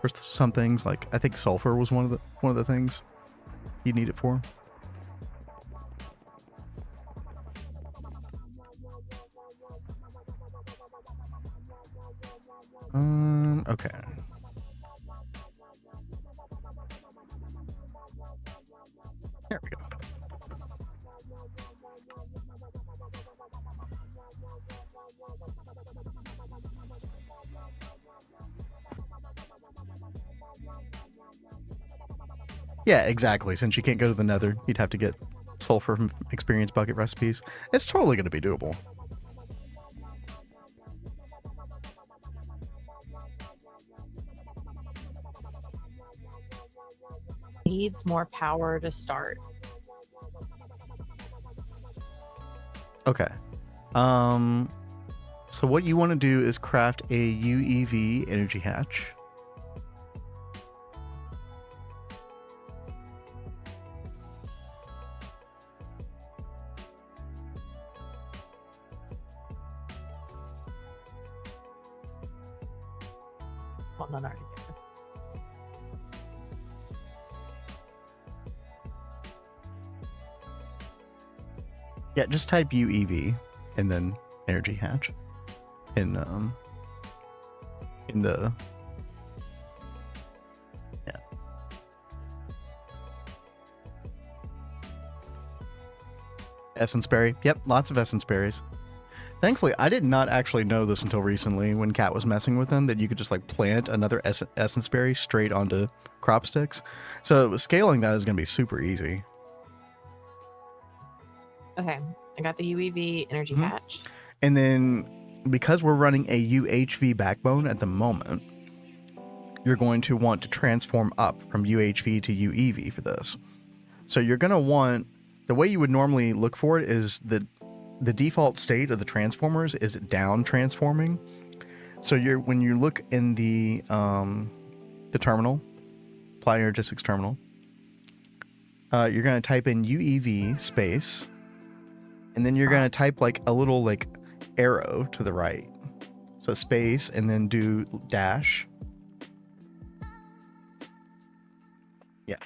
for some things. Like I think sulfur was one of the things you need it for. Okay. There we go. Yeah, exactly. Since you can't go to the Nether, you'd have to get sulfur from experience bucket recipes. It's totally going to be doable. Needs more power to start. Okay. So what you want to do is craft a UEV energy hatch. Well, not already. Yeah, just type UEV and then energy hatch in the essence berry. Yep, lots of essence berries. Thankfully, I did not actually know this until recently when Kat was messing with them, that you could just like plant another essence berry straight onto crop sticks. So scaling that is going to be super easy. Okay, I got the UEV energy hatch. And then because we're running a UHV backbone at the moment, you're going to want to transform up from UHV to UEV for this. So you're going to want, the way you would normally look for it is the default state of the transformers is down transforming. So when you look in the terminal, Applied Energistics terminal, you're going to type in UEV space, and then you're going to type like a little like arrow to the right. So space and then do dash. Yeah.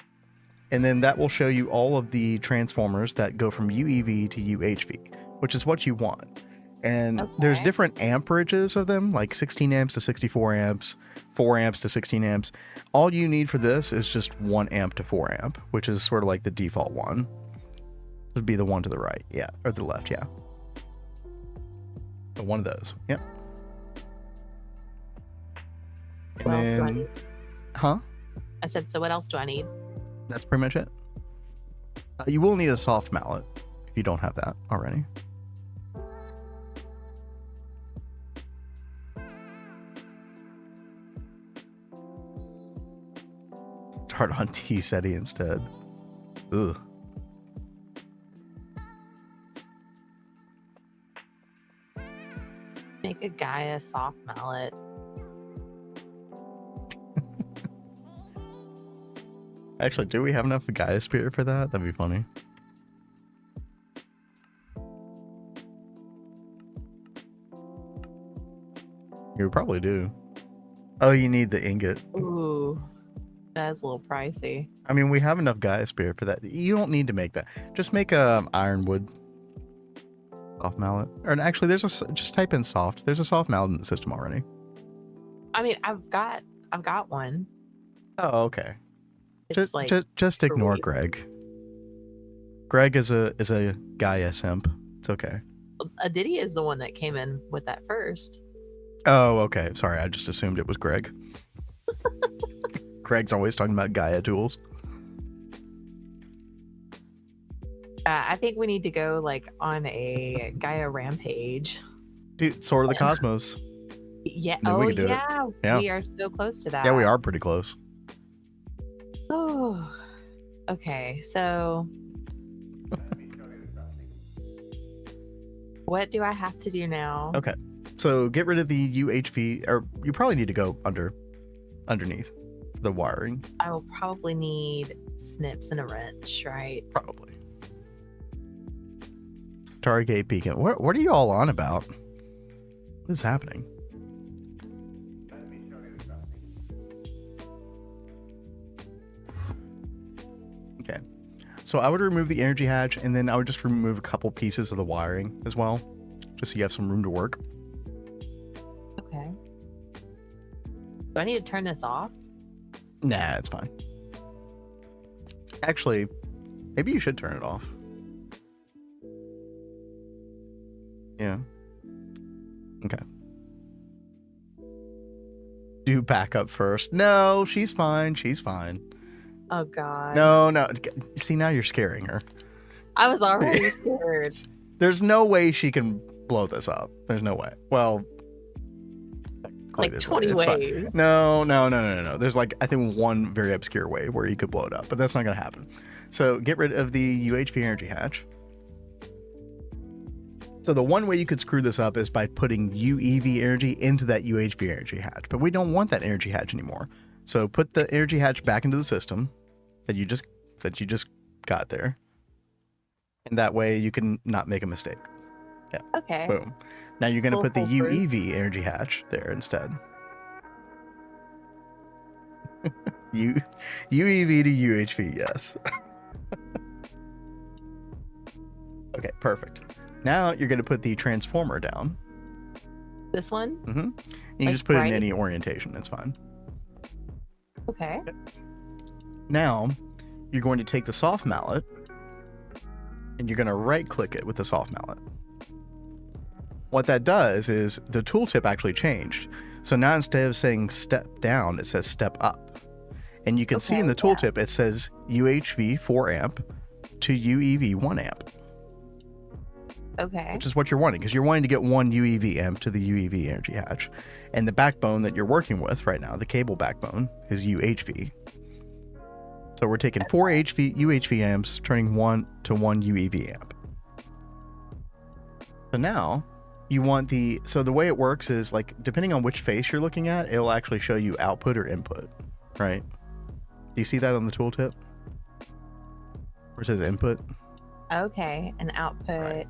And then that will show you all of the transformers that go from UEV to UHV, which is what you want. And there's Okay. different amperages of them, like 16 amps to 64 amps, 4 amps to 16 amps. All you need for this is just 1 amp to 4 amp, which is sort of like the default one. It would be the one to the right, yeah, or the left, yeah. But one of those, yep. And What else do I then, need? huh? I said, so what else do I need? That's pretty much it. You will need a soft mallet if you don't have that already. Start on T-SETI instead. Ugh. Make a Gaia soft mallet. Actually, do we have enough Gaia Spirit for that? That'd be funny. You probably do. Oh, you need the ingot. Ooh, that's a little pricey. I mean, we have enough Gaia Spirit for that. You don't need to make that. Just make a ironwood soft mallet. Or actually, there's a just type in soft. There's a soft mallet in the system already. I mean, I've got one. Oh, okay. It's like Just ignore weight. Greg. Greg is a Gaia simp. It's okay. Aditi is the one that came in with that first. Oh, okay. Sorry, I just assumed it was Greg. Greg's always talking about Gaia tools. I think we need to go like on a Gaia rampage. Dude, Sword of the Cosmos. Yeah. Then Oh, we can do it. yeah. Yeah. We are so close to that. Yeah, we are pretty close. Oh. Okay. So, what do I have to do now? Okay. So get rid of the UHV, or you probably need to go underneath the wiring. I will probably need snips and a wrench, right? Probably. Stargate Beacon. What are you all on about? What is happening? Okay. So I would remove the energy hatch, and then I would just remove a couple pieces of the wiring as well, just so you have some room to work. Okay. Do I need to turn this off? Nah, it's fine. Actually, maybe you should turn it off. Yeah. Okay. Do backup first. No, she's fine. She's fine. Oh God. No. See, now you're scaring her. I was already scared. There's no way she can blow this up. There's no way. Well, Like there's 20 it's fine. ways. No. There's like, I think one very obscure way where you could blow it up, but that's not going to happen. So get rid of the UHV energy hatch. So the one way you could screw this up is by putting UEV energy into that UHV energy hatch, but we don't want that energy hatch anymore. So put the energy hatch back into the system that you just got there, and that way you can not make a mistake. Yeah. Okay. Boom. Now you're going to Full put the foolproof. UEV energy hatch there instead. UEV to UHV, yes. Okay, perfect. Now you're going to put the transformer down. This one? Mm-hmm. You can Like just put it in right? any orientation. It's fine. Okay. Now you're going to take the soft mallet and you're going to right click it with the soft mallet. What that does is the tooltip actually changed. So now instead of saying step down, it says step up. And you can see in the Okay, yeah. tooltip, it says UHV 4 amp to UEV 1 amp, Okay. which is what you're wanting, because you're wanting to get 1 UEV amp to the UEV energy hatch. And the backbone that you're working with right now, the cable backbone, is UHV. So we're taking 4 UHV amps, turning 1 to 1 UEV amp. So now you want so the way it works is, like, depending on which face you're looking at, it'll actually show you output or input, right? Do you see that on the tooltip? Where it says input? Okay. An output. Right.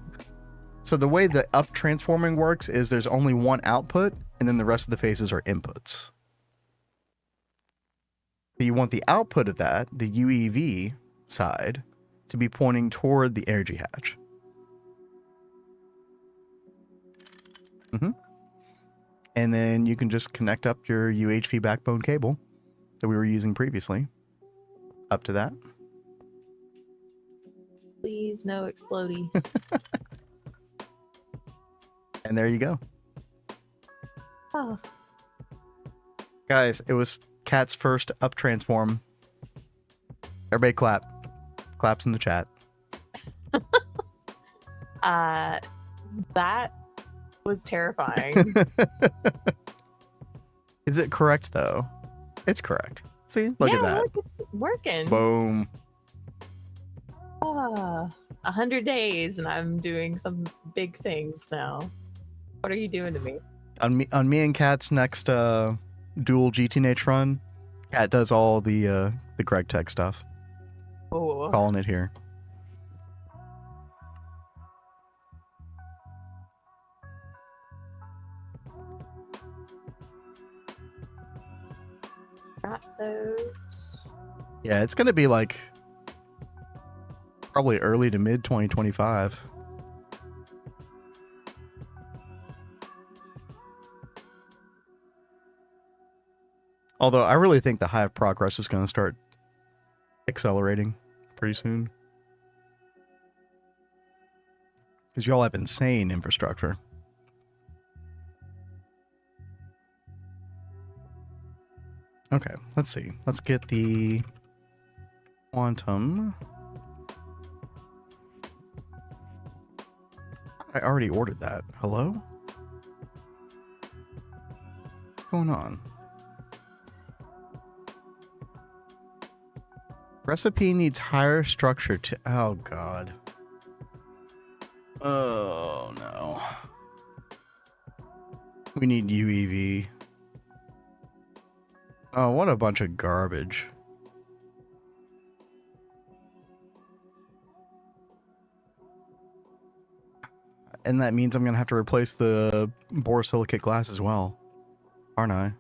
So the way the up transforming works is there's only one output, and then the rest of the faces are inputs. So you want the output of that, the UEV side, to be pointing toward the energy hatch. And then you can just connect up your UHV backbone cable that we were using previously up to that. Please, no explodey. And there you go. Oh, Guys, it was Cat's first up transform. Everybody clap. Claps in the chat. that was terrifying. Is it correct, though? It's correct. See? Look at that. Look, it's working. Boom. 100 days, and I'm doing some big things now. What are you doing to me? On me and Cat's next dual GTNH run, Cat does all the Gregtech stuff. Oh, Calling it here. got those. Yeah, it's gonna be like probably early to mid 2025. Although I really think the Hive progress is going to start accelerating pretty soon. Because y'all have insane infrastructure. Okay, let's see. Let's get the quantum. I already ordered that. Hello? What's going on? Recipe needs higher structure to... Oh, God. Oh, no. We need UEV. Oh, what a bunch of garbage. And that means I'm going to have to replace the borosilicate glass as well. Aren't I?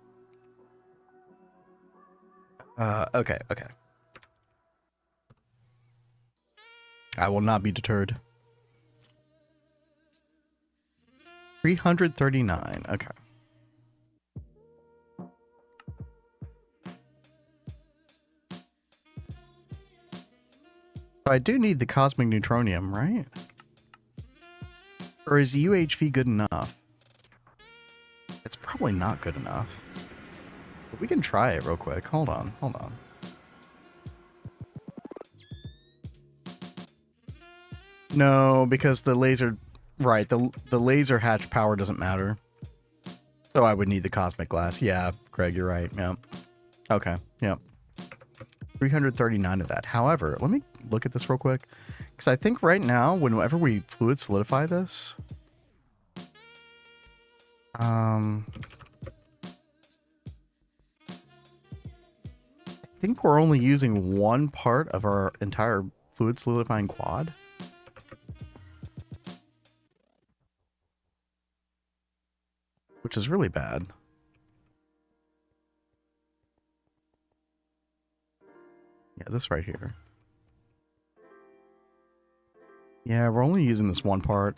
Okay. I will not be deterred. 339. Okay. So I do need the cosmic neutronium, right? Or is UHV good enough? It's probably not good enough. But we can try it real quick. Hold on. No, because the laser... Right, the laser hatch power doesn't matter. So I would need the cosmic glass. Yeah, Greg, you're right. Yep. Okay, yep. 339 of that. However, let me look at this real quick. Because I think right now, whenever we fluid solidify this... I think we're only using one part of our entire fluid solidifying quad. Which is really bad. Yeah, this right here. Yeah, we're only using this one part.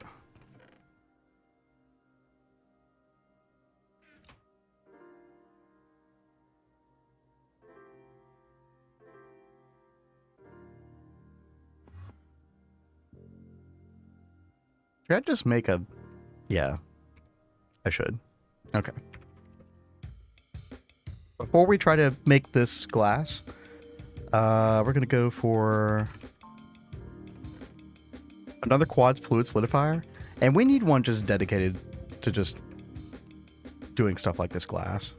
Should I just make a... Yeah, I should. Okay. Before we try to make this glass, we're going to go for another quads fluid solidifier. And we need one just dedicated to just doing stuff like this glass.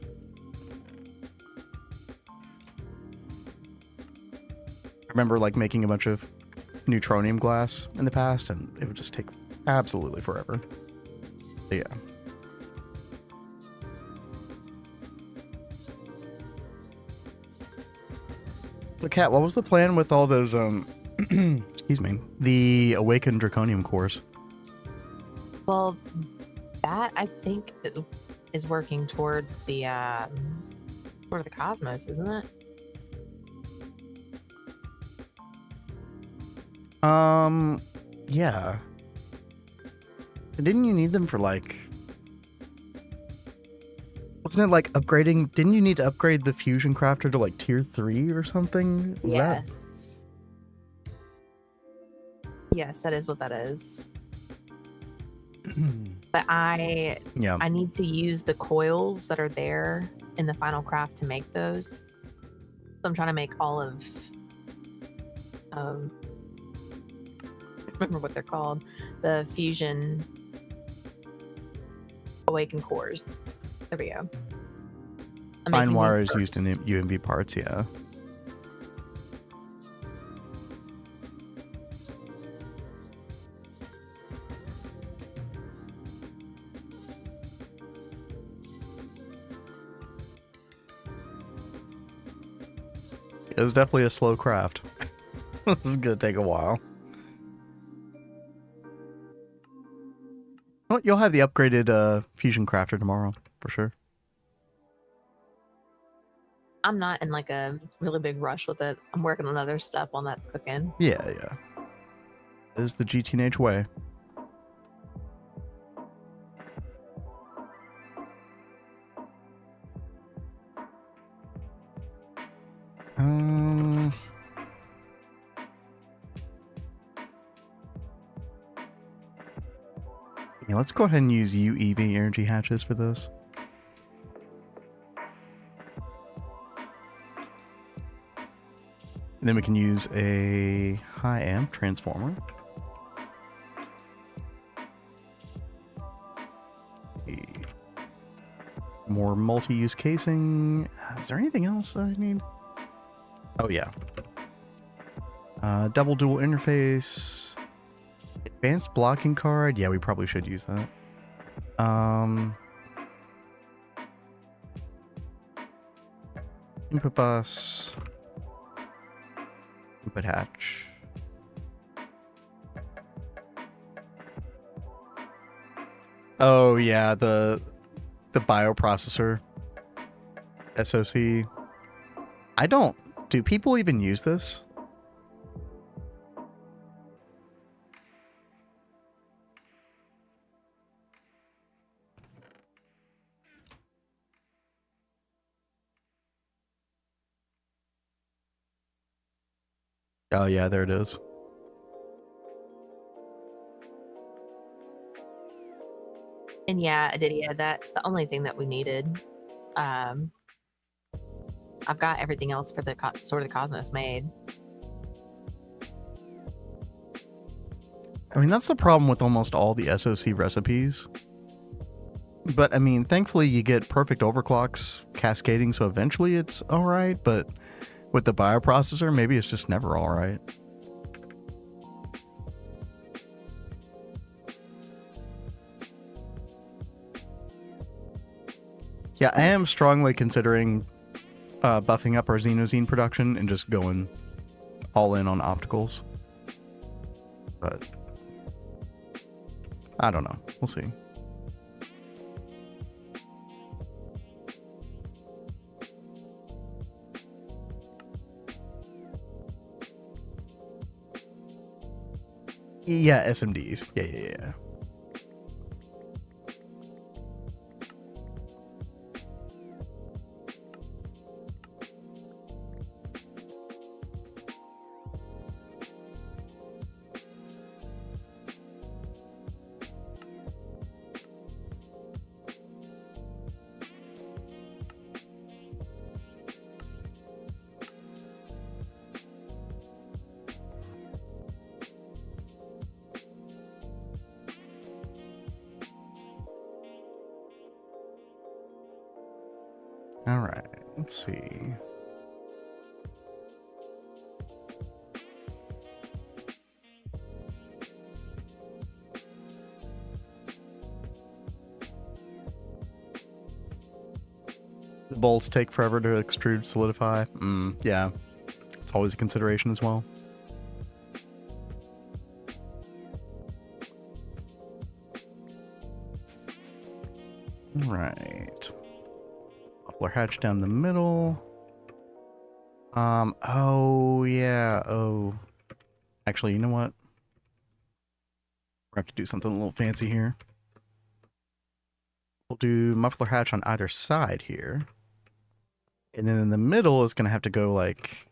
I remember like making a bunch of neutronium glass in the past, and it would just take absolutely forever. So yeah. So Kat, what was the plan with all those excuse me, the awakened draconium cores? Well, that I think is working towards the cosmos, isn't it? Yeah. Didn't you need them for like Wasn't it like upgrading? Didn't you need to upgrade the fusion crafter to like tier 3 or something? Was Yes. Yes, that is what that is. But Yeah. I need to use the coils that are there in the final craft to make those. So I'm trying to make all of I remember what they're called, the fusion awakened cores. There we go. I'm Fine making wire these is used in the first. UMV parts, yeah. It was definitely a slow craft. This is gonna take a while. Well, you'll have the upgraded fusion crafter tomorrow, for sure. I'm not in like a really big rush with it. I'm working on other stuff while that's cooking. Yeah, yeah. It is the GTNH way. Yeah, let's go ahead and use UEV energy hatches for this. And then we can use a high amp transformer. More multi-use casing. Is there anything else that I need? Oh yeah. Double dual interface. Advanced blocking card. Yeah, we probably should use that. Input bus. Input hatch. Oh yeah, the bioprocessor. SoC. Do people even use this? Oh yeah, there it is. And yeah, Adidia, that's the only thing that we needed. I've got everything else for the Sword of the Cosmos made. I mean, that's the problem with almost all the SoC recipes. But I mean, thankfully you get perfect overclocks cascading, so eventually it's alright, but with the bioprocessor, maybe it's just never alright. Yeah, I am strongly considering buffing up our Xenozine production and just going all in on opticals. But I don't know. We'll see. Yeah, SMDs. Yeah. Alright, let's see. The bolts take forever to extrude, solidify. Yeah. It's always a consideration as well. Right. Muffler hatch down the middle. Oh yeah. Oh. Actually, you know what? We're gonna have to do something a little fancy here. We'll do muffler hatch on either side here. And then in the middle is going to have to go like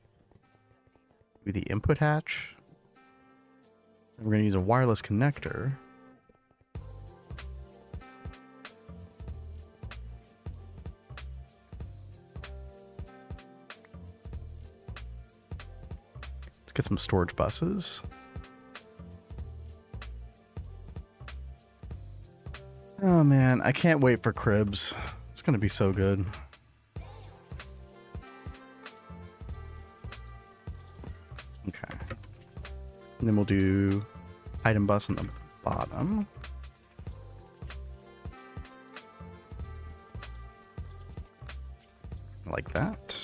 maybe the input hatch. And we're going to use a wireless connector. Let's get some storage buses. Oh man, I can't wait for cribs. It's going to be so good. Okay. And then we'll do item bus on the bottom. Like that.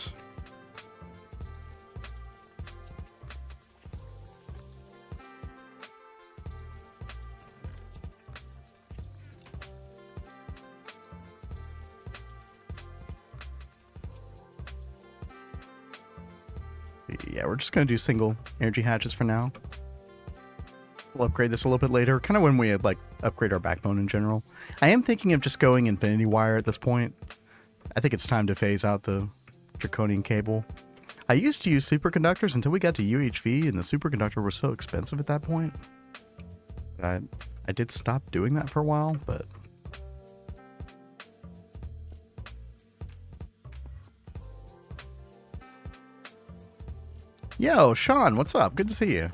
Yeah, we're just going to do single energy hatches for now. We'll upgrade this a little bit later, kind of when we like upgrade our backbone in general. I am thinking of just going infinity wire at this point. I think it's time to phase out the draconian cable. I used to use superconductors until we got to UHV, and the superconductor was so expensive at that point. I did stop doing that for a while, but... Yo, Sean, what's up? Good to see you.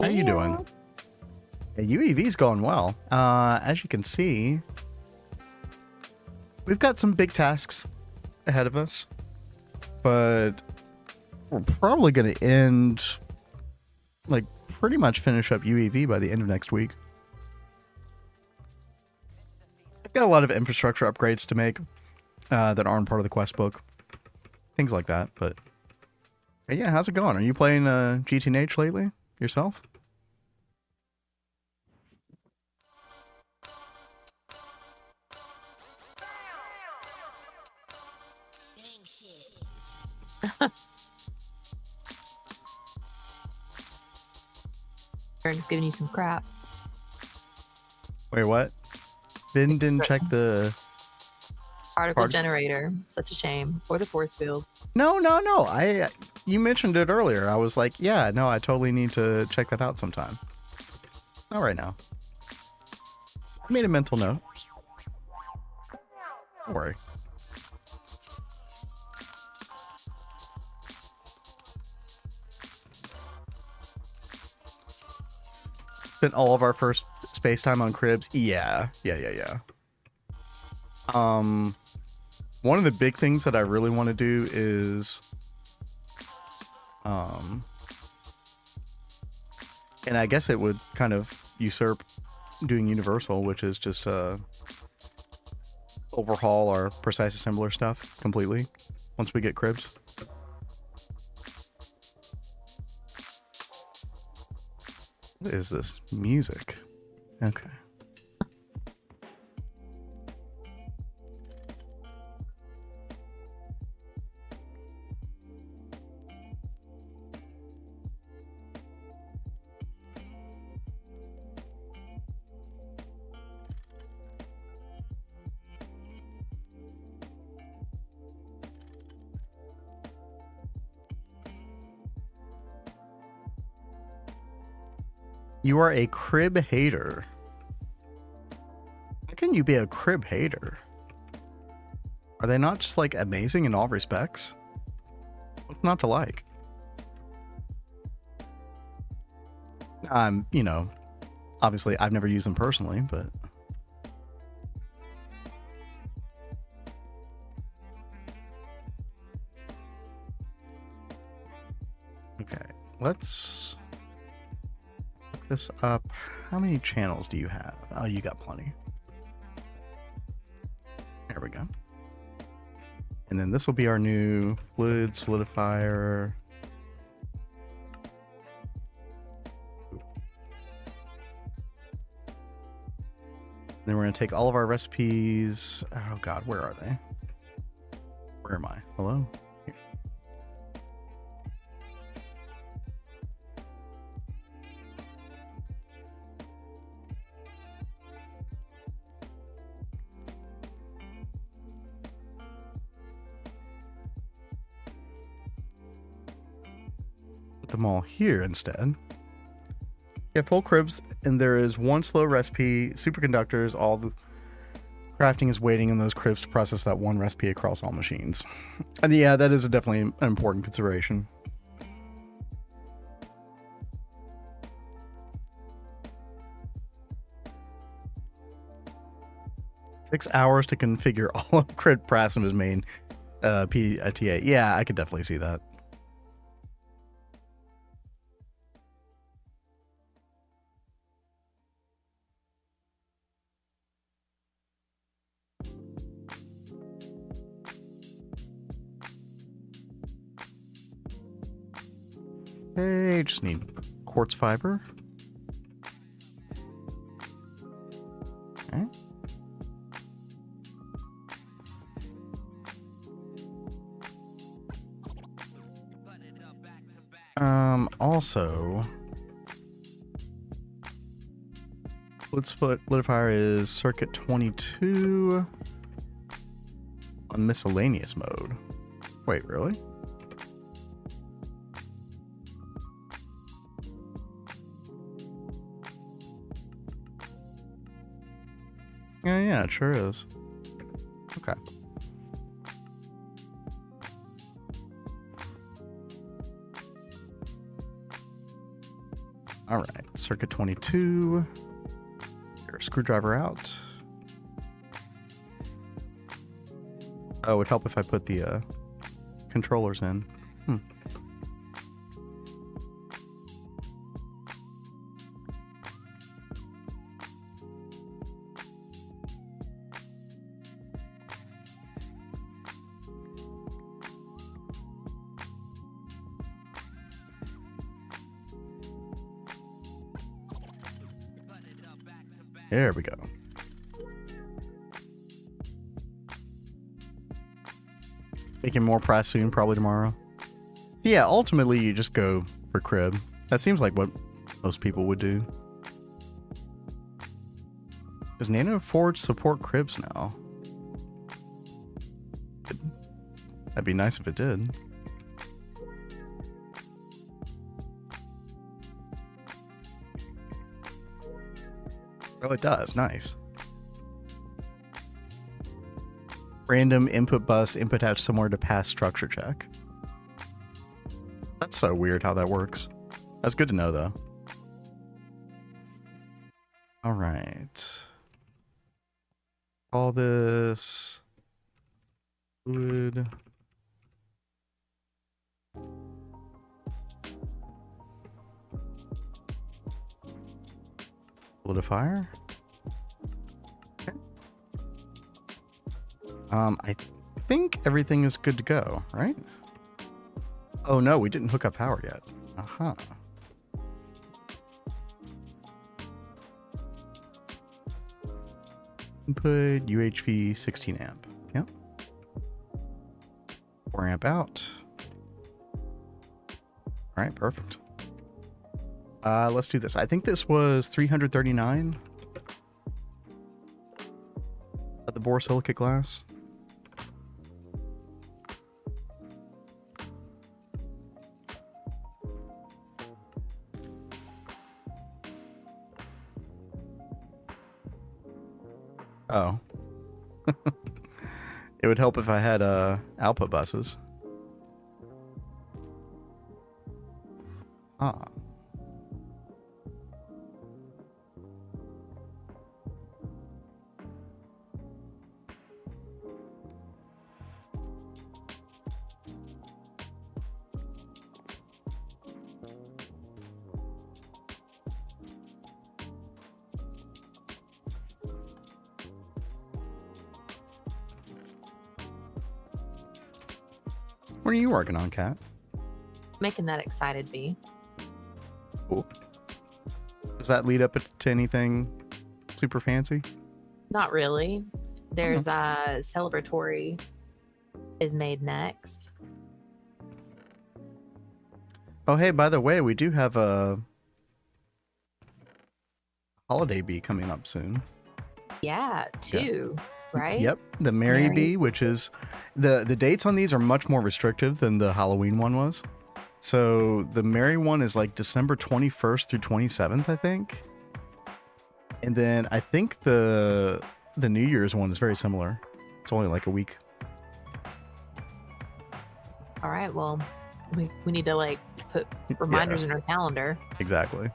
How you doing? Yeah, UEV's going well. As you can see, we've got some big tasks ahead of us, but we're probably going to end, like, pretty much finish up UEV by the end of next week. I've got a lot of infrastructure upgrades to make that aren't part of the quest book. Things like that, but... Hey, yeah, how's it going? Are you playing GTNH lately yourself? Aaron's giving you some crap. Wait, what? Finn didn't check the... Particle generator. Such a shame. Or the force field. No. You mentioned it earlier. I was like, yeah, no, I totally need to check that out sometime. Not right now. I made a mental note. Don't worry. Spent all of our first space time on cribs. Yeah. One of the big things that I really want to do is, and I guess it would kind of usurp doing Universal, which is just overhaul our precise assembler stuff completely once we get cribs. What is this music? Okay. You are a crib hater. How can you be a crib hater? Are they not just like amazing in all respects? What's not to like? You know, obviously I've never used them personally, but okay, let's look this up. How many channels do you have? Oh, you got plenty. There we go. And then this will be our new fluid solidifier. Then we're going to take all of our recipes. Oh God, where are they? Where am I? Hello? Here. them all here instead. You have full cribs, and there is one slow recipe, superconductors, all the crafting is waiting in those cribs to process that one recipe across all machines. And yeah, that is definitely an important consideration. Six hours to configure all of Crit Prasma's main PTA. Yeah, I could definitely see that. Okay, just need quartz fiber. Okay. Also, solidifier is circuit 22 on miscellaneous mode. Wait, really? Yeah, it sure is. Okay. All right, circuit 22. Your screwdriver out. Oh, it would help if I put the controllers in. There we go. Making more press soon, probably tomorrow. So yeah, ultimately you just go for crib. That seems like what most people would do. Does Nano Forge support cribs now? That'd be nice if it did. Oh, it does. Nice. Random input bus input attached somewhere to pass structure check. That's so weird how that works. That's good to know, though. All right. Call this fluid. Solidifier. Okay. I think everything is good to go, right? Oh no, we didn't hook up power yet. Uh-huh. Input UHV 16 amp. Yep. 4 amp out. All right, perfect. Let's do this. I think this was 339 at the borosilicate glass. Oh. It would help if I had output buses. Ah. What are you working on, Kat? Making that excited bee. Cool. Does that lead up to anything super fancy? Not really. There's celebratory is made next. Oh, hey, by the way, we do have a holiday bee coming up soon. Yeah, two, right? Yep, the Merry Merry. Bee, which is the dates on these are much more restrictive than the Halloween one was. So the Mary one is like December 21st through 27th, I think. And then I think the New Year's one is very similar. It's only like a week. All right, well, we need to like put reminders in our calendar. Exactly.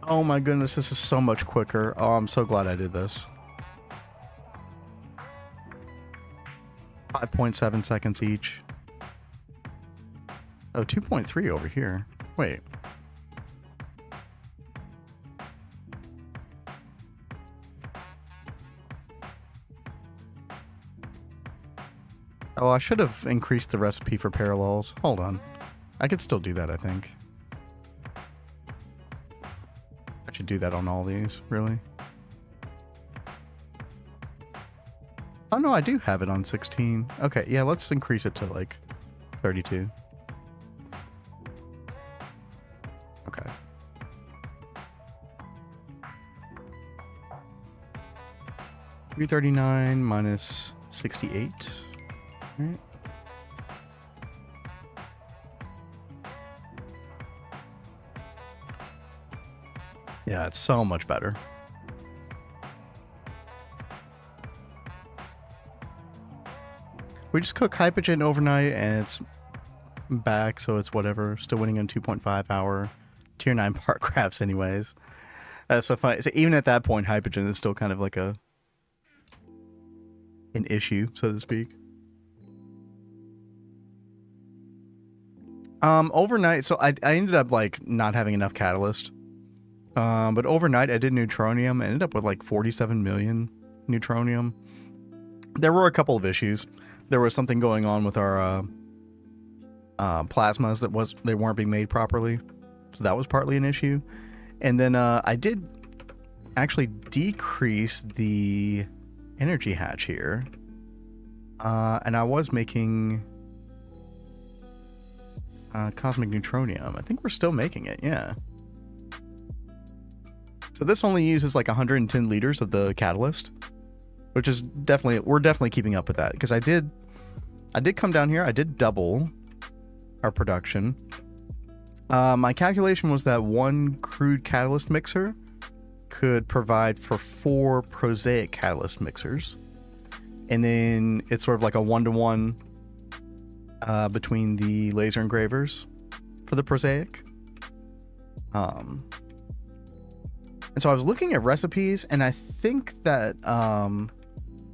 Oh my goodness, this is so much quicker. Oh, I'm so glad I did this. 5.7 seconds each. Oh, 2.3 over here. Wait. Oh, I should have increased the recipe for parallels. Hold on. I could still do that, I think. I should do that on all these, really. Oh, no, I do have it on 16. Okay, yeah, let's increase it to, like, 32. Okay. $339 minus 68. Right. Yeah, it's so much better. We just cook Hypogen overnight and it's back, so it's whatever. Still winning on 2.5 hour tier 9 park crafts anyways. That's so funny. So even at that point, Hypogen is still kind of like an issue, so to speak. Overnight, so I ended up like not having enough catalyst. But overnight I did neutronium. I ended up with like 47 million neutronium. There were a couple of issues. There was something going on with our plasmas that they weren't being made properly, so that was partly an issue. And then I did actually decrease the energy hatch here, and I was making cosmic neutronium. I think we're still making it, yeah. So this only uses like 110 liters of the catalyst, which is we're definitely keeping up with that, because I did come down here, I did double our production. My calculation was that one crude catalyst mixer could provide for 4 prosaic catalyst mixers, and then it's sort of like a 1-to-1 between the laser engravers for the prosaic. And so I was looking at recipes, and I think that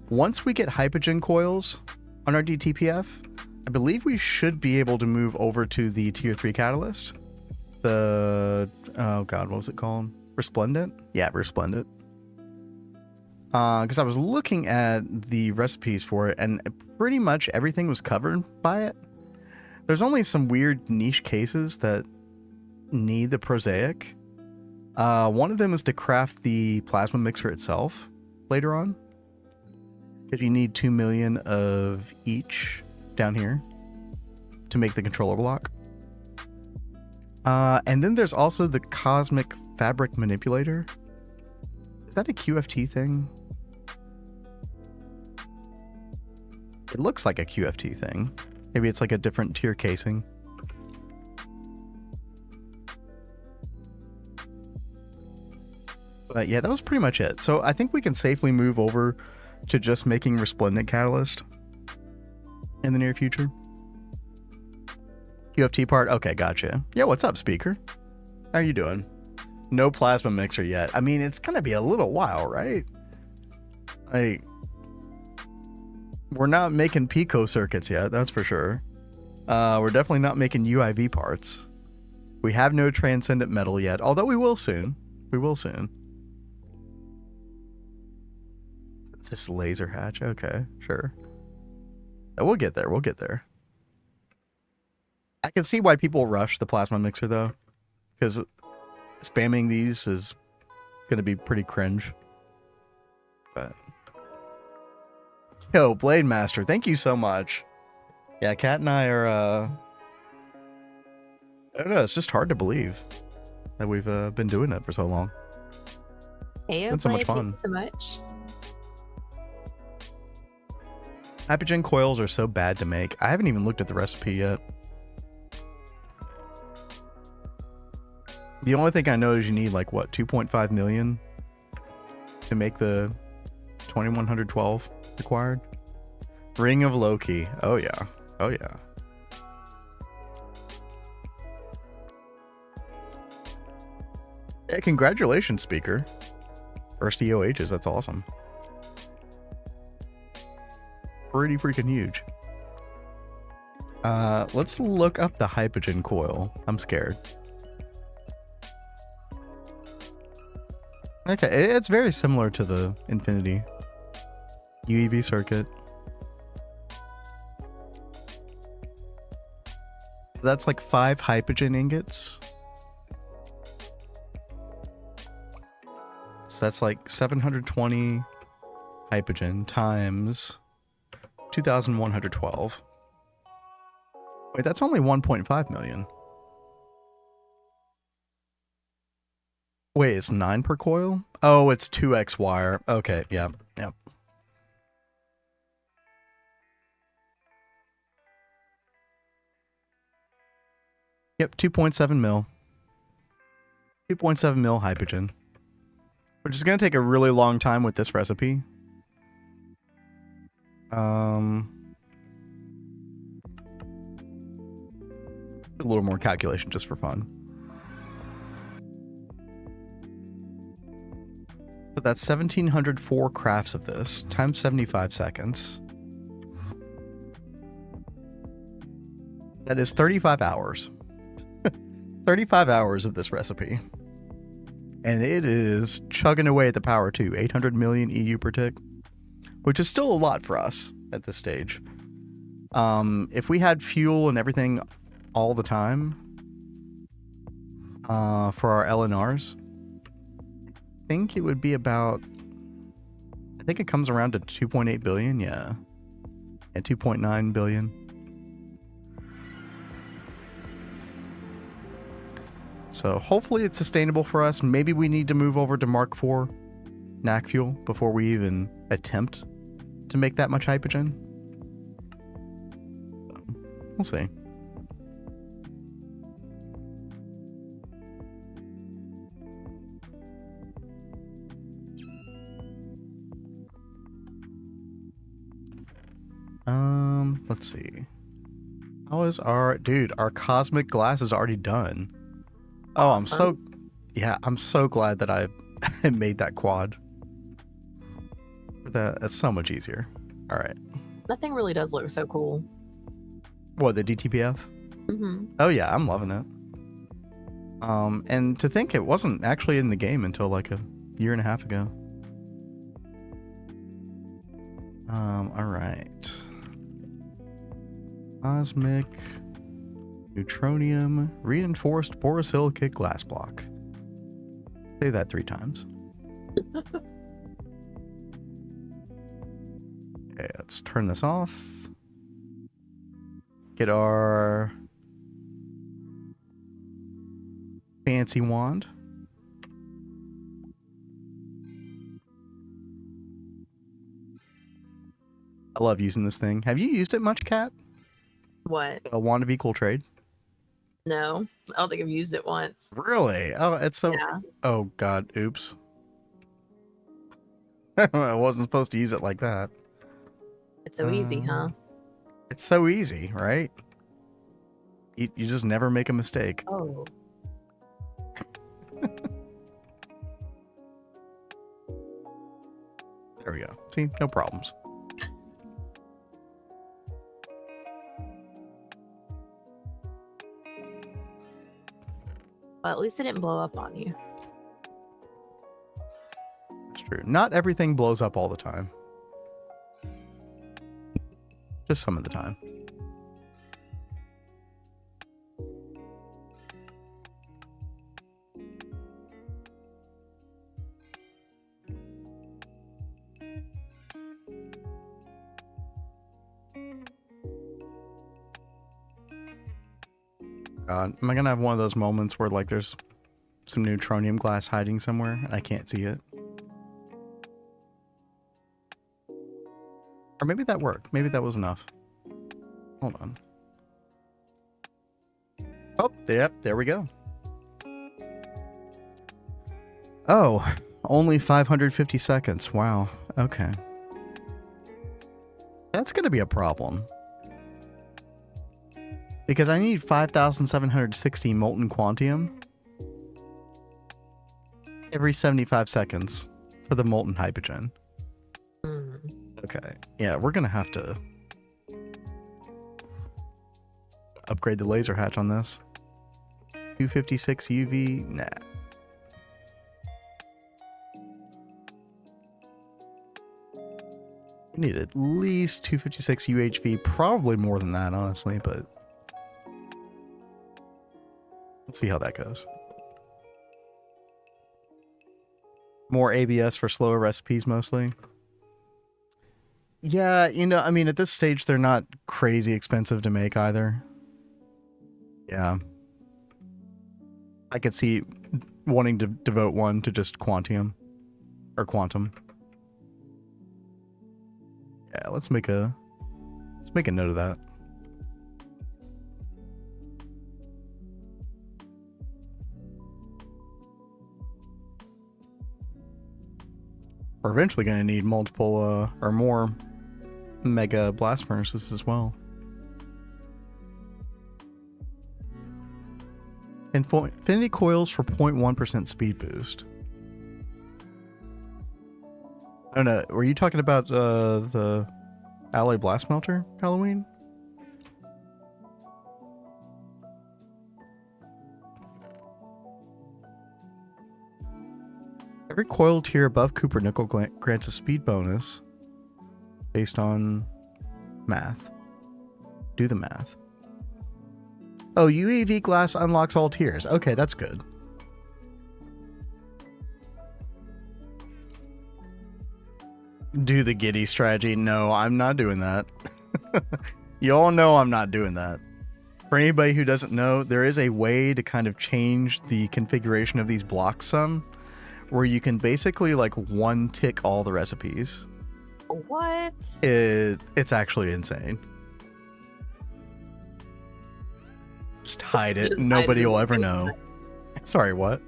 once we get Hypogen coils on our DTPF, I believe we should be able to move over to the tier 3 catalyst. The, oh god, what was it called? Resplendent? Yeah, Resplendent. Because I was looking at the recipes for it, and pretty much everything was covered by it. There's only some weird niche cases that need the prosaic. One of them is to craft the plasma mixer itself later on, because you need 2 million of each down here to make the controller block. And then there's also the cosmic fabric manipulator. Is that a QFT thing? It looks like a QFT thing. Maybe it's like a different tier casing. But yeah, that was pretty much it. So I think we can safely move over to just making Resplendent Catalyst in the near future. QFT part? Okay, gotcha. Yeah, what's up, speaker? How are you doing? No plasma mixer yet. I mean, it's gonna be a little while, right? Like, we're not making Pico circuits yet, that's for sure. We're definitely not making UIV parts. We have no transcendent metal yet, although we will soon. We will soon. This laser hatch, okay, sure. We'll get there, we'll get there. I can see why people rush the plasma mixer though, because spamming these is going to be pretty cringe. But yo, Blade Master, thank you so much. Yeah, Kat and I are I don't know, it's just hard to believe that we've been doing it for so long. Hey, it's been so much fun. Thank you so much. Hypogen coils are so bad to make. I haven't even looked at the recipe yet. The only thing I know is you need like what, 2.5 million to make the 2112 required. Ring of Loki. Oh yeah. Oh yeah. Yeah, congratulations, speaker. First EO Ages, that's awesome. Pretty freaking huge. Let's look up the Hypogen coil. I'm scared. Okay, it's very similar to the Infinity UEV circuit. That's like 5 Hypogen ingots. So that's like 720 Hypogen times 2,112. Wait, that's only 1.5 million. Wait, it's 9 per coil? Oh, it's 2x wire. Okay, yeah, yeah. Yep, 2.7 mil. 2.7 mil Hypogen. Which is going to take a really long time with this recipe. A little more calculation just for fun. So that's 1,704 crafts of this times 75 seconds. That is 35 hours. 35 hours of this recipe. And it is chugging away at the power too. 800 million EU per tick. Which is still a lot for us at this stage. If we had fuel and everything all the time for our LNRs, I think it would be about, I think it comes around to 2.8 billion, yeah. And 2.9 billion. So hopefully it's sustainable for us. Maybe we need to move over to Mark IV NAC fuel before we even attempt to make that much Hypogen. We'll see. Let's see. How is our cosmic glass is already done. Oh, Awesome. I'm so glad that I made that quad. That's so much easier. All right. That thing really does look so cool. What, the DTPF? Mm-hmm. Oh yeah, I'm loving it. And to think it wasn't actually in the game until like a year and a half ago. All right. Cosmic Neutronium Reinforced Borosilicate Glass Block. Say that 3 times. Okay, let's turn this off. Get our fancy wand. I love using this thing. Have you used it much, Kat? What? A wand of equal trade? No, I don't think I've used it once. Really? Oh, it's so... Yeah. Oh, God. Oops. I wasn't supposed to use it like that. It's so easy, huh? It's so easy, right? You just never make a mistake. Oh. There we go. See? No problems. Well, at least it didn't blow up on you. That's true. Not everything blows up all the time. Just some of the time. God, am I gonna have one of those moments where like there's some neutronium glass hiding somewhere and I can't see it? Or Or maybe that worked. Maybe that was enough. Hold on. Oh, yep, there we go. Oh, only 550 seconds. Wow. Okay. That's going to be a problem. Because I need 5,760 molten quantium every 75 seconds for the molten hydrogen. Okay. Yeah, we're going to have to upgrade the laser hatch on this. 256 UV? Nah. We need at least 256 UHV, probably more than that, honestly, but we'll see how that goes. More ABS for slower recipes, mostly. Yeah, you know, I mean, at this stage, they're not crazy expensive to make either. Yeah. I could see wanting to devote one to just quantum. Yeah, let's make a note of that. We're eventually going to need multiple or more mega blast furnaces as well. Infinity coils for 0.1% speed boost. I don't know. Were you talking about the alloy blast melter, Halloween? Every coil tier above Cooper Nickel grants a speed bonus based on math. Do the math. Oh, UEV glass unlocks all tiers. Okay, that's good. Do the giddy strategy. No, I'm not doing that. You all know I'm not doing that. For anybody who doesn't know, there is a way to kind of change the configuration of these blocks some, where you can basically like one tick all the recipes. What? It's actually insane. Just hide it. Just Nobody hide it will in ever the know. basement. Sorry, what?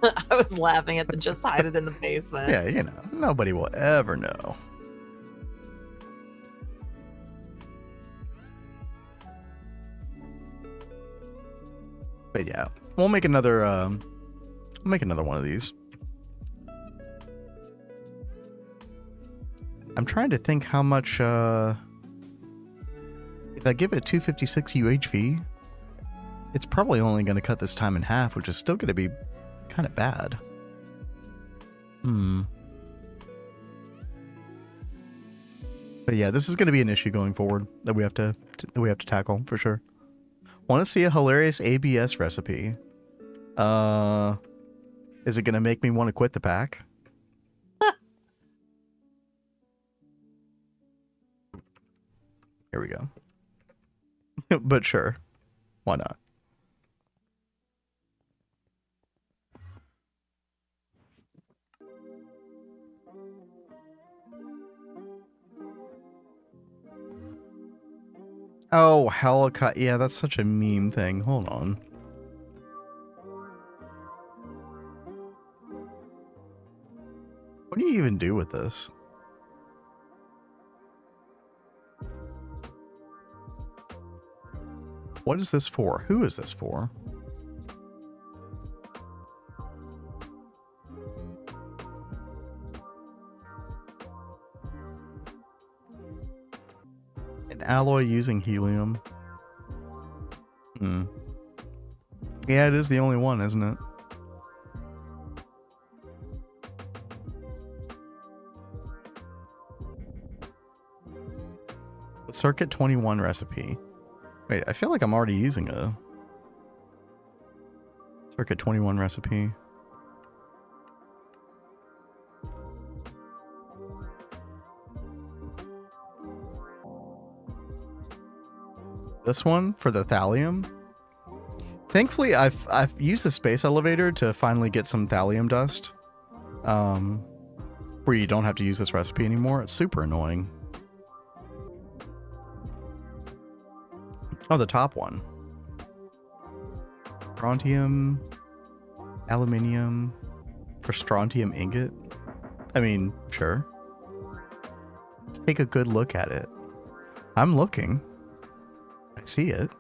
I was laughing at the just hide it in the basement. Yeah, you know, nobody will ever know. But yeah, we'll make another one of these. I'm trying to think how much if I give it 256 UHV, it's probably only going to cut this time in half, which is still going to be kind of bad. But yeah, this is going to be an issue going forward that we have to tackle for sure. Want to see a hilarious ABS recipe? Is it going to make me want to quit the pack? Here we go. But sure, why not? Oh, helicopter. Yeah, that's such a meme thing. Hold on. What do you even do with this? What is this for? Who is this for? An alloy using helium. Yeah, it is the only one, isn't it? The Circuit 21 recipe. Wait, I feel like I'm already using a Circuit 21 recipe. This one for the thallium. Thankfully, I've used the space elevator to finally get some thallium dust, where you don't have to use this recipe anymore. It's super annoying. Oh, the top one. Strontium, aluminium for strontium ingot. I mean, sure. Take a good look at it. I'm looking. I see it.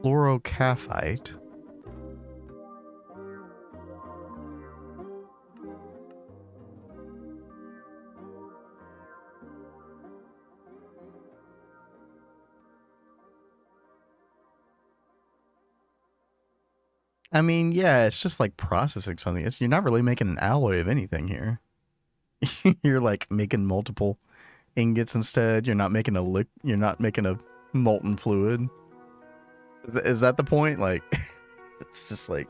Fluorocaphite. I mean, yeah, it's just like processing something. You're not really making an alloy of anything here. You're like making multiple ingots instead. You're not making you're not making a molten fluid. Is that the point? Like, it's just like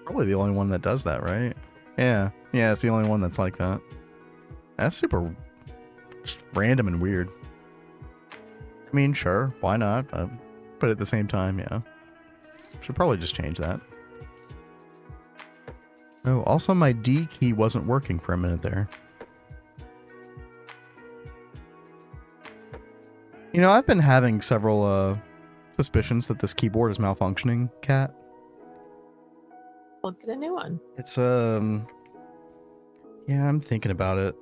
probably the only one that does that, right? Yeah, it's the only one that's like that. That's super just random and weird. I mean, sure, why not? But at the same time, yeah. Should probably just change that. Oh, also my D key wasn't working for a minute there. You know, I've been having several suspicions that this keyboard is malfunctioning, Kat. We'll get a new one. It's yeah, I'm thinking about it.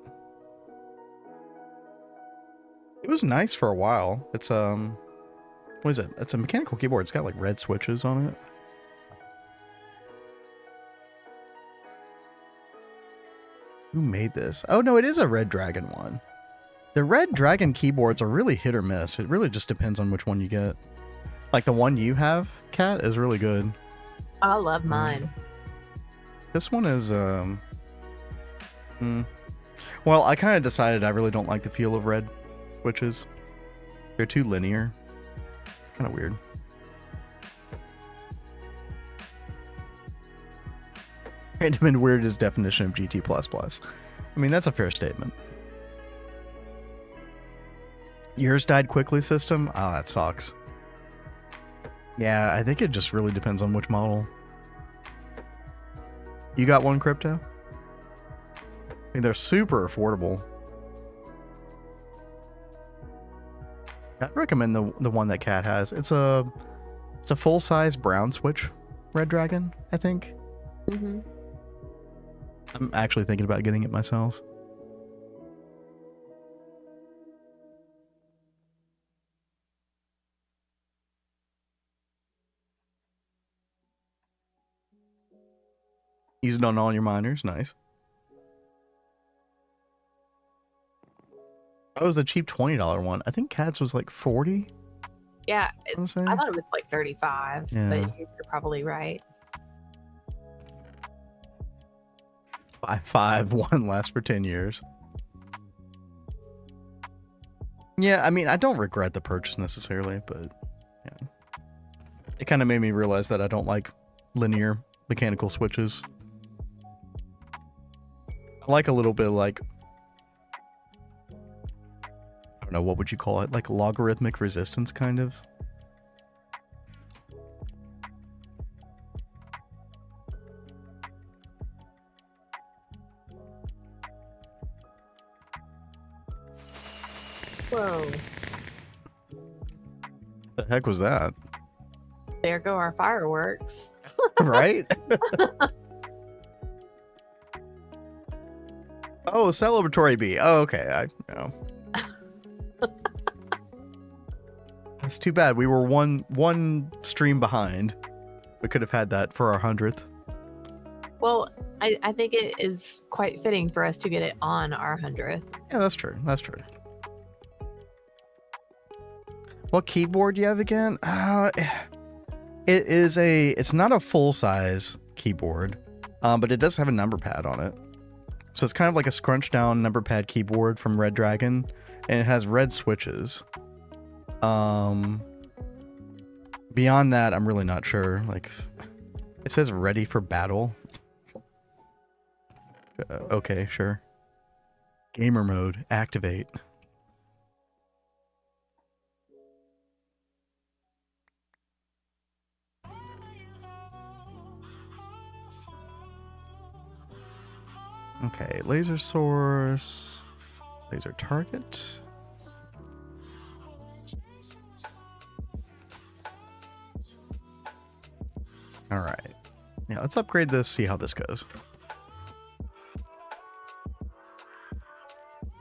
It was nice for a while. It's what is it? It's a mechanical keyboard. It's got like red switches on it. Who made this? Oh no, it is a Red Dragon one. The Red Dragon keyboards are really hit or miss. It really just depends on which one you get. Like the one you have, Kat, is really good. I love mine. This one is well, I kind of decided I really don't like the feel of red switches. They're too linear. It's kind of weird. Random and weird is definition of GT++. I mean, that's a fair statement. Yours died quickly system? Oh, that sucks. Yeah, I think it just really depends on which model. You got one, Crypto? I mean, they're super affordable. I'd recommend the one that Kat has. It's a full-size brown switch Red Dragon, I think. Mm-hmm. I'm actually thinking about getting it myself. Use it on all your miners. Nice. That was the cheap $20 one. I think Kat's was like 40. Yeah, I I thought it was like 35, Yeah. but you're probably right. 5.5, one lasts for 10 years. Yeah, I mean, I don't regret the purchase necessarily, but yeah. It kind of made me realize that I don't like linear mechanical switches. I like a little bit like, I don't know, what would you call it? Like logarithmic resistance, kind of. Whoa. The heck was that? There go our fireworks. Right? Oh, celebratory bee. Oh, okay. I know. It's too bad. We were one stream behind. We could have had that for our 100th. Well, I think it is quite fitting for us to get it on our 100th. Yeah, that's true. That's true. What keyboard do you have again? It's not a full-size keyboard, but it does have a number pad on it. So it's kind of like a scrunch down number pad keyboard from Red Dragon, and it has red switches. Beyond that, I'm really not sure. Like, it says ready for battle. Okay, sure. Gamer mode, activate. Okay, laser source, laser target. All right. Yeah, let's upgrade this, see how this goes.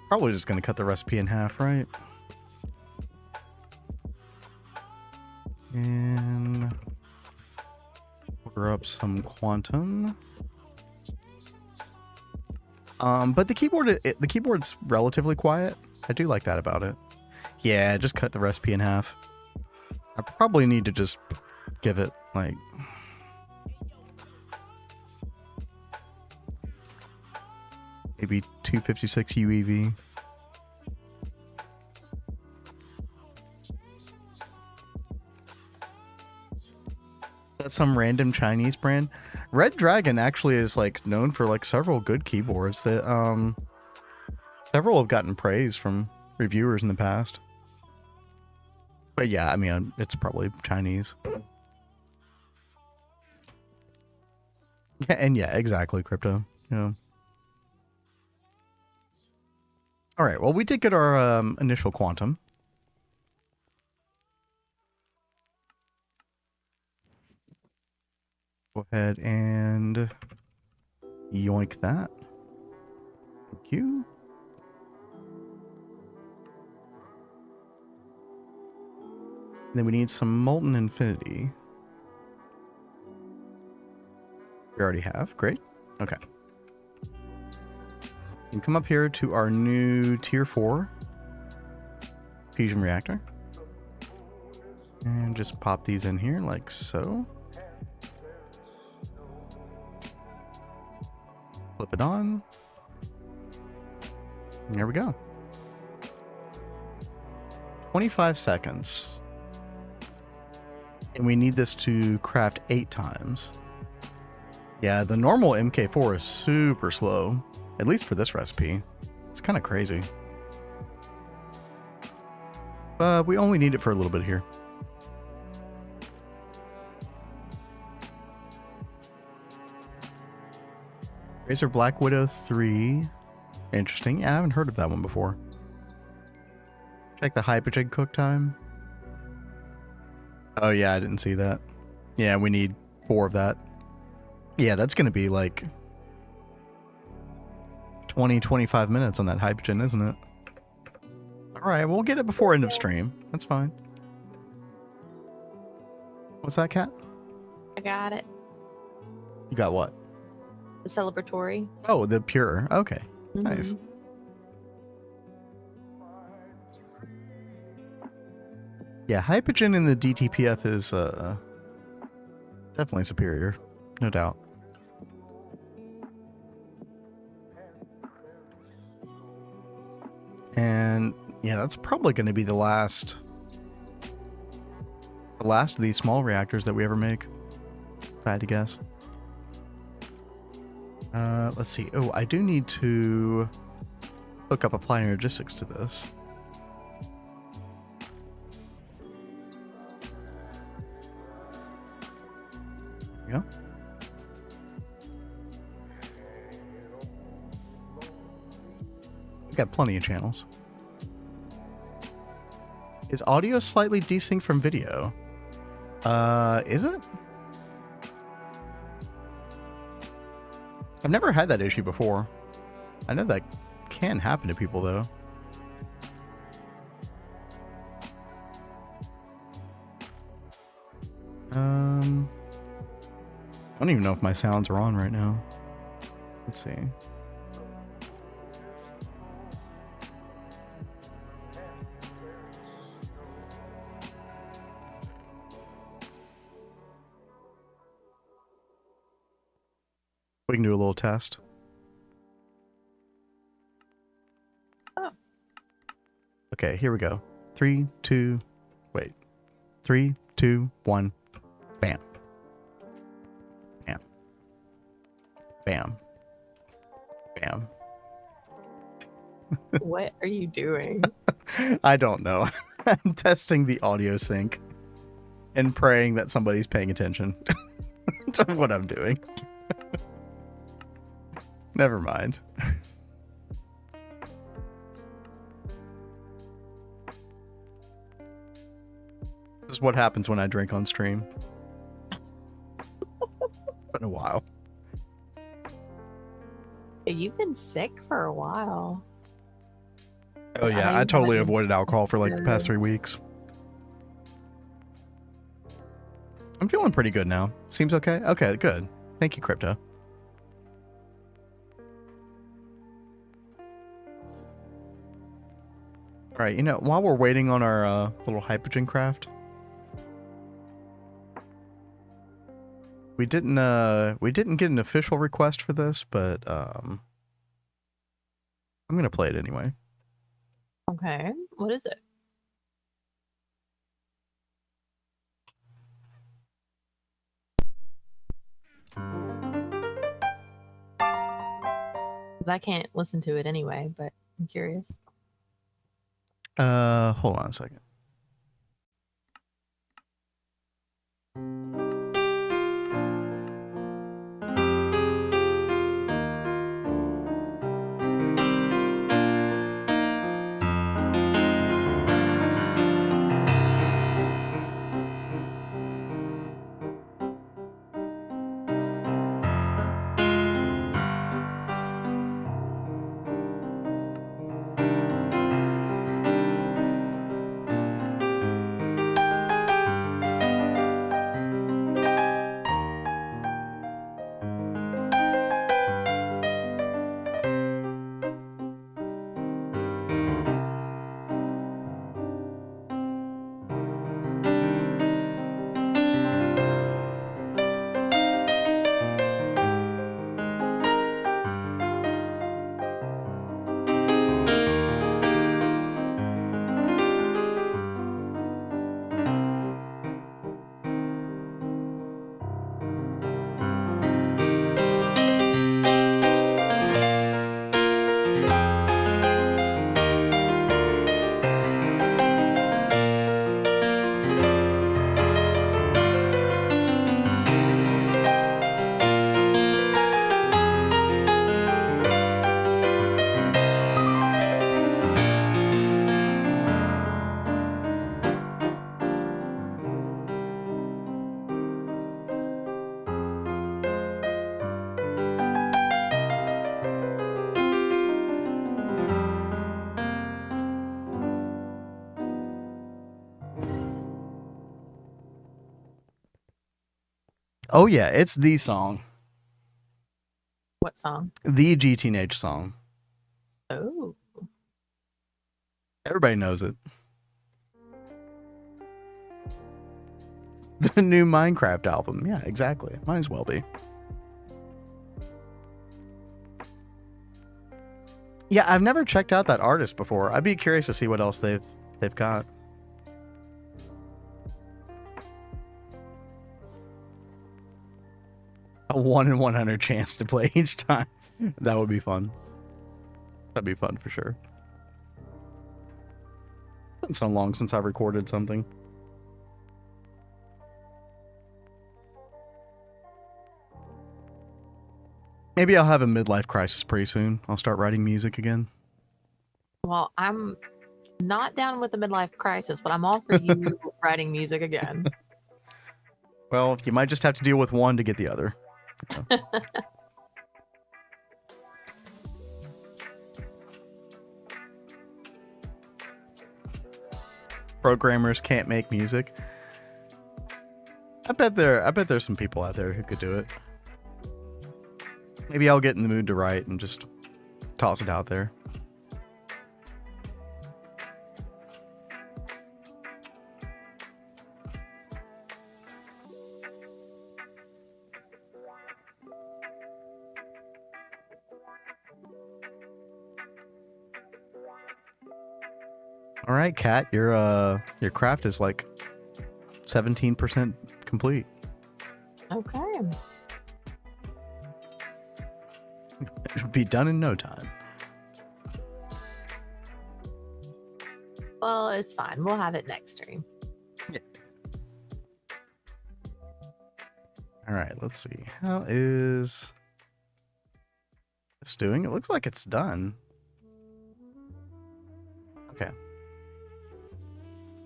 Probably just going to cut the recipe in half, right? And order up some quantum. But the keyboard's relatively quiet. I do like that about it. Yeah, just cut the recipe in half. I probably need to just give it like maybe 256 UEV. That's some random Chinese brand. Red Dragon actually is like known for like several good keyboards that several have gotten praise from reviewers in the past. But yeah, I mean, it's probably Chinese. Yeah, and yeah, exactly, Crypto. Yeah. All right, well, we did get our initial quantum. Go ahead and yoink that. Thank you. And then we need some Molten Infinity. We already have. Great. Okay. We can come up here to our new Tier 4 fusion reactor. And just pop these in here like so. Flip it on. And there we go. 25 seconds. And we need this to craft 8 times. Yeah, the normal MK4 is super slow. At least for this recipe. It's kind of crazy. But we only need it for a little bit here. Razer Black Widow 3. Interesting. Yeah, I haven't heard of that one before. Check the Hyperjig cook time. Oh yeah, I didn't see that. Yeah, we need 4 of that. Yeah, that's going to be like 20-25 minutes on that Hypergen, isn't it? Alright, we'll get it before end of stream. That's fine. What's that, Cat? I got it. You got what? The celebratory. Oh, the pure. Okay. Nice. Yeah, Hypergen in the DTPF is definitely superior. No doubt. And yeah, that's probably going to be the last of these small reactors that we ever make, if I had to guess. Let's see. Oh, I do need to hook up Applied Energistics to this. There we go. We've got plenty of channels. Is audio slightly desynced from video? Is it? I've never had that issue before. I know that can happen to people, though. I don't even know if my sounds are on right now. Let's see. We can do a little test. Oh. Okay, here we go. 3, 2, wait. 3, 2, 1. Bam. Bam. Bam. Bam. What are you doing? I don't know. I'm testing the audio sync and praying that somebody's paying attention to what I'm doing. Never mind. This is what happens when I drink on stream. Been a while. You've been sick for a while. Oh yeah, I totally avoided alcohol for like the past 3 Yes. weeks. I'm feeling pretty good now. Seems okay? Okay, good. Thank you, Crypto. All right, you know, while we're waiting on our little hypogen craft, we didn't get an official request for this, but I'm gonna play it anyway. Okay. What is it? Because I can't listen to it anyway, but I'm curious. Hold on a second. Oh yeah, it's the song. What song? The GTNH song. Oh. Everybody knows it. The new Minecraft album. Yeah, exactly. Might as well be. Yeah, I've never checked out that artist before. I'd be curious to see what else they've got. A 1 in 100 chance to play each time. That would be fun. That'd be fun for sure. It's been so long since I recorded something. Maybe I'll have a midlife crisis pretty soon. I'll start writing music again. Well, I'm not down with the midlife crisis, but I'm all for you writing music again. Well, you might just have to deal with one to get the other. Yeah. Programmers can't make music. I bet there's some people out there who could do it. Maybe I'll get in the mood to write and just toss it out there. All right, Kat, your craft is like 17% complete. Okay. It'll be done in no time. Well, it's fine. We'll have it next stream. Yeah. All right, let's see. How is it's doing. It looks like it's done. Okay.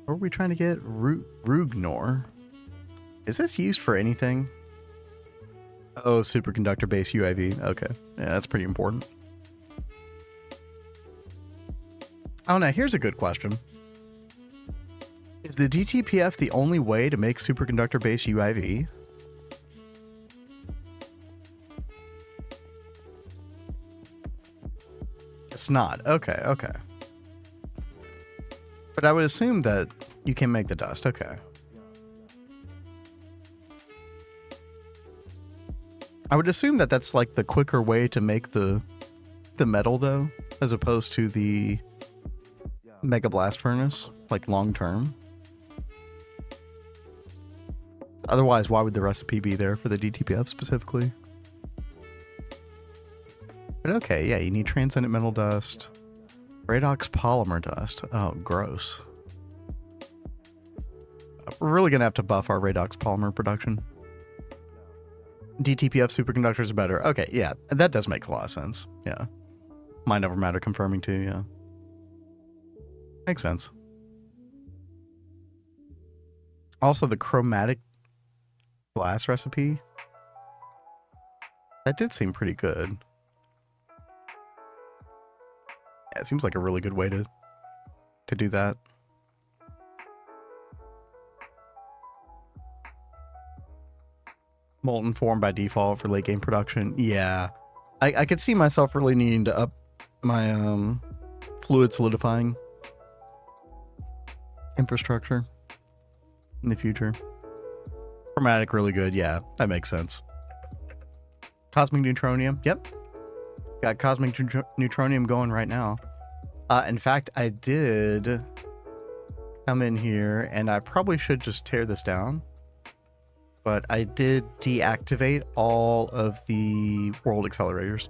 What are we trying to get? Rugnor. Is this used for anything? Oh, superconductor-based UAV. Okay. Yeah, that's pretty important. Oh, now here's a good question. Is the DTPF the only way to make superconductor-based UAV? It's not. Okay, okay. But I would assume that you can make the dust. Okay. I would assume that that's like the quicker way to make the metal, though, as opposed to the Mega Blast Furnace, like long term. Otherwise, why would the recipe be there for the DTPF specifically? But okay, yeah, you need transcendent metal dust. Redox polymer dust. Oh, gross. We're really going to have to buff our Redox polymer production. DTPF superconductors are better. Okay, yeah, that does make a lot of sense. Yeah. Mind over matter confirming too, yeah. Makes sense. Also, the chromatic glass recipe. That did seem pretty good. Yeah, it seems like a really good way to do that. Molten form by default for late game production. Yeah. I could see myself really needing to up my fluid solidifying infrastructure in the future. Chromatic really good. Yeah, that makes sense. Cosmic neutronium. Yep. Got cosmic neutronium going right now. In fact, I did come in here and I probably should just tear this down. But I did deactivate all of the world accelerators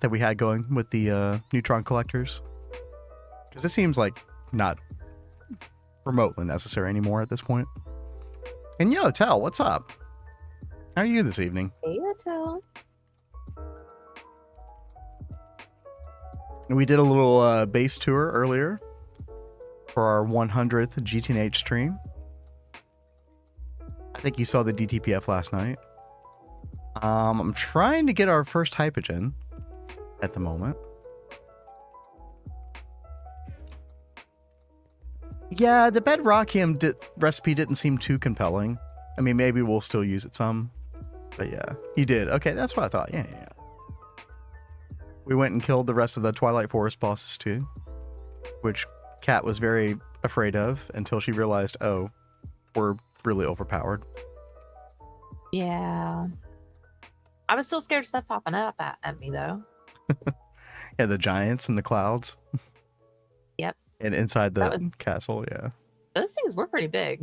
that we had going with the neutron collectors. Because this seems like not remotely necessary anymore at this point. And yo, Tell, what's up? How are you this evening? Hey, Tell. We did a little base tour earlier for our 100th GTNH stream. I think you saw the DTPF last night. I'm trying to get our first hypogen at the moment. Yeah, the bedrockium recipe didn't seem too compelling. I mean, maybe we'll still use it some. But yeah, you did. Okay, that's what I thought. Yeah. We went and killed the rest of the Twilight Forest bosses too, which Kat was very afraid of until she realized, oh, we're really overpowered. Yeah. I was still scared of stuff popping up at me, though. Yeah, the giants and the clouds. Yep. And inside the castle, yeah. Those things were pretty big.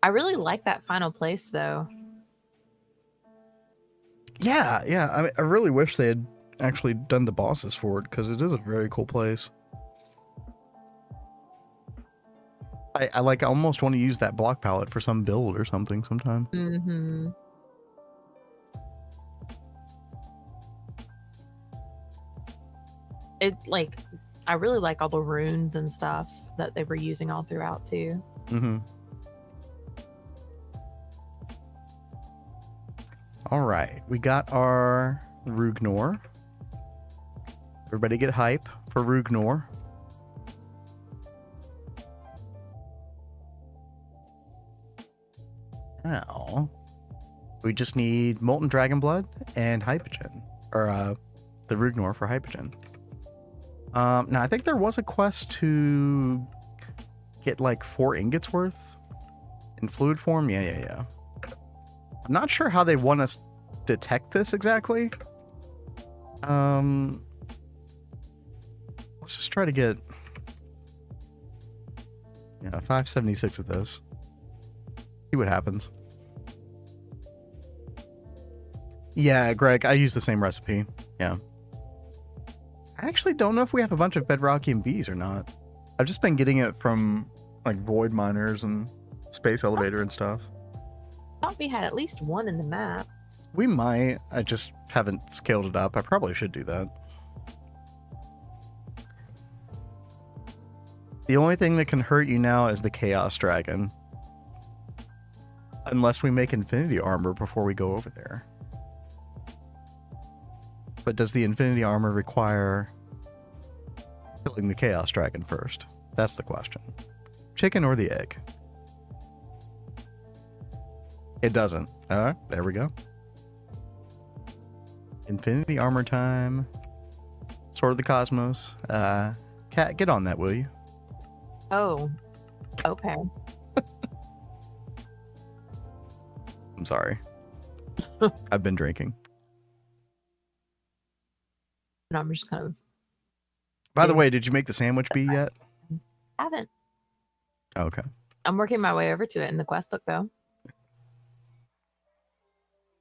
I really like that final place, though. Yeah. I really wish they had actually done the bosses for it, because it is a very cool place. I almost want to use that block palette for some build or something sometime. Mm-hmm. I really like all the runes and stuff that they were using all throughout too. Mm-hmm. All right, we got our Rugnor. Everybody get hype for Rugnor. Now, we just need Molten Dragon Blood and Hypogen. Or, the Rugnor for Hypogen. Now, I think there was a quest to get, like, 4 ingots worth in fluid form. Yeah. I'm not sure how they want us detect this exactly. Let's just try to get 576 of this. See what happens. Yeah, Greg, I use the same recipe. Yeah. I actually don't know if we have a bunch of bedrockium Vs or not. I've just been getting it from like void miners and space elevator and stuff. I thought we had at least one in the map. We might. I just haven't scaled it up. I probably should do that. The only thing that can hurt you now is the Chaos Dragon. Unless we make Infinity Armor before we go over there. But does the Infinity Armor require killing the Chaos Dragon first? That's the question. Chicken or the egg? It doesn't. Alright, there we go. Infinity Armor time. Sword of the Cosmos. Cat, get on that, will you? Oh, okay. I'm sorry. I've been drinking. And I'm just kind of By the way, did you make the sandwich bee yet? haven't. Okay. I'm working my way over to it in the quest book though.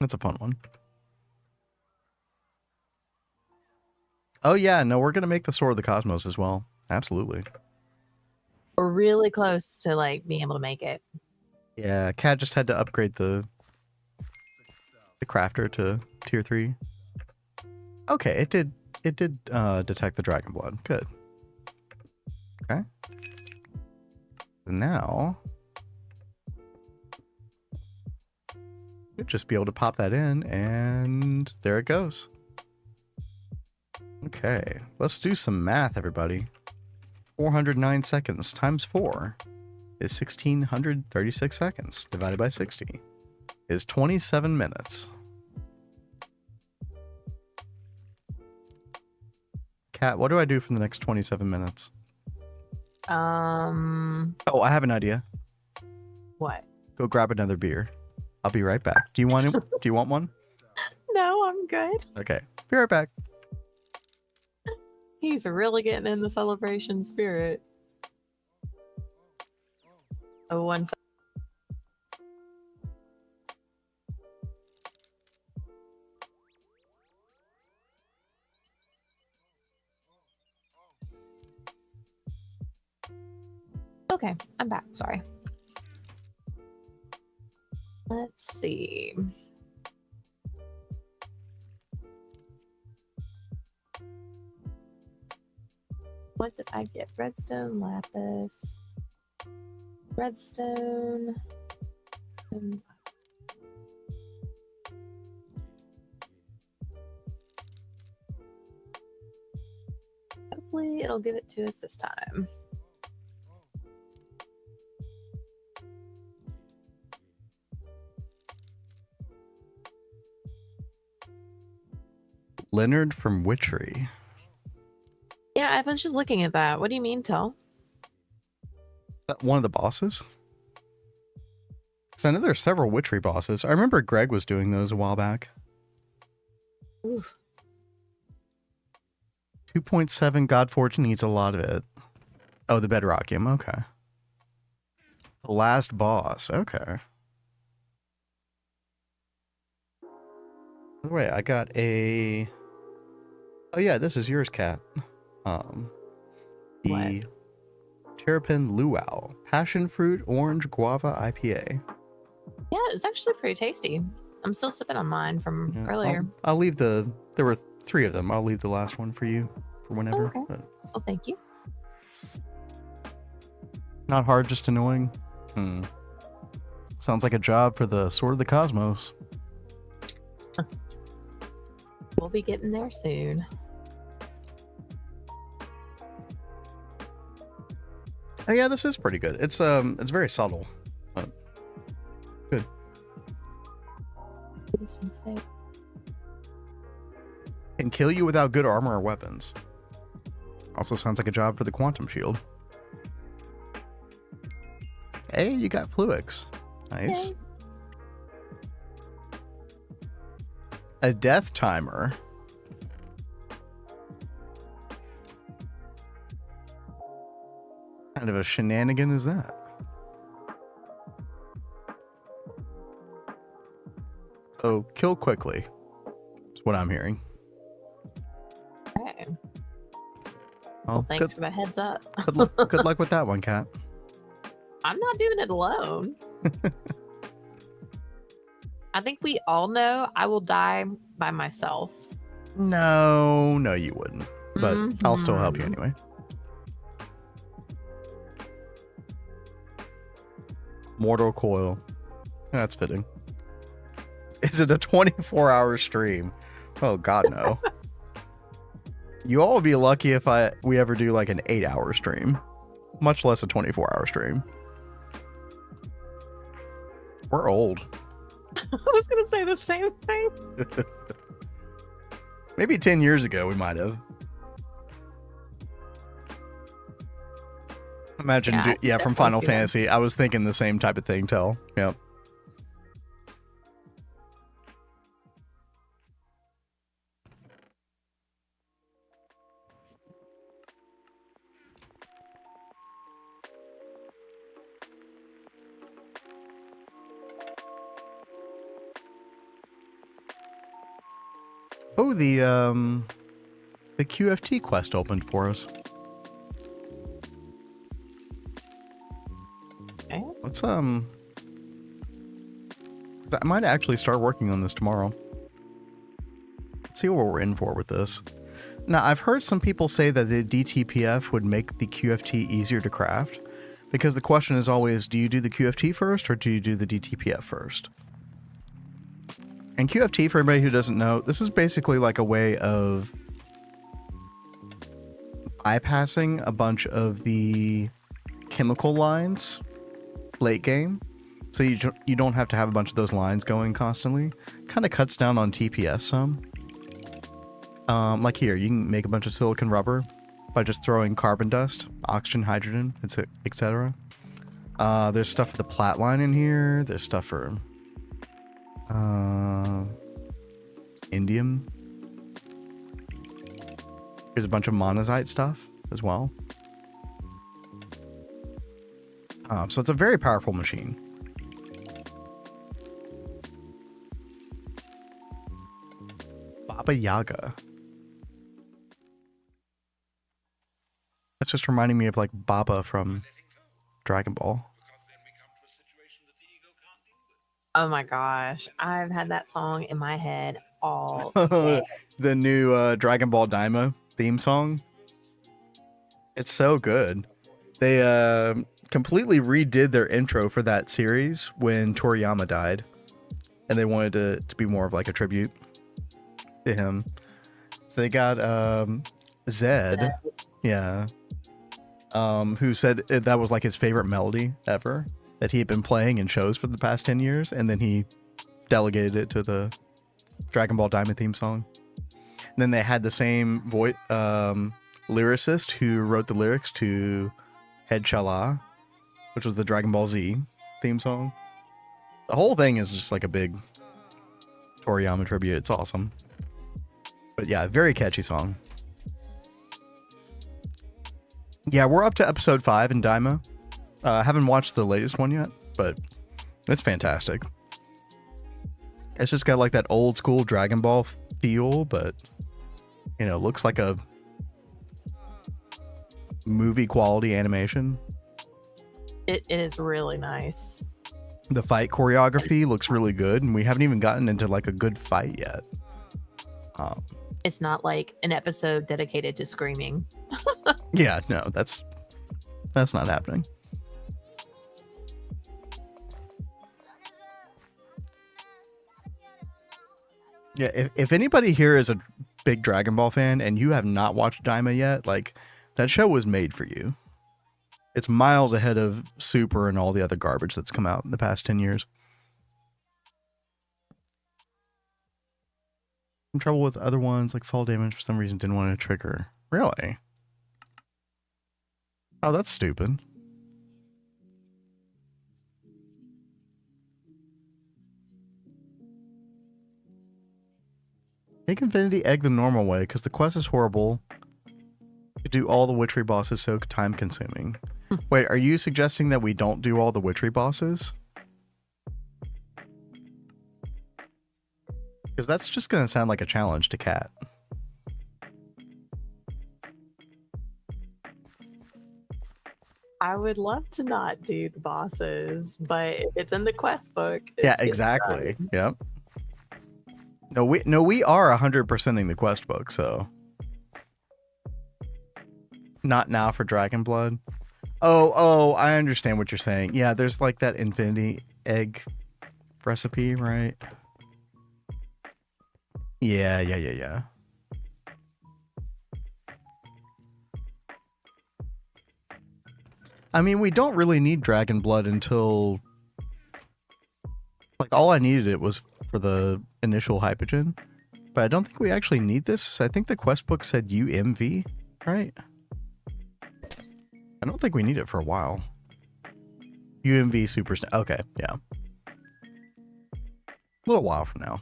That's a fun one. Oh yeah, no, we're gonna make the Sword of the Cosmos as well. Absolutely. We're really close to like being able to make it. Yeah, Cat just had to upgrade the crafter to tier 3. Okay, it did detect the dragon blood. Good. Okay. Now you'll just be able to pop that in, and there it goes. Okay, let's do some math, everybody. 409 seconds times 4 is 1,636 seconds. Divided by 60 is 27 minutes. Cat, what do I do for the next 27 minutes? Oh, I have an idea. What? Go grab another beer. I'll be right back. Do you want do you want one? No, I'm good. Okay, be right back. He's really getting in the celebration spirit. Oh, one sec. Okay, I'm back. Sorry. Let's see. What did I get? Redstone, lapis, redstone. Hopefully it'll give it to us this time. Leonard from Witchery. Yeah, I was just looking at that. What do you mean, Tell? That one of the bosses? Because I know there are several Witchery bosses. I remember Greg was doing those a while back. Oof. 2.7 God Fortune needs a lot of it. Oh, the Bedrockium. Okay. The last boss. Okay. By the way, I got a... Oh yeah, this is yours, Cat. The Terrapin Luau. Passion Fruit Orange Guava IPA. Yeah, it's actually pretty tasty. I'm still sipping on mine from earlier. I'll leave the... There were 3 of them. I'll leave the last one for you for whenever. Oh, okay. But Well, thank you. not hard, just annoying. Sounds like a job for the Sword of the Cosmos. We'll be getting there soon. Oh yeah, this is pretty good. It's very subtle, but good. This mistake. Can kill you without good armor or weapons. Also sounds like a job for the Quantum Shield. Hey, you got Fluix. Nice. Yay. A death timer. What kind of a shenanigan is that? So kill quickly. That's what I'm hearing. Okay. Well, Well, thanks for the heads up. good luck with that one, Cat. I'm not doing it alone. I think we all know I will die by myself. No, you wouldn't. But I'll still help you Mhm. anyway. Mortal Coil. That's fitting. Is it a 24-hour stream? Oh God, no. You all would be lucky if we ever do like an 8-hour stream, much less a 24-hour stream. We're old. I was gonna say the same thing. Maybe 10 years ago we might have. Imagine, Yeah, I yeah, could from definitely Final see that. Fantasy. I was thinking the same type of thing, Tell. Yep. Oh, the QFT quest opened for us. Okay. Let's I might actually start working on this tomorrow. Let's see what we're in for with this. Now, I've heard some people say that the DTPF would make the QFT easier to craft, because the question is always, do you do the QFT first or do you do the DTPF first? And QFT, for anybody who doesn't know, this is basically like a way of bypassing a bunch of the chemical lines late game. So you don't have to have a bunch of those lines going constantly. Kind of cuts down on TPS some. Like here, you can make a bunch of silicon rubber by just throwing carbon dust, oxygen, hydrogen, etc. There's stuff for the plat line in here. There's stuff for indium. Here's a bunch of monazite stuff as well. So it's a very powerful machine. Baba Yaga. That's just reminding me of like Baba from Dragon Ball. Oh my gosh, I've had that song in my head all day. The new Dragon Ball Daima theme song. It's so good. They completely redid their intro for that series when Toriyama died, and they wanted to be more of like a tribute to him. So they got Zed, yeah, who said that was like his favorite melody ever that he had been playing in shows for the past 10 years, and then he delegated it to the Dragon Ball Daima theme song. And then they had the same voice lyricist who wrote the lyrics to Head Chala, which was the Dragon Ball Z theme song. The whole thing is just like a big Toriyama tribute. It's awesome. But yeah, very catchy song. Yeah, we're up to episode 5 in Daima. Haven't watched the latest one yet, but it's fantastic. It's just got like that old school Dragon Ball feel, but you know, looks like a movie quality animation. It is really nice. The fight choreography looks really good, and we haven't even gotten into like a good fight yet. It's not like an episode dedicated to screaming. Yeah, no, that's not happening. Yeah, if anybody here is a big Dragon Ball fan and you have not watched Daima yet, like, that show was made for you. It's miles ahead of Super and all the other garbage that's come out in the past 10 years. Some trouble with other ones, like fall damage, for some reason didn't want to trigger. Really? Oh, that's stupid. Make Infinity Egg the normal way, because the quest is horrible. To do all the witchery bosses so time consuming. Wait, are you suggesting that we don't do all the witchery bosses? Because that's just going to sound like a challenge to Cat. I would love to not do the bosses, but if it's in the quest book. Yeah, it's getting exactly. done. Yep. No, we are 100%ing the quest book, so not now for Dragon Blood. Oh, I understand what you're saying. Yeah, there's like that infinity egg recipe, right? Yeah. I mean, we don't really need Dragon Blood until like all I needed it was for the initial hypogen, but I don't think we actually need this. I think the quest book said UMV, right? I don't think we need it for a while. UMV super. Okay, yeah. A little while from now.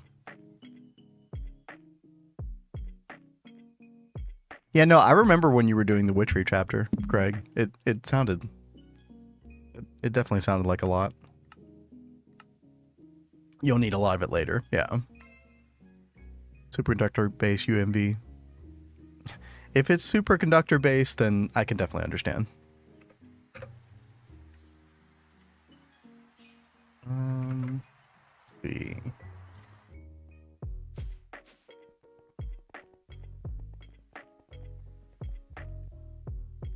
Yeah, no, I remember when you were doing the Witchery chapter, Greg. It sounded. It definitely sounded like a lot. You'll need a lot of it later, yeah. Superconductor base UMV. If it's superconductor base, then I can definitely understand. Let's see.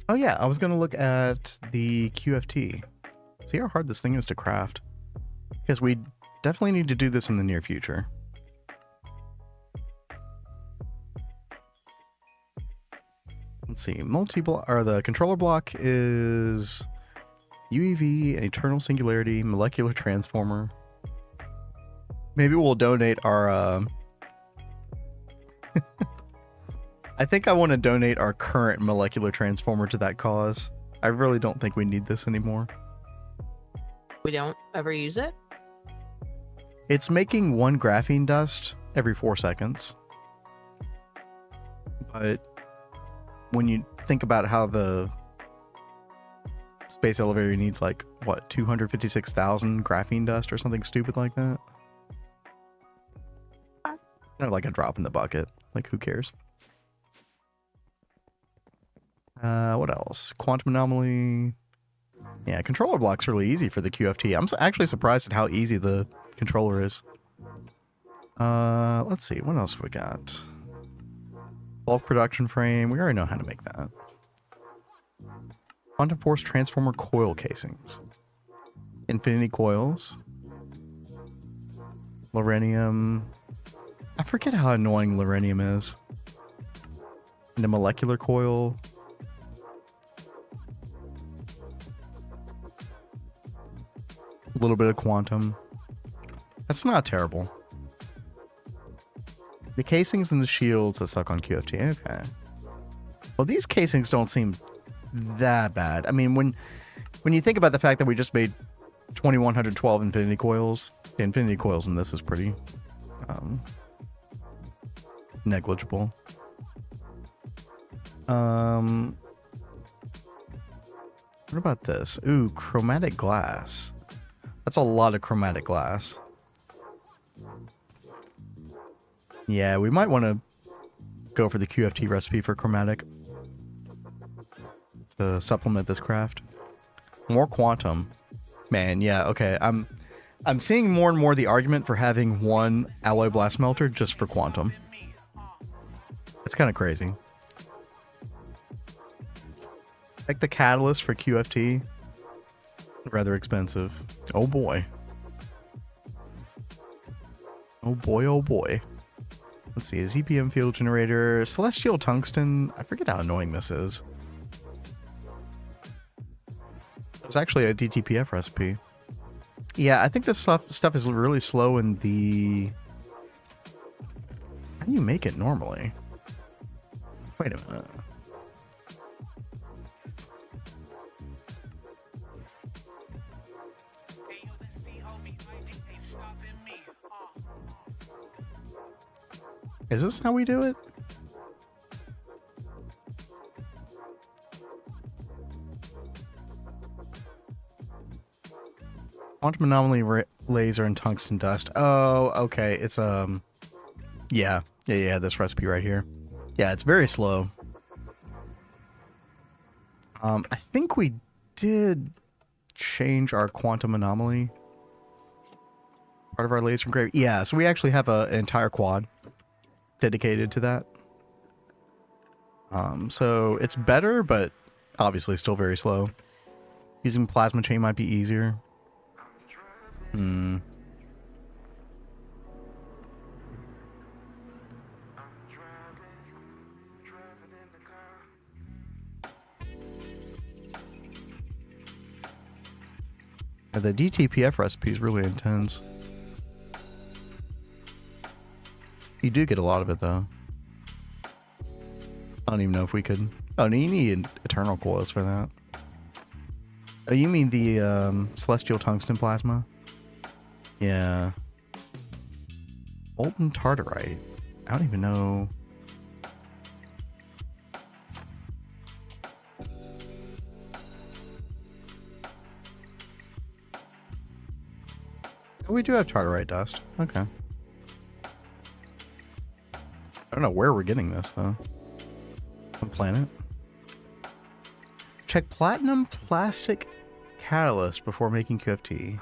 Oh yeah, I was gonna look at the QFT. See how hard this thing is to craft. Because we definitely need to do this in the near future. Let's see, multi-block, or the controller block is UEV, Eternal Singularity, Molecular Transformer. Maybe we'll donate our, I think I want to donate our current Molecular Transformer to that cause. I really don't think we need this anymore. We don't ever use it? It's making 1 graphene dust every 4 seconds. But when you think about how the space elevator needs like, what, 256,000 graphene dust or something stupid like that? Kind of like a drop in the bucket. Like, who cares? What else? Quantum anomaly. Yeah, controller block's really easy for the QFT. I'm actually surprised at how easy the controller is. Let's see. What else we got? Bulk production frame. We already know how to make that. Quantum force transformer coil casings. Infinity coils. Lorenium. I forget how annoying Lorenium is. And a molecular coil. A little bit of quantum. That's not terrible. The casings and the shields that suck on QFT. Okay. Well, these casings don't seem that bad. I mean, when you think about the fact that we just made 2112 infinity coils, the infinity coils in this is pretty negligible. What about this? Ooh, chromatic glass. That's a lot of chromatic glass. Yeah, we might want to go for the QFT recipe for chromatic to supplement this craft. More quantum. Man, yeah, okay. I'm seeing more and more the argument for having 1 alloy blast melter just for quantum. It's kind of crazy. Like the catalyst for QFT. Rather expensive. Oh boy. Oh boy, oh boy. Let's see, a ZPM field generator, celestial tungsten. I forget how annoying this is. It was actually a DTPF recipe. Yeah, I think this stuff is really slow in the... How do you make it normally? Wait a minute. Is this how we do it? Quantum anomaly laser and tungsten dust. Oh, okay. It's yeah, this recipe right here. Yeah, it's very slow. I think we did change our quantum anomaly. Part of our latest from Grave. Yeah, so we actually have an entire quad dedicated to that. So it's better, but obviously still very slow. Using plasma chain might be easier. Yeah, the DTPF recipe is really intense. You do get a lot of it, though. I don't even know if we could... Oh, no, you need eternal coils for that. Oh, you mean the celestial tungsten plasma? Yeah. Molten tartarite. I don't even know... Oh, we do have tartarite dust. Okay. I don't know where we're getting this, though. Some planet. Check platinum plastic catalyst before making QFT.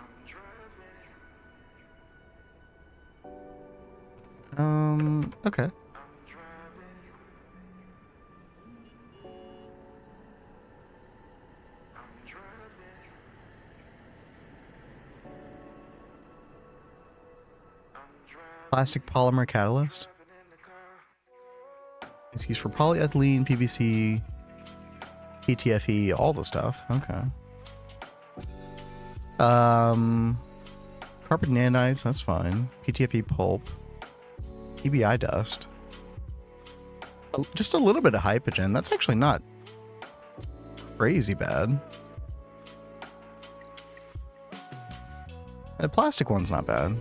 Okay. Plastic polymer catalyst. It's used for polyethylene, PVC, PTFE, all the stuff. Okay. Carbon nanites, that's fine. PTFE pulp. EBI dust. Just a little bit of hypogen. That's actually not crazy bad. The plastic one's not bad.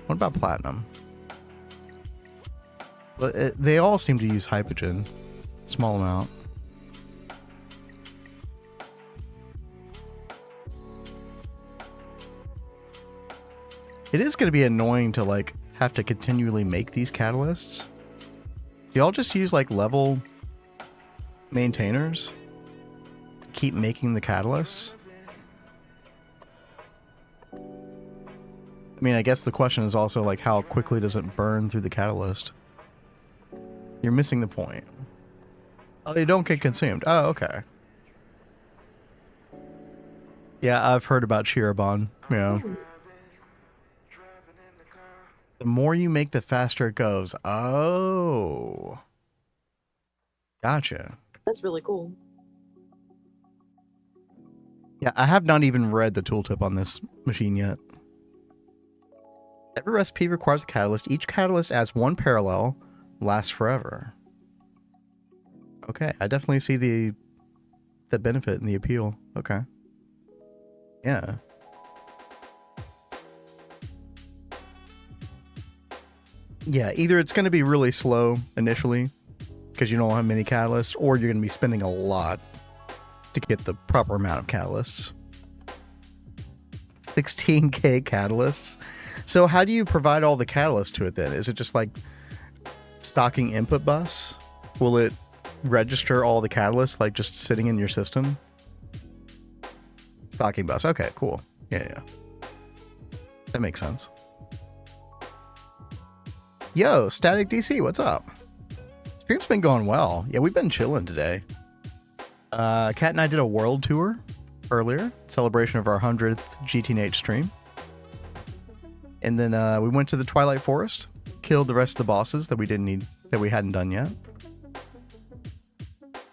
What about platinum? But they all seem to use hypogen. Small amount. It is going to be annoying to, like, have to continually make these catalysts. Do y'all just use, like, level maintainers? Keep making the catalysts? I mean, I guess the question is also, like, how quickly does it burn through the catalyst? You're missing the point. Oh, they don't get consumed. Oh, okay. Yeah, I've heard about Shirobon. Yeah. The more you make, the faster it goes. Oh. Gotcha. That's really cool. Yeah, I have not even read the tooltip on this machine yet. Every recipe requires a catalyst. Each catalyst adds one parallel, lasts forever. Okay, I definitely see the benefit and the appeal. Okay. Yeah. Yeah, either it's going to be really slow initially because you don't have many catalysts, or you're going to be spending a lot to get the proper amount of catalysts. 16k catalysts. So how do you provide all the catalysts to it then? Is it just like stocking input bus? Will it register all the catalysts like just sitting in your system? Stocking bus. Okay, cool. Yeah. That makes sense. Yo, Static DC, what's up? Stream's been going well. Yeah, we've been chilling today. Kat and I did a world tour earlier, celebration of our 100th GTNH stream. And then we went to the Twilight Forest, killed the rest of the bosses that we hadn't done yet.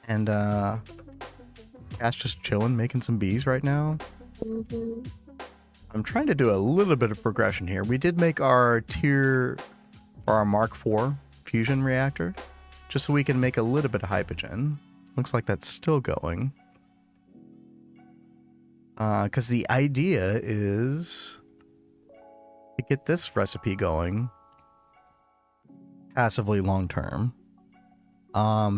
And Kat's just chilling, making some bees right now. Mm-hmm. I'm trying to do a little bit of progression here. We did make our our Mark IV fusion reactor, just so we can make a little bit of hypogen. Looks like that's still going. Because the idea is to get this recipe going passively long term.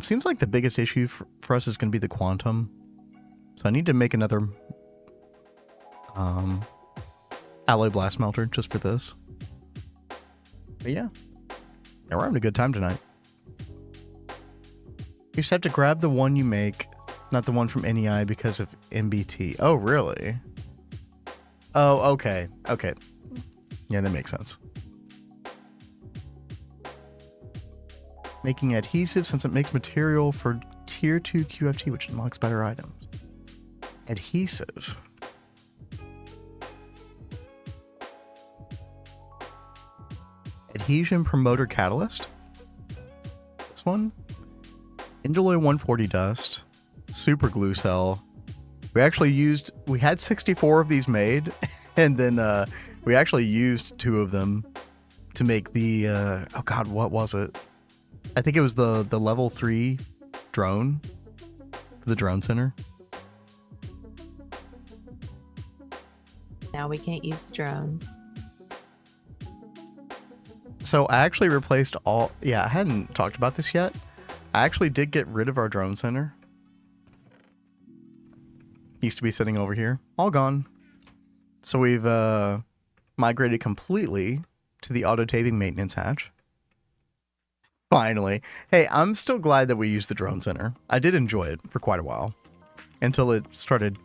Seems like the biggest issue for us is going to be the quantum. So I need to make another alloy blast melter just for this. But yeah, we're having a good time tonight. You just have to grab the one you make not the one from NEI because of MBT. Oh, really? Oh, okay. Okay. Yeah, that makes sense. Making adhesive since it makes material for tier 2 QFT, which unlocks better items. Adhesive. Adhesion promoter catalyst. This one. Indoloy 140 dust. Super glue cell. We had 64 of these made, and then we actually used 2 of them to make the, oh god, what was it? I think it was the level 3 drone, the drone center. Now we can't use the drones. So I actually replaced all, yeah, I hadn't talked about this yet. I actually did get rid of our drone center. Used to be sitting over here, all gone. So we've migrated completely to the auto taping maintenance hatch. Finally. Hey, I'm still glad that we used the drone center. I did enjoy it for quite a while until it started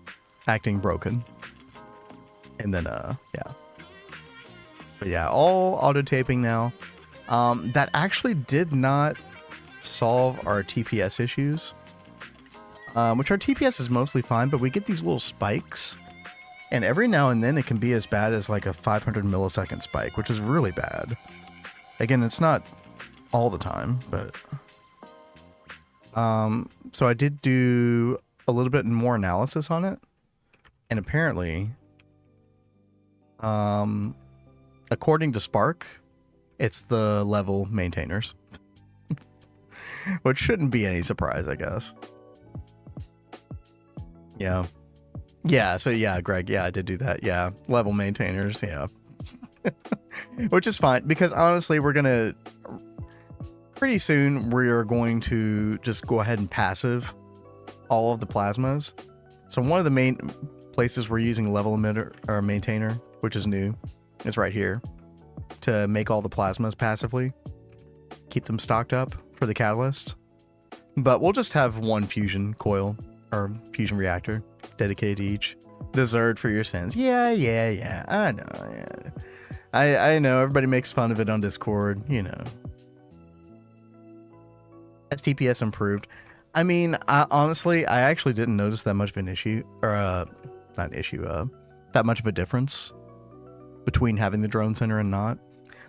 acting broken. And then, yeah. But yeah, all auto taping now. That actually did not solve our TPS issues. Which our TPS is mostly fine, but we get these little spikes. And every now and then it can be as bad as like a 500 millisecond spike, which is really bad. Again, it's not all the time, but... so I did do a little bit more analysis on it. And apparently... according to Spark, it's the level maintainers. Which shouldn't be any surprise, I guess. Yeah. Yeah, so yeah, Greg, yeah, I did do that. Yeah, level maintainers, yeah. Which is fine, because honestly, pretty soon, we are going to just go ahead and passive all of the plasmas. So one of the main places we're using level emitter or maintainer, which is new, is right here, to make all the plasmas passively. Keep them stocked up for the catalyst. But we'll just have one fusion coil, or fusion reactor, dedicated to each. Deserved for your sins. Yeah. I know, yeah. I know, everybody makes fun of it on Discord, you know. Has TPS improved? I mean, honestly, I actually didn't notice that much of an issue, or, not an issue, that much of a difference between having the drone center and not.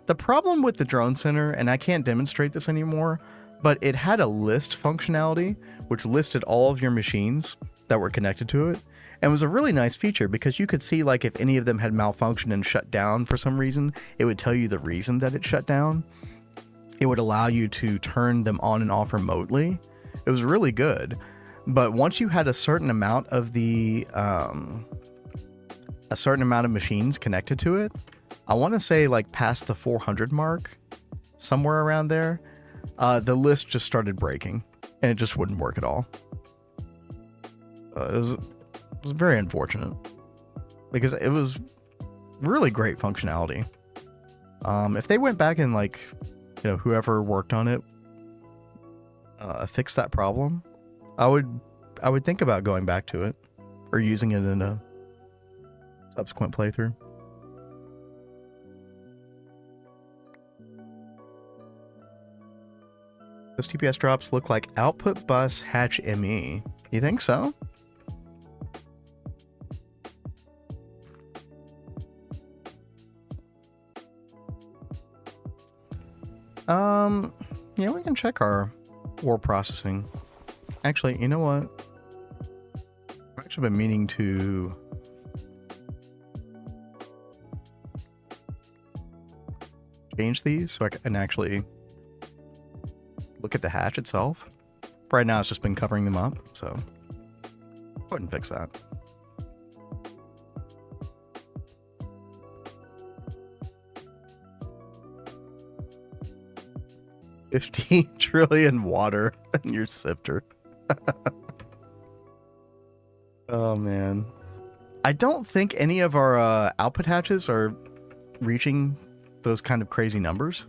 The problem with the drone center, and I can't demonstrate this anymore, but it had a list functionality, which listed all of your machines that were connected to it. And it was a really nice feature because you could see like if any of them had malfunctioned and shut down for some reason, it would tell you the reason that it shut down. It would allow you to turn them on and off remotely. It was really good. But once you had a certain amount of the, machines connected to it, I want to say like past the 400 mark, somewhere around there, the list just started breaking and it just wouldn't work at all. It was very unfortunate because it was really great functionality. If they went back and like, you know, whoever worked on it, fixed that problem, I would think about going back to it or using it in a subsequent playthrough. Those TPS drops look like output bus hatch ME. You think so? Yeah, we can check our war processing. Actually, you know what? I've actually been meaning to change these so I can actually look at the hatch itself. Right now, it's just been covering them up, so go ahead and fix that. $15 trillion water in your sifter. Oh man, I don't think any of our output hatches are reaching those kind of crazy numbers.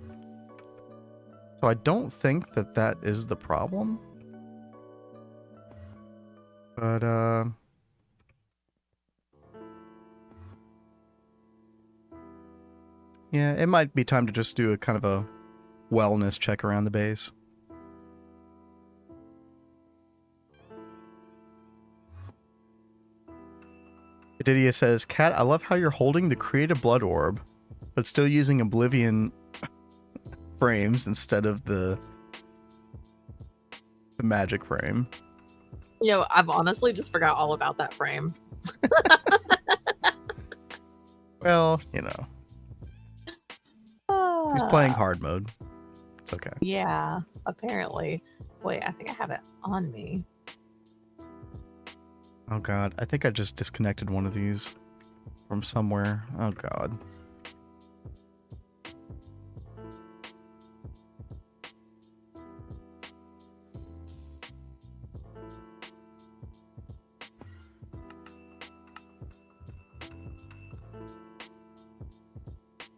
So I don't think that is the problem. But, yeah, it might be time to just do a kind of a wellness check around the base. Didier says, Kat, I love how you're holding the creative blood orb, but still using Oblivion frames instead of the magic frame. You know, I've honestly just forgot all about that frame. Well, you know. He's playing hard mode. It's okay. Yeah, apparently. Wait, I think I have it on me. Oh god, I think I just disconnected one of these from somewhere. Oh god.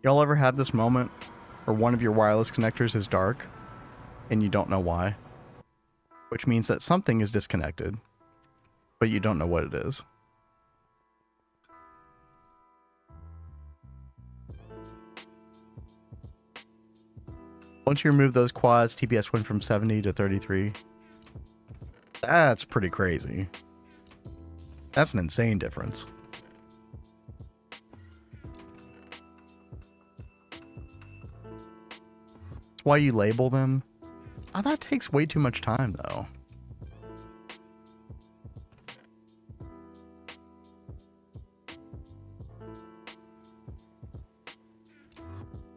Y'all ever have this moment where one of your wireless connectors is dark and you don't know why? Which means that something is disconnected, but you don't know what it is. Once you remove those quads, TPS went from 70 to 33. That's pretty crazy. That's an insane difference. That's why you label them. Oh, that takes way too much time, though.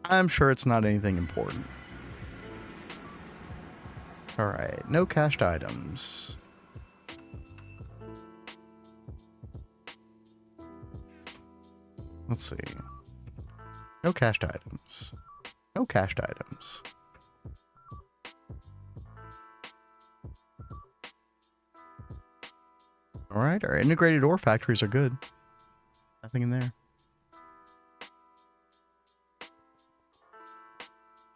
I'm sure it's not anything important. Alright, no cached items. Let's see. No cached items. No cached items. Alright, our integrated ore factories are good. Nothing in there.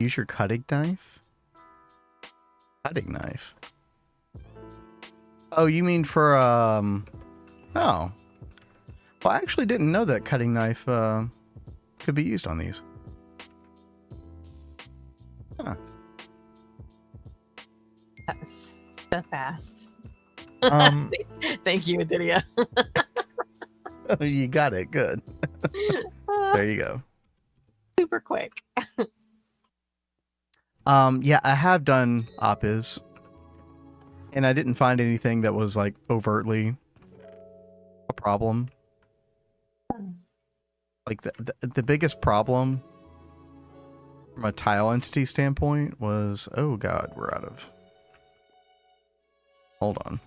Use your cutting knife? Cutting knife? Oh, you mean for, oh. Well, I actually didn't know that cutting knife, could be used on these. Huh. That's so fast. Um, Thank you, Didia. you got it. Good. There you go. Super quick. Yeah, I have done Oppiz, and I didn't find anything that was like overtly a problem. Like the biggest problem from a tile entity standpoint was, oh god, we're out of. Hold on.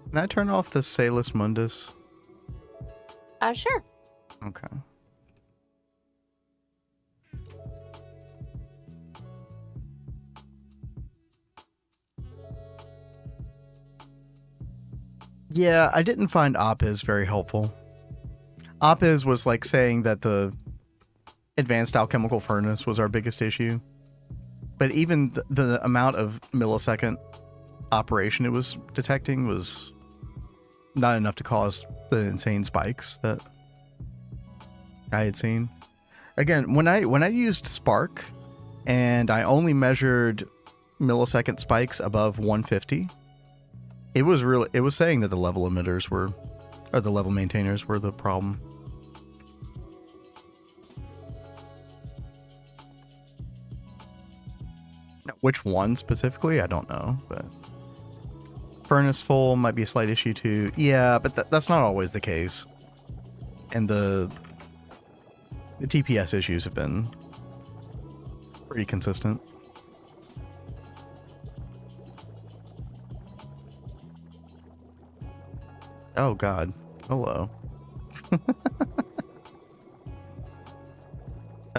Can I turn off the Salus Mundus? Sure. Okay. Yeah, I didn't find Oppiz very helpful. Oppiz was like saying that the advanced alchemical furnace was our biggest issue. But even the amount of millisecond operation it was detecting was not enough to cause the insane spikes that I had seen. Again, when I used Spark and I only measured millisecond spikes above 150, it was saying that the level emitters were, or the level maintainers were the problem. Now, which one specifically, I don't know, but furnace full might be a slight issue too. Yeah, but that's not always the case. And the TPS issues have been pretty consistent. Oh god. Hello.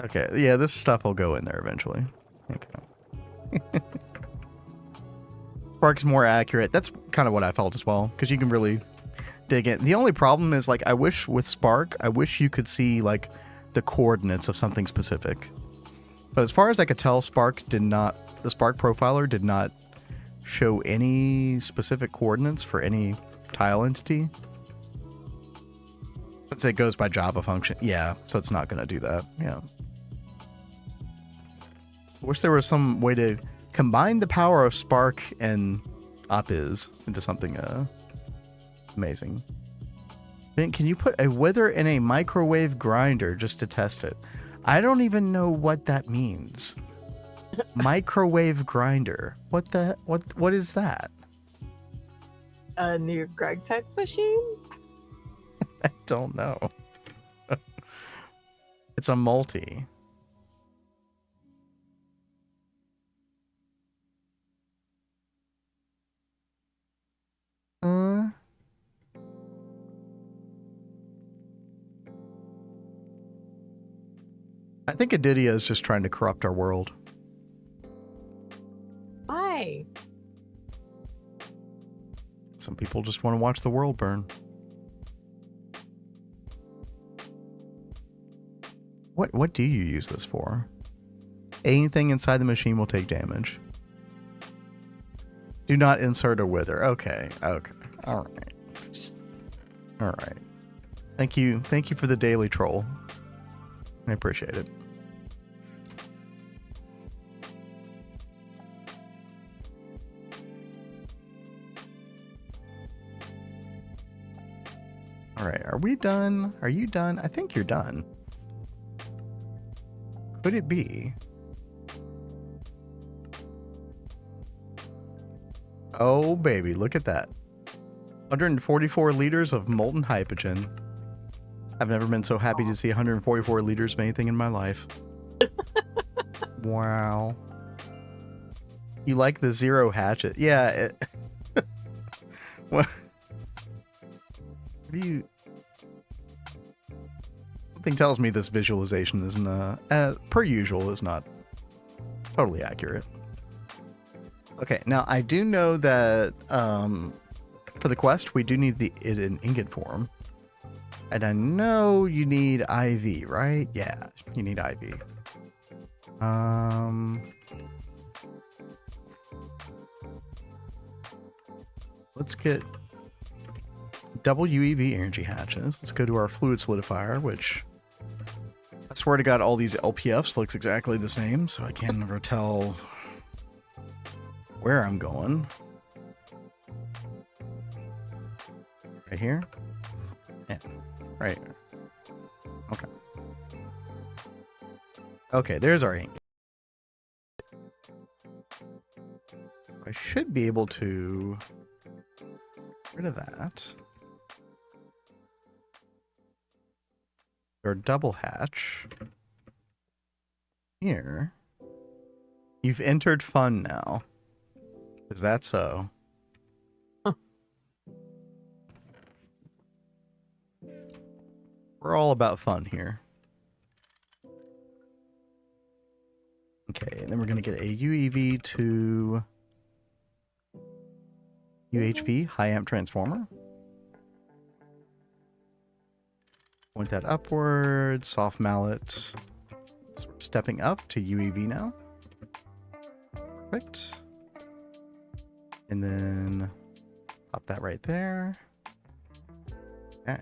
Okay, yeah, this stuff will go in there eventually. Okay. Spark's more accurate. That's kind of what I felt as well, because you can really, dig in. The only problem is, like, I wish with Spark, I wish you could see, like, the coordinates of something specific. But as far as I could tell, the Spark profiler did not show any specific coordinates for any tile entity. Let's say it goes by Java function. Yeah, so it's not going to do that. Yeah. Wish there was some way to combine the power of Spark and Opiz into something amazing. Ben, can you put a wither in a microwave grinder just to test it? I don't even know what that means. Microwave grinder. What is that? A new Gregtech machine? I don't know. It's a multi. I think Adidia is just trying to corrupt our world. Why? Some people just want to watch the world burn. What do you use this for? Anything inside the machine will take damage. Do not insert a wither. Okay. All right. Thank you for the daily troll. I appreciate it. All right, are we done? Are you done? I think you're done. Could it be? Oh, baby, look at that. 144 liters of molten hypogen. I've never been so happy to see 144 liters of anything in my life. Wow. You like the zero hatchet? Yeah. What do you... Something tells me this visualization isn't, per usual, is not totally accurate. Okay, now I do know that for the quest, we do need it in ingot form. And I know you need IV, right? Yeah, you need IV. Let's get double UEV energy hatches. Let's go to our fluid solidifier, which I swear to God, all these LPFs looks exactly the same, so I can never tell where I'm going. Right here? Yeah. Right. Okay. Okay, there's our ingot. I should be able to get rid of that. Our double hatch. Here. You've entered fun now. Is that so? We're all about fun here. Okay, and then we're going to get a UEV to UHV, high amp transformer. Point that upward, soft mallet. So we're stepping up to UEV now. Perfect. And then pop that right there. Okay.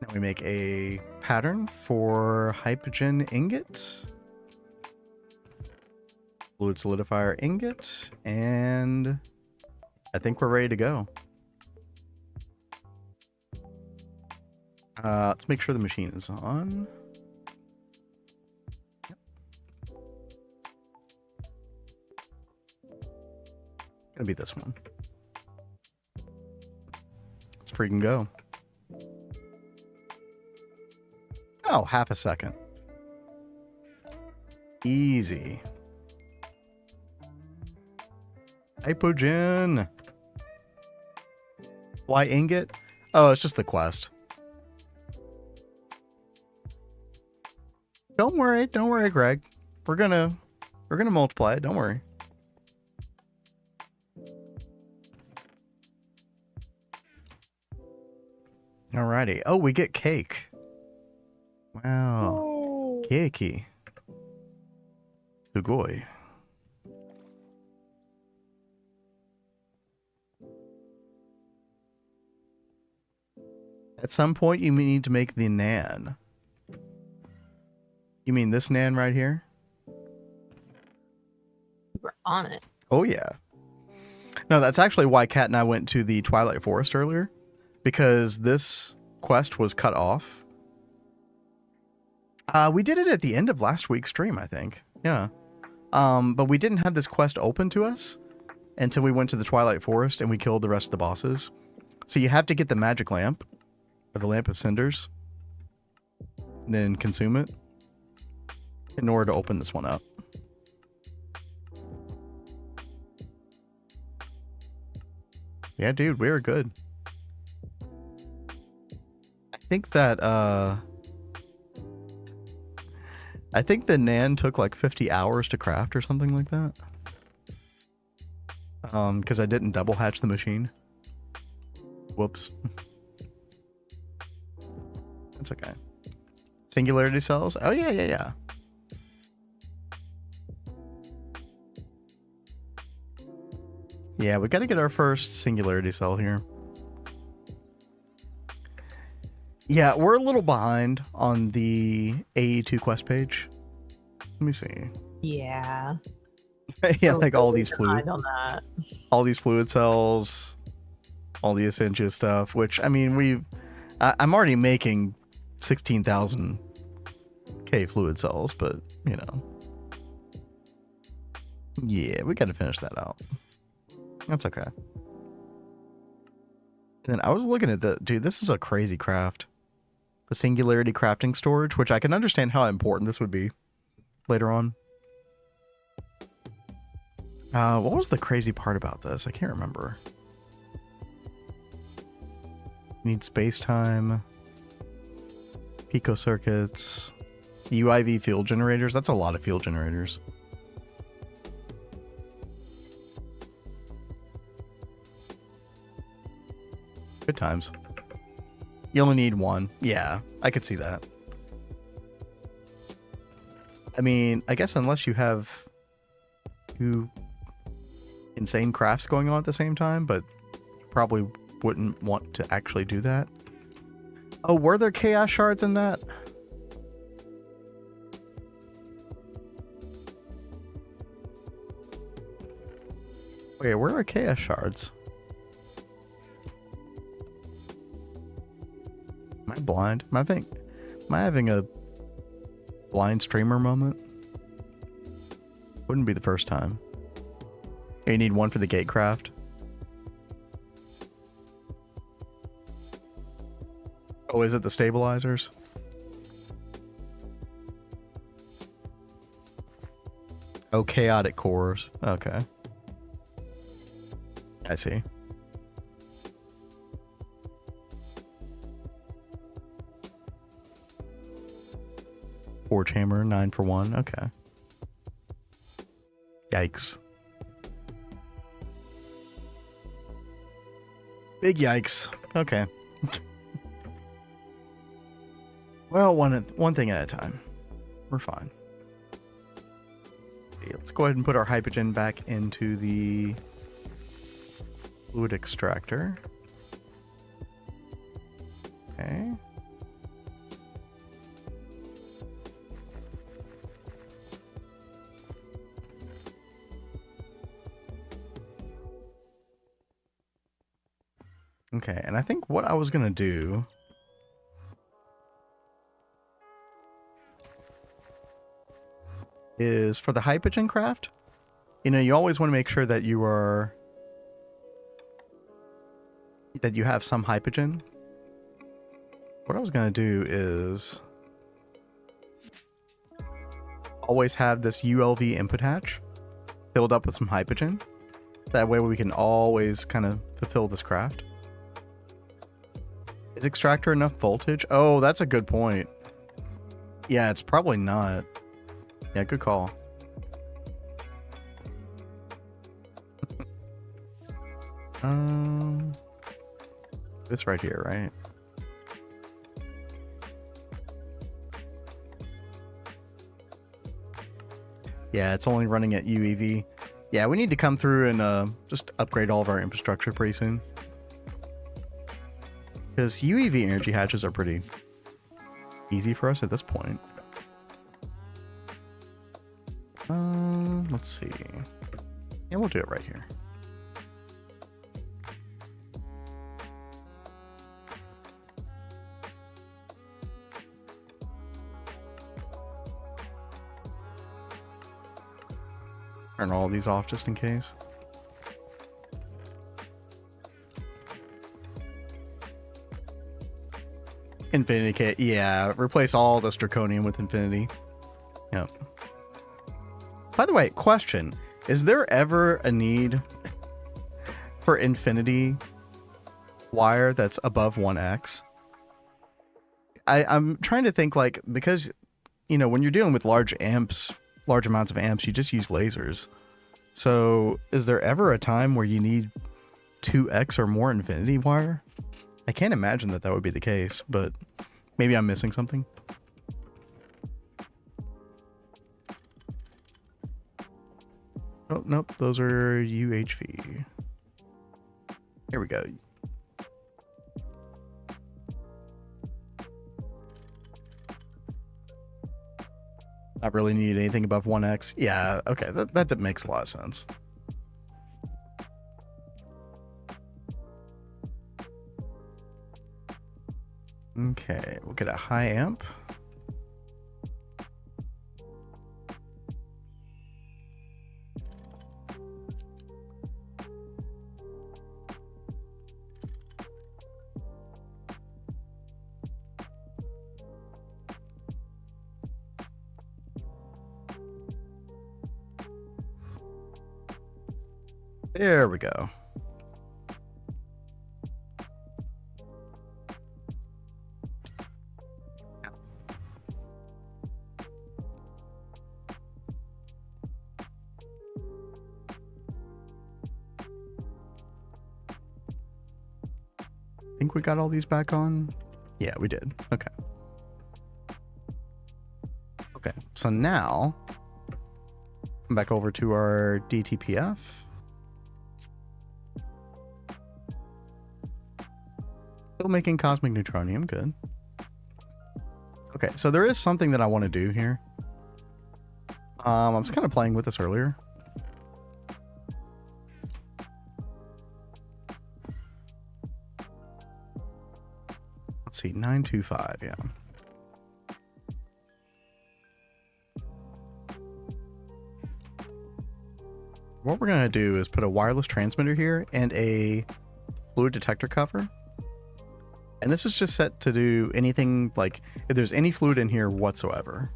Now we make a pattern for hypogen ingot, fluid solidifier ingot, and I think we're ready to go. Let's make sure the machine is on. Yep. Gonna be this one. Let's freaking go. Oh, half a second. Easy. Hypogen. Why ingot? Oh, it's just the quest. Don't worry, Greg. We're gonna multiply it, don't worry. Alrighty. Oh, we get cake. Wow. Keiki. Sugoi. At some point, you need to make the nan. You mean this nan right here? We're on it. Oh, yeah. No, that's actually why Kat and I went to the Twilight Forest earlier. Because this quest was cut off. We did it at the end of last week's stream, I think. Yeah. But we didn't have this quest open to us until we went to the Twilight Forest and we killed the rest of the bosses. So you have to get the magic lamp. Or the lamp of cinders, and then consume it in order to open this one up. Yeah, dude, we are good. I think that I think the nan took like 50 hours to craft or something like that. Because I didn't double hatch the machine. Whoops. That's okay. Singularity cells? Oh, yeah. Yeah, we got to get our first singularity cell here. Yeah, we're a little behind on the AE2 quest page. Let me see. Yeah. Yeah, like all these fluid. On that. All these fluid cells, all the Essentia stuff, which, I mean, I'm already making 16,000 K fluid cells, but you know, yeah, we got to finish that out. That's okay. And then I was looking at dude, this is a crazy craft. The singularity crafting storage, which I can understand how important this would be later on. What was the crazy part about this? I can't remember. Need space-time. Pico circuits, UIV field generators. That's a lot of field generators. Good times. You only need one. Yeah, I could see that. I mean, I guess unless you have two insane crafts going on at the same time, but you probably wouldn't want to actually do that. Oh, were there chaos shards in that? Wait, where are chaos shards? Am I blind? Am I having a blind streamer moment? Wouldn't be the first time. You need one for the gatecraft. Oh, is it the stabilizers? Oh, chaotic cores. Okay. I see. Forge hammer, 9 for 1. Okay. Yikes. Big yikes. Okay. Well, one thing at a time. We're fine. Let's see. Let's go ahead and put our hypogen back into the fluid extractor. Okay. Okay, and I think what I was gonna do is for the hypogen craft, you know, you always want to make sure that you have some hypogen. What I was gonna do is always have this ULV input hatch filled up with some hypogen. That way we can always kind of fulfill this craft. Is extractor enough voltage? Oh, that's a good point. Yeah, it's probably not. Yeah, good call. This right here, right? Yeah, it's only running at UEV. Yeah, we need to come through and just upgrade all of our infrastructure pretty soon. Because UEV energy hatches are pretty easy for us at this point. Let's see. Yeah, we'll do it right here. Turn all of these off just in case. Infinity kit, yeah. Replace all this draconium with infinity. Yep. By the way, question. Is there ever a need for infinity wire that's above 1x? I'm trying to think, like, because, you know, when you're dealing with large amps, large amounts of amps, you just use lasers. So is there ever a time where you need 2x or more infinity wire? I can't imagine that would be the case, but maybe I'm missing something. Oh, nope, those are UHV. Here we go. Not really need anything above 1x. Yeah, okay, that makes a lot of sense. Okay, we'll get a high amp. There we go. Think we got all these back on? Yeah, we did. Okay. Okay, so now come back over to our DTPF. Still making cosmic neutronium, good. Okay, so there is something that I want to do here. I was kind of playing with this earlier. Let's see, 925, yeah. What we're going to do is put a wireless transmitter here and a fluid detector cover. And this is just set to do anything, like if there's any fluid in here whatsoever,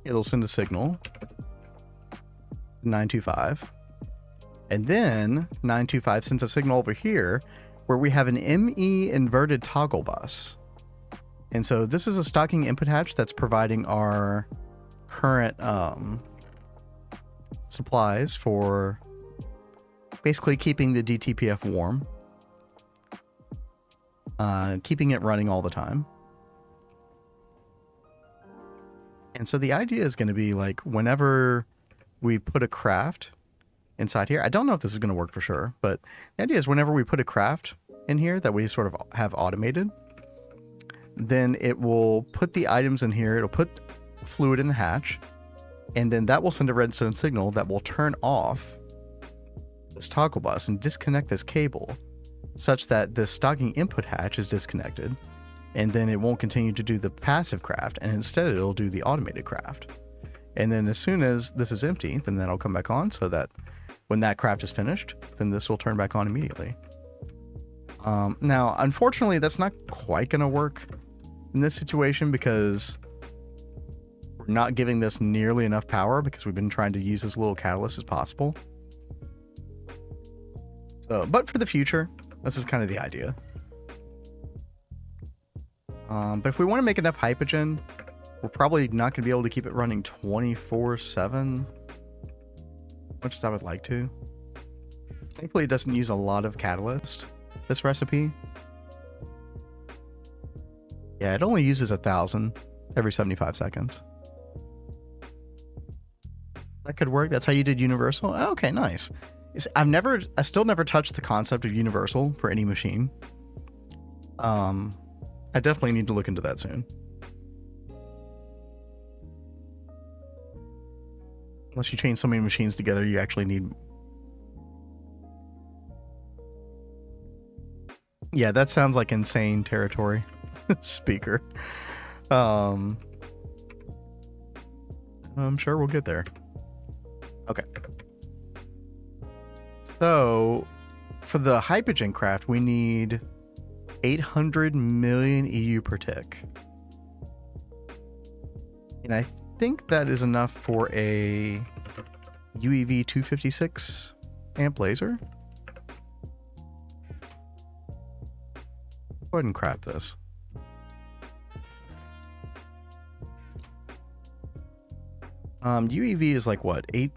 it'll send a signal, 925. And then 925 sends a signal over here where we have an ME inverted toggle bus. And so this is a stocking input hatch that's providing our current supplies for basically keeping the DTPF warm. Keeping it running all the time. And so the idea is going to be like whenever we put a craft inside here, I don't know if this is going to work for sure, but the idea is whenever we put a craft in here that we sort of have automated, then it will put the items in here, it'll put fluid in the hatch, and then that will send a redstone signal that will turn off this toggle bus and disconnect this cable, such that the stocking input hatch is disconnected, and then it won't continue to do the passive craft, and instead it'll do the automated craft. And then as soon as this is empty, then that'll come back on, so that when that craft is finished, then this will turn back on immediately. Now, unfortunately, that's not quite going to work in this situation because we're not giving this nearly enough power because we've been trying to use as little catalyst as possible. So, but for the future, this is kind of the idea. But if we want to make enough hypogen, we're probably not going to be able to keep it running 24/7, much as I would like to. Thankfully, it doesn't use a lot of catalyst, this recipe. Yeah, it only uses 1,000 every 75 seconds. That could work. That's how you did universal. Oh, okay, nice. I still never touched the concept of universal for any machine. I definitely need to look into that soon. Unless you chain so many machines together, you actually need. Yeah, that sounds like insane territory. Speaker. I'm sure we'll get there. Okay. So, for the Hypogen craft, we need 800 million EU per tick. And I think that is enough for a UEV 256 amp laser. Go ahead and craft this. UEV is like what, 8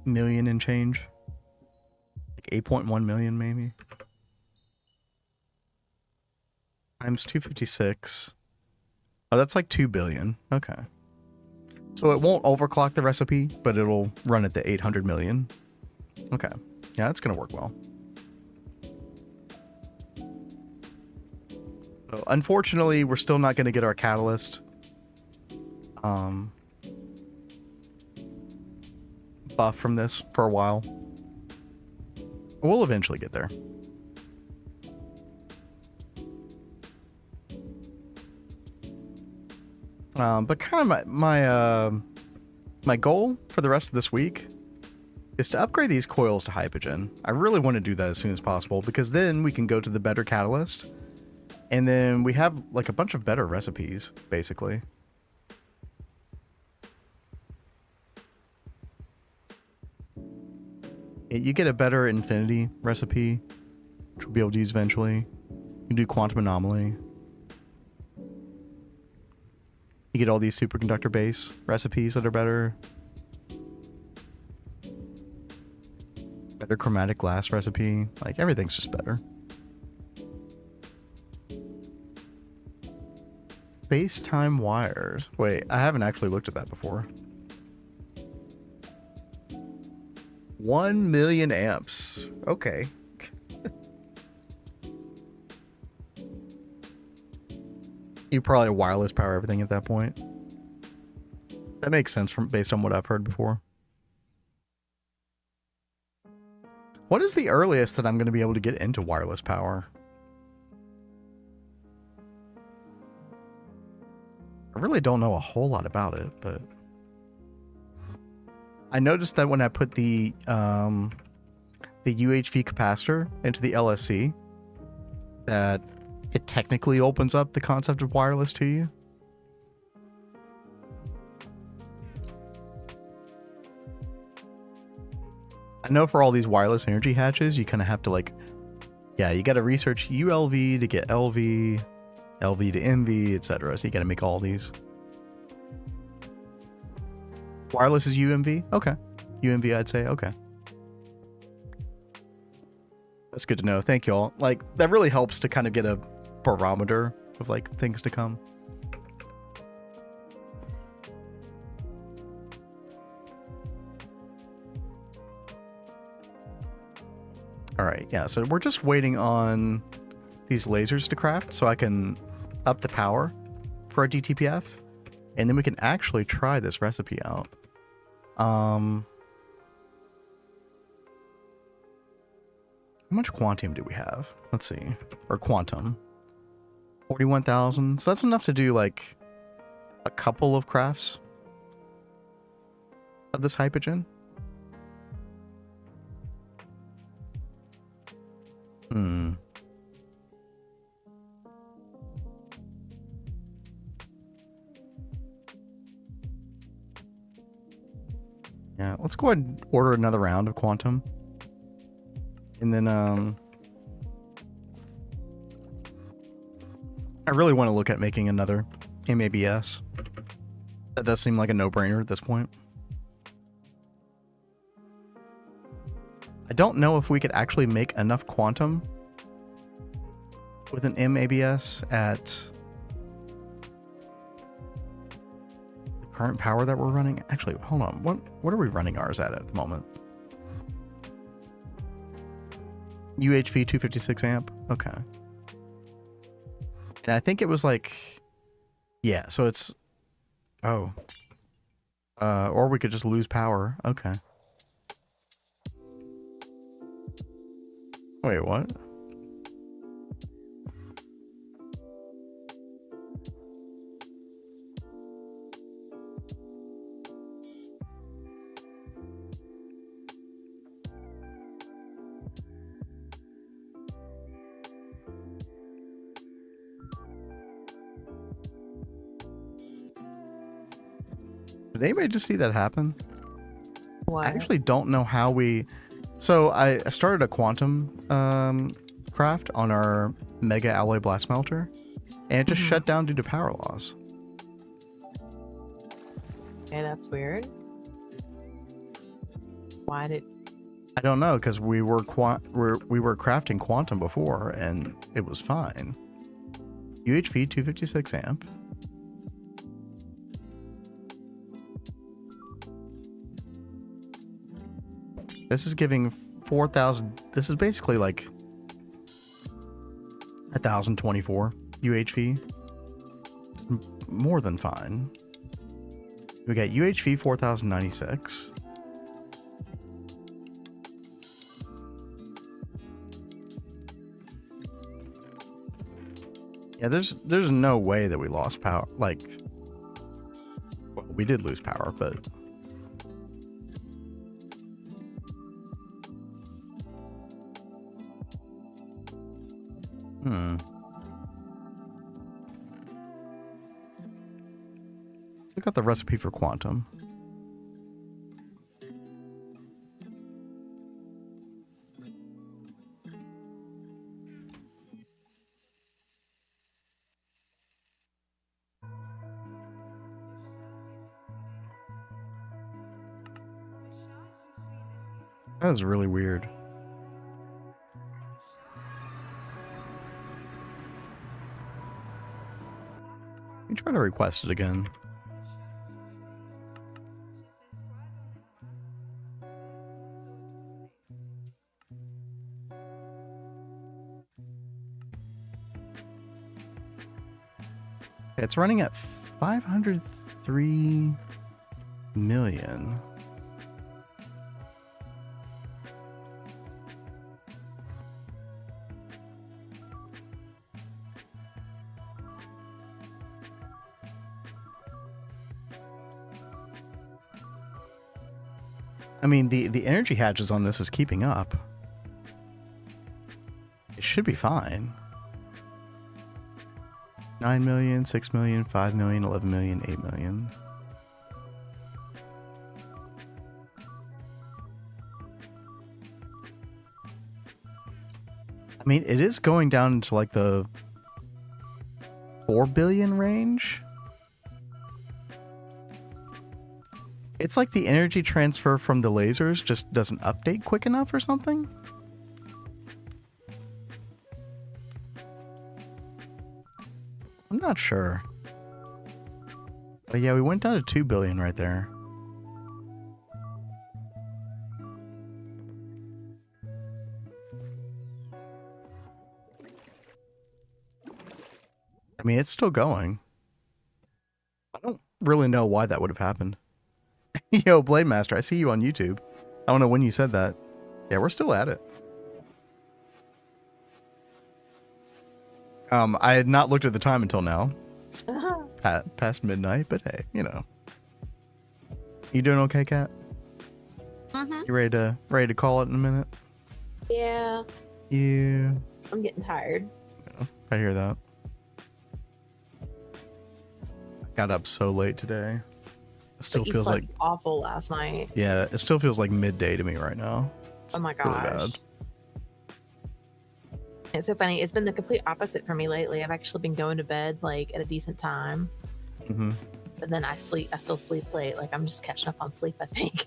million and change? Like 8.1 million maybe? Times 256. Oh, that's like 2 billion. Okay. So it won't overclock the recipe, but it'll run at the 800 million. Okay. Yeah, that's going to work well. So unfortunately, we're still not going to get our catalyst buff from this for a while. We'll eventually get there. But kind of my goal for the rest of this week is to upgrade these coils to Hypogen. I really want to do that as soon as possible because then we can go to the better catalyst, and then we have like a bunch of better recipes, basically. You get a better infinity recipe, which we'll be able to use eventually. You do quantum anomaly. You get all these superconductor base recipes that are better. Better chromatic glass recipe. Like, everything's just better. Space-time wires. Wait, I haven't actually looked at that before. 1 million amps. Okay. You probably wireless power everything at that point. That makes sense based on what I've heard before. What is the earliest that I'm going to be able to get into wireless power? I really don't know a whole lot about it, but I noticed that when I put the UHV capacitor into the LSC, that it technically opens up the concept of wireless to you. I know for all these wireless energy hatches, you kind of have to like, yeah, you got to research ULV to get LV, LV to MV, etc. So you got to make all these. Wireless is UMV? Okay. UMV, I'd say. Okay. That's good to know. Thank you all. Like, that really helps to kind of get a barometer of like things to come. All right, yeah, so we're just waiting on these lasers to craft so I can up the power for our DTPF, and then we can actually try this recipe out. How much quantum do we have? Let's see. Or quantum. 41,000. So that's enough to do like a couple of crafts of this Hypogen. Yeah, let's go ahead and order another round of quantum. And then, I really want to look at making another MABS. That does seem like a no-brainer at this point. I don't know if we could actually make enough quantum with an MABS at the current power that we're running? Actually, hold on. What are we running ours at the moment? UHV 256 amp. Okay. And I think it was like, yeah. So it's, oh, or we could just lose power. Okay. Wait, what? Did anybody just see that happen? What? I actually don't know how we... So I started a quantum craft on our mega alloy blast smelter, and it just shut down due to power loss. Okay, that's weird. Why did... I don't know, because we were crafting quantum before, and it was fine. UHV 256 amp. This is giving 4,000. This is basically like 1,024 UHV. More than fine. We got UHV 4,096. Yeah, there's no way that we lost power. Like, well, we did lose power, but. Let's look at the recipe for quantum. That was really weird. Let me try to request it again. It's running at 503 million. I mean, the energy hatches on this is keeping up. It should be fine. 9 million, 6 million, 5 million, 11 million, 8 million. I mean, it is going down into like the 4 billion range. It's like the energy transfer from the lasers just doesn't update quick enough or something. I'm not sure. But yeah, we went down to 2 billion right there. I mean, it's still going. I don't really know why that would have happened. Yo, Blade Master, I see you on YouTube. I don't know when you said that. Yeah, we're still at it. I had not looked at the time until now. It's past midnight, but hey, you know. You doing okay, Kat? You ready to call it in a minute? Yeah. Yeah. I'm getting tired. Yeah, I hear that. I got up so late today. It still feels like awful last night. Yeah, it still feels like midday to me right now. Oh my gosh. Really bad. It's so funny. It's been the complete opposite for me lately. I've actually been going to bed like at a decent time. But then I still sleep late. Like I'm just catching up on sleep, I think.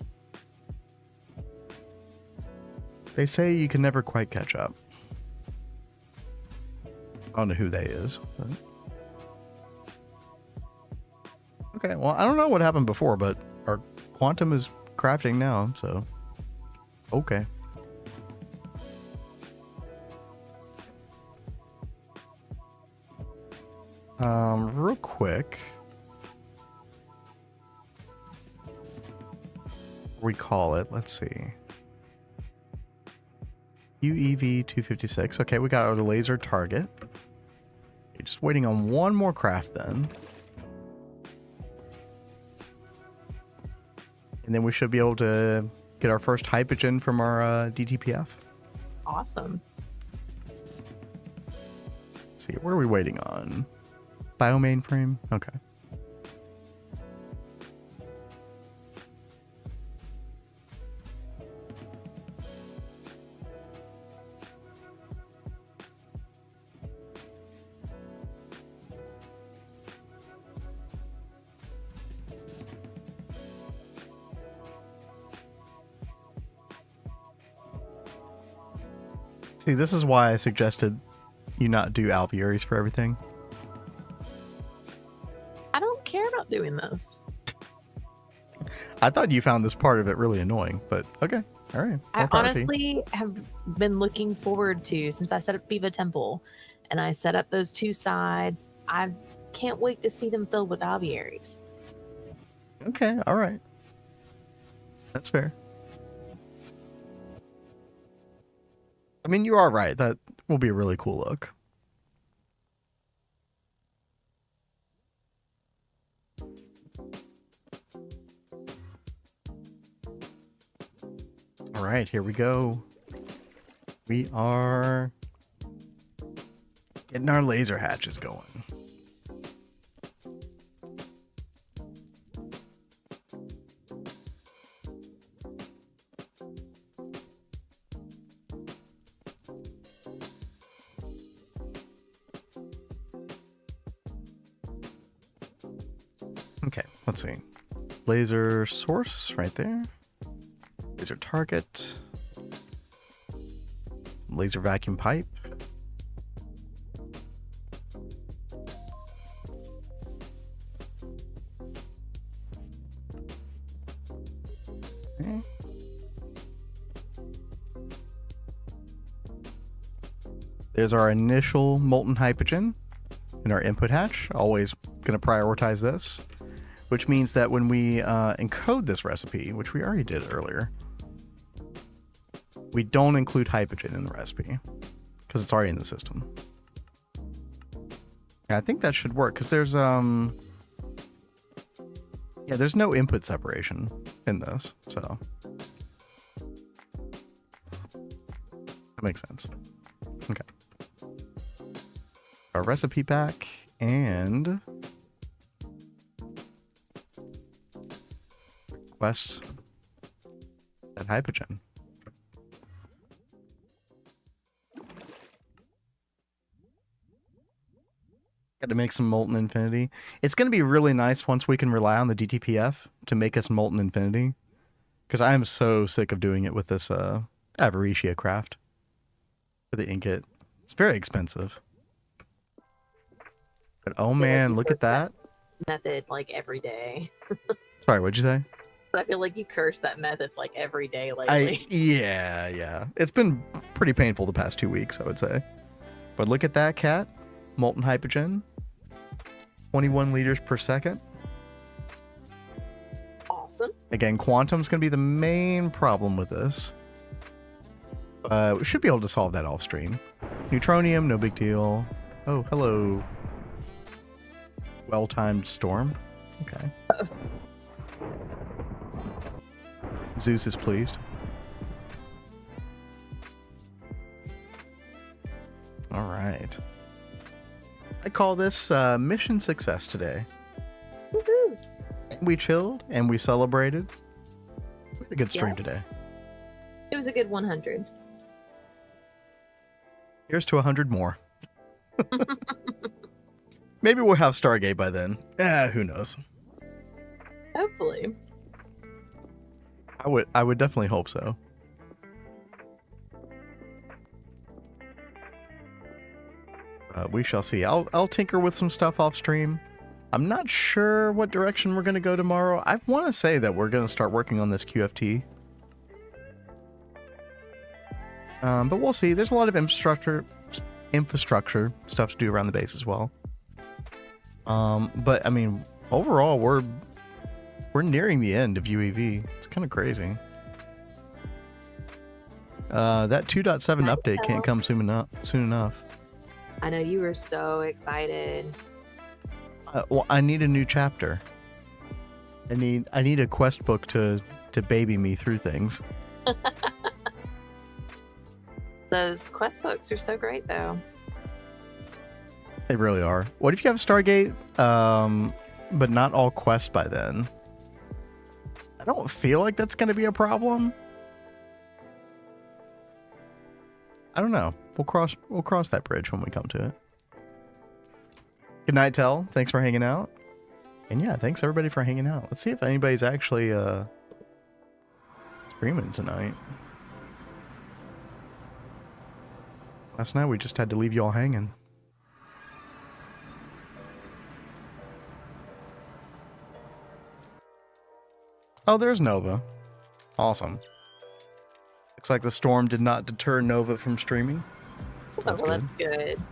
They say you can never quite catch up. I don't know who they is. But... Okay, well, I don't know what happened before, but our quantum is crafting now, so... Okay. Real quick... recall it, let's see. UEV 256. Okay, we got our laser target. Just waiting on one more craft then. And then we should be able to get our first hypogen from our DTPF. Awesome. Let's see, what are we waiting on? Biomainframe? Okay. See, this is why I suggested you not do alveoles for everything. I don't care about doing this. I thought you found this part of it really annoying, but okay. All right. I More power to you. honestly have been looking forward to, since I set up Viva Temple and I set up those two sides, I can't wait to see them filled with aviaries. Okay, all right. That's fair. I mean, you are right. That will be a really cool look. All right, here we go. We are getting our laser hatches going. Okay, let's see. Laser source right there. Laser target. Laser vacuum pipe. Okay. There's our initial molten hypogen in our input hatch. Always going to prioritize this, which means that when we encode this recipe, which we already did earlier, we don't include hypogen in the recipe because it's already in the system. I think that should work because there's there's no input separation in this, so that makes sense. Okay. Our recipe back and request that hypogen. Got to make some molten infinity. It's going to be really nice once we can rely on the DTPF to make us molten infinity, because I am so sick of doing it with this Avaricia craft for the ingot. It's very expensive. But oh man, look at that. Method like every day. Sorry, what'd you say? But I feel like you curse that method like every day lately. Yeah. It's been pretty painful the past 2 weeks, I would say. But look at that, cat. Molten hypogen. 21 liters per second. Awesome. Again, quantum's going to be the main problem with this. We should be able to solve that off stream. Neutronium, no big deal. Oh, hello. Well-timed storm. Okay. Zeus is pleased. All right. I call this mission success today. Woohoo! We chilled and we celebrated. We had a good stream today. It was a good 100. Here's to 100 more. Maybe we'll have Stargate by then. Who knows? Hopefully. I would definitely hope so. We shall see. I'll tinker with some stuff off stream. I'm not sure what direction we're going to go tomorrow. I want to say that we're going to start working on this QFT. But we'll see. There's a lot of infrastructure stuff to do around the base as well. But I mean, overall, we're nearing the end of UEV. It's kind of crazy. That 2.7 update can't come soon enough. I know you were so excited. Well, I need a new chapter. I need a quest book to baby me through things. Those quest books are so great, though. They really are. What if you have Stargate, but not all quests by then? I don't feel like that's going to be a problem. I don't know. We'll cross that bridge when we come to it. Good night, Tell. Thanks for hanging out. And yeah, thanks everybody for hanging out. Let's see if anybody's actually streaming tonight. Last night we just had to leave you all hanging. Oh, there's Nova. Awesome. Looks like the storm did not deter Nova from streaming. That's well, good. that's good.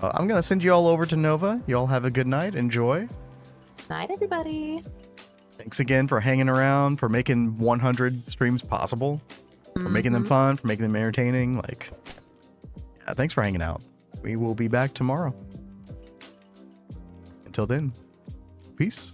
I'm going to send you all over to Nova. You all have a good night. Enjoy. Night, everybody. Thanks again for hanging around, for making 100 streams possible, for making them fun, for making them entertaining. Like, yeah, thanks for hanging out. We will be back tomorrow. Until then, peace.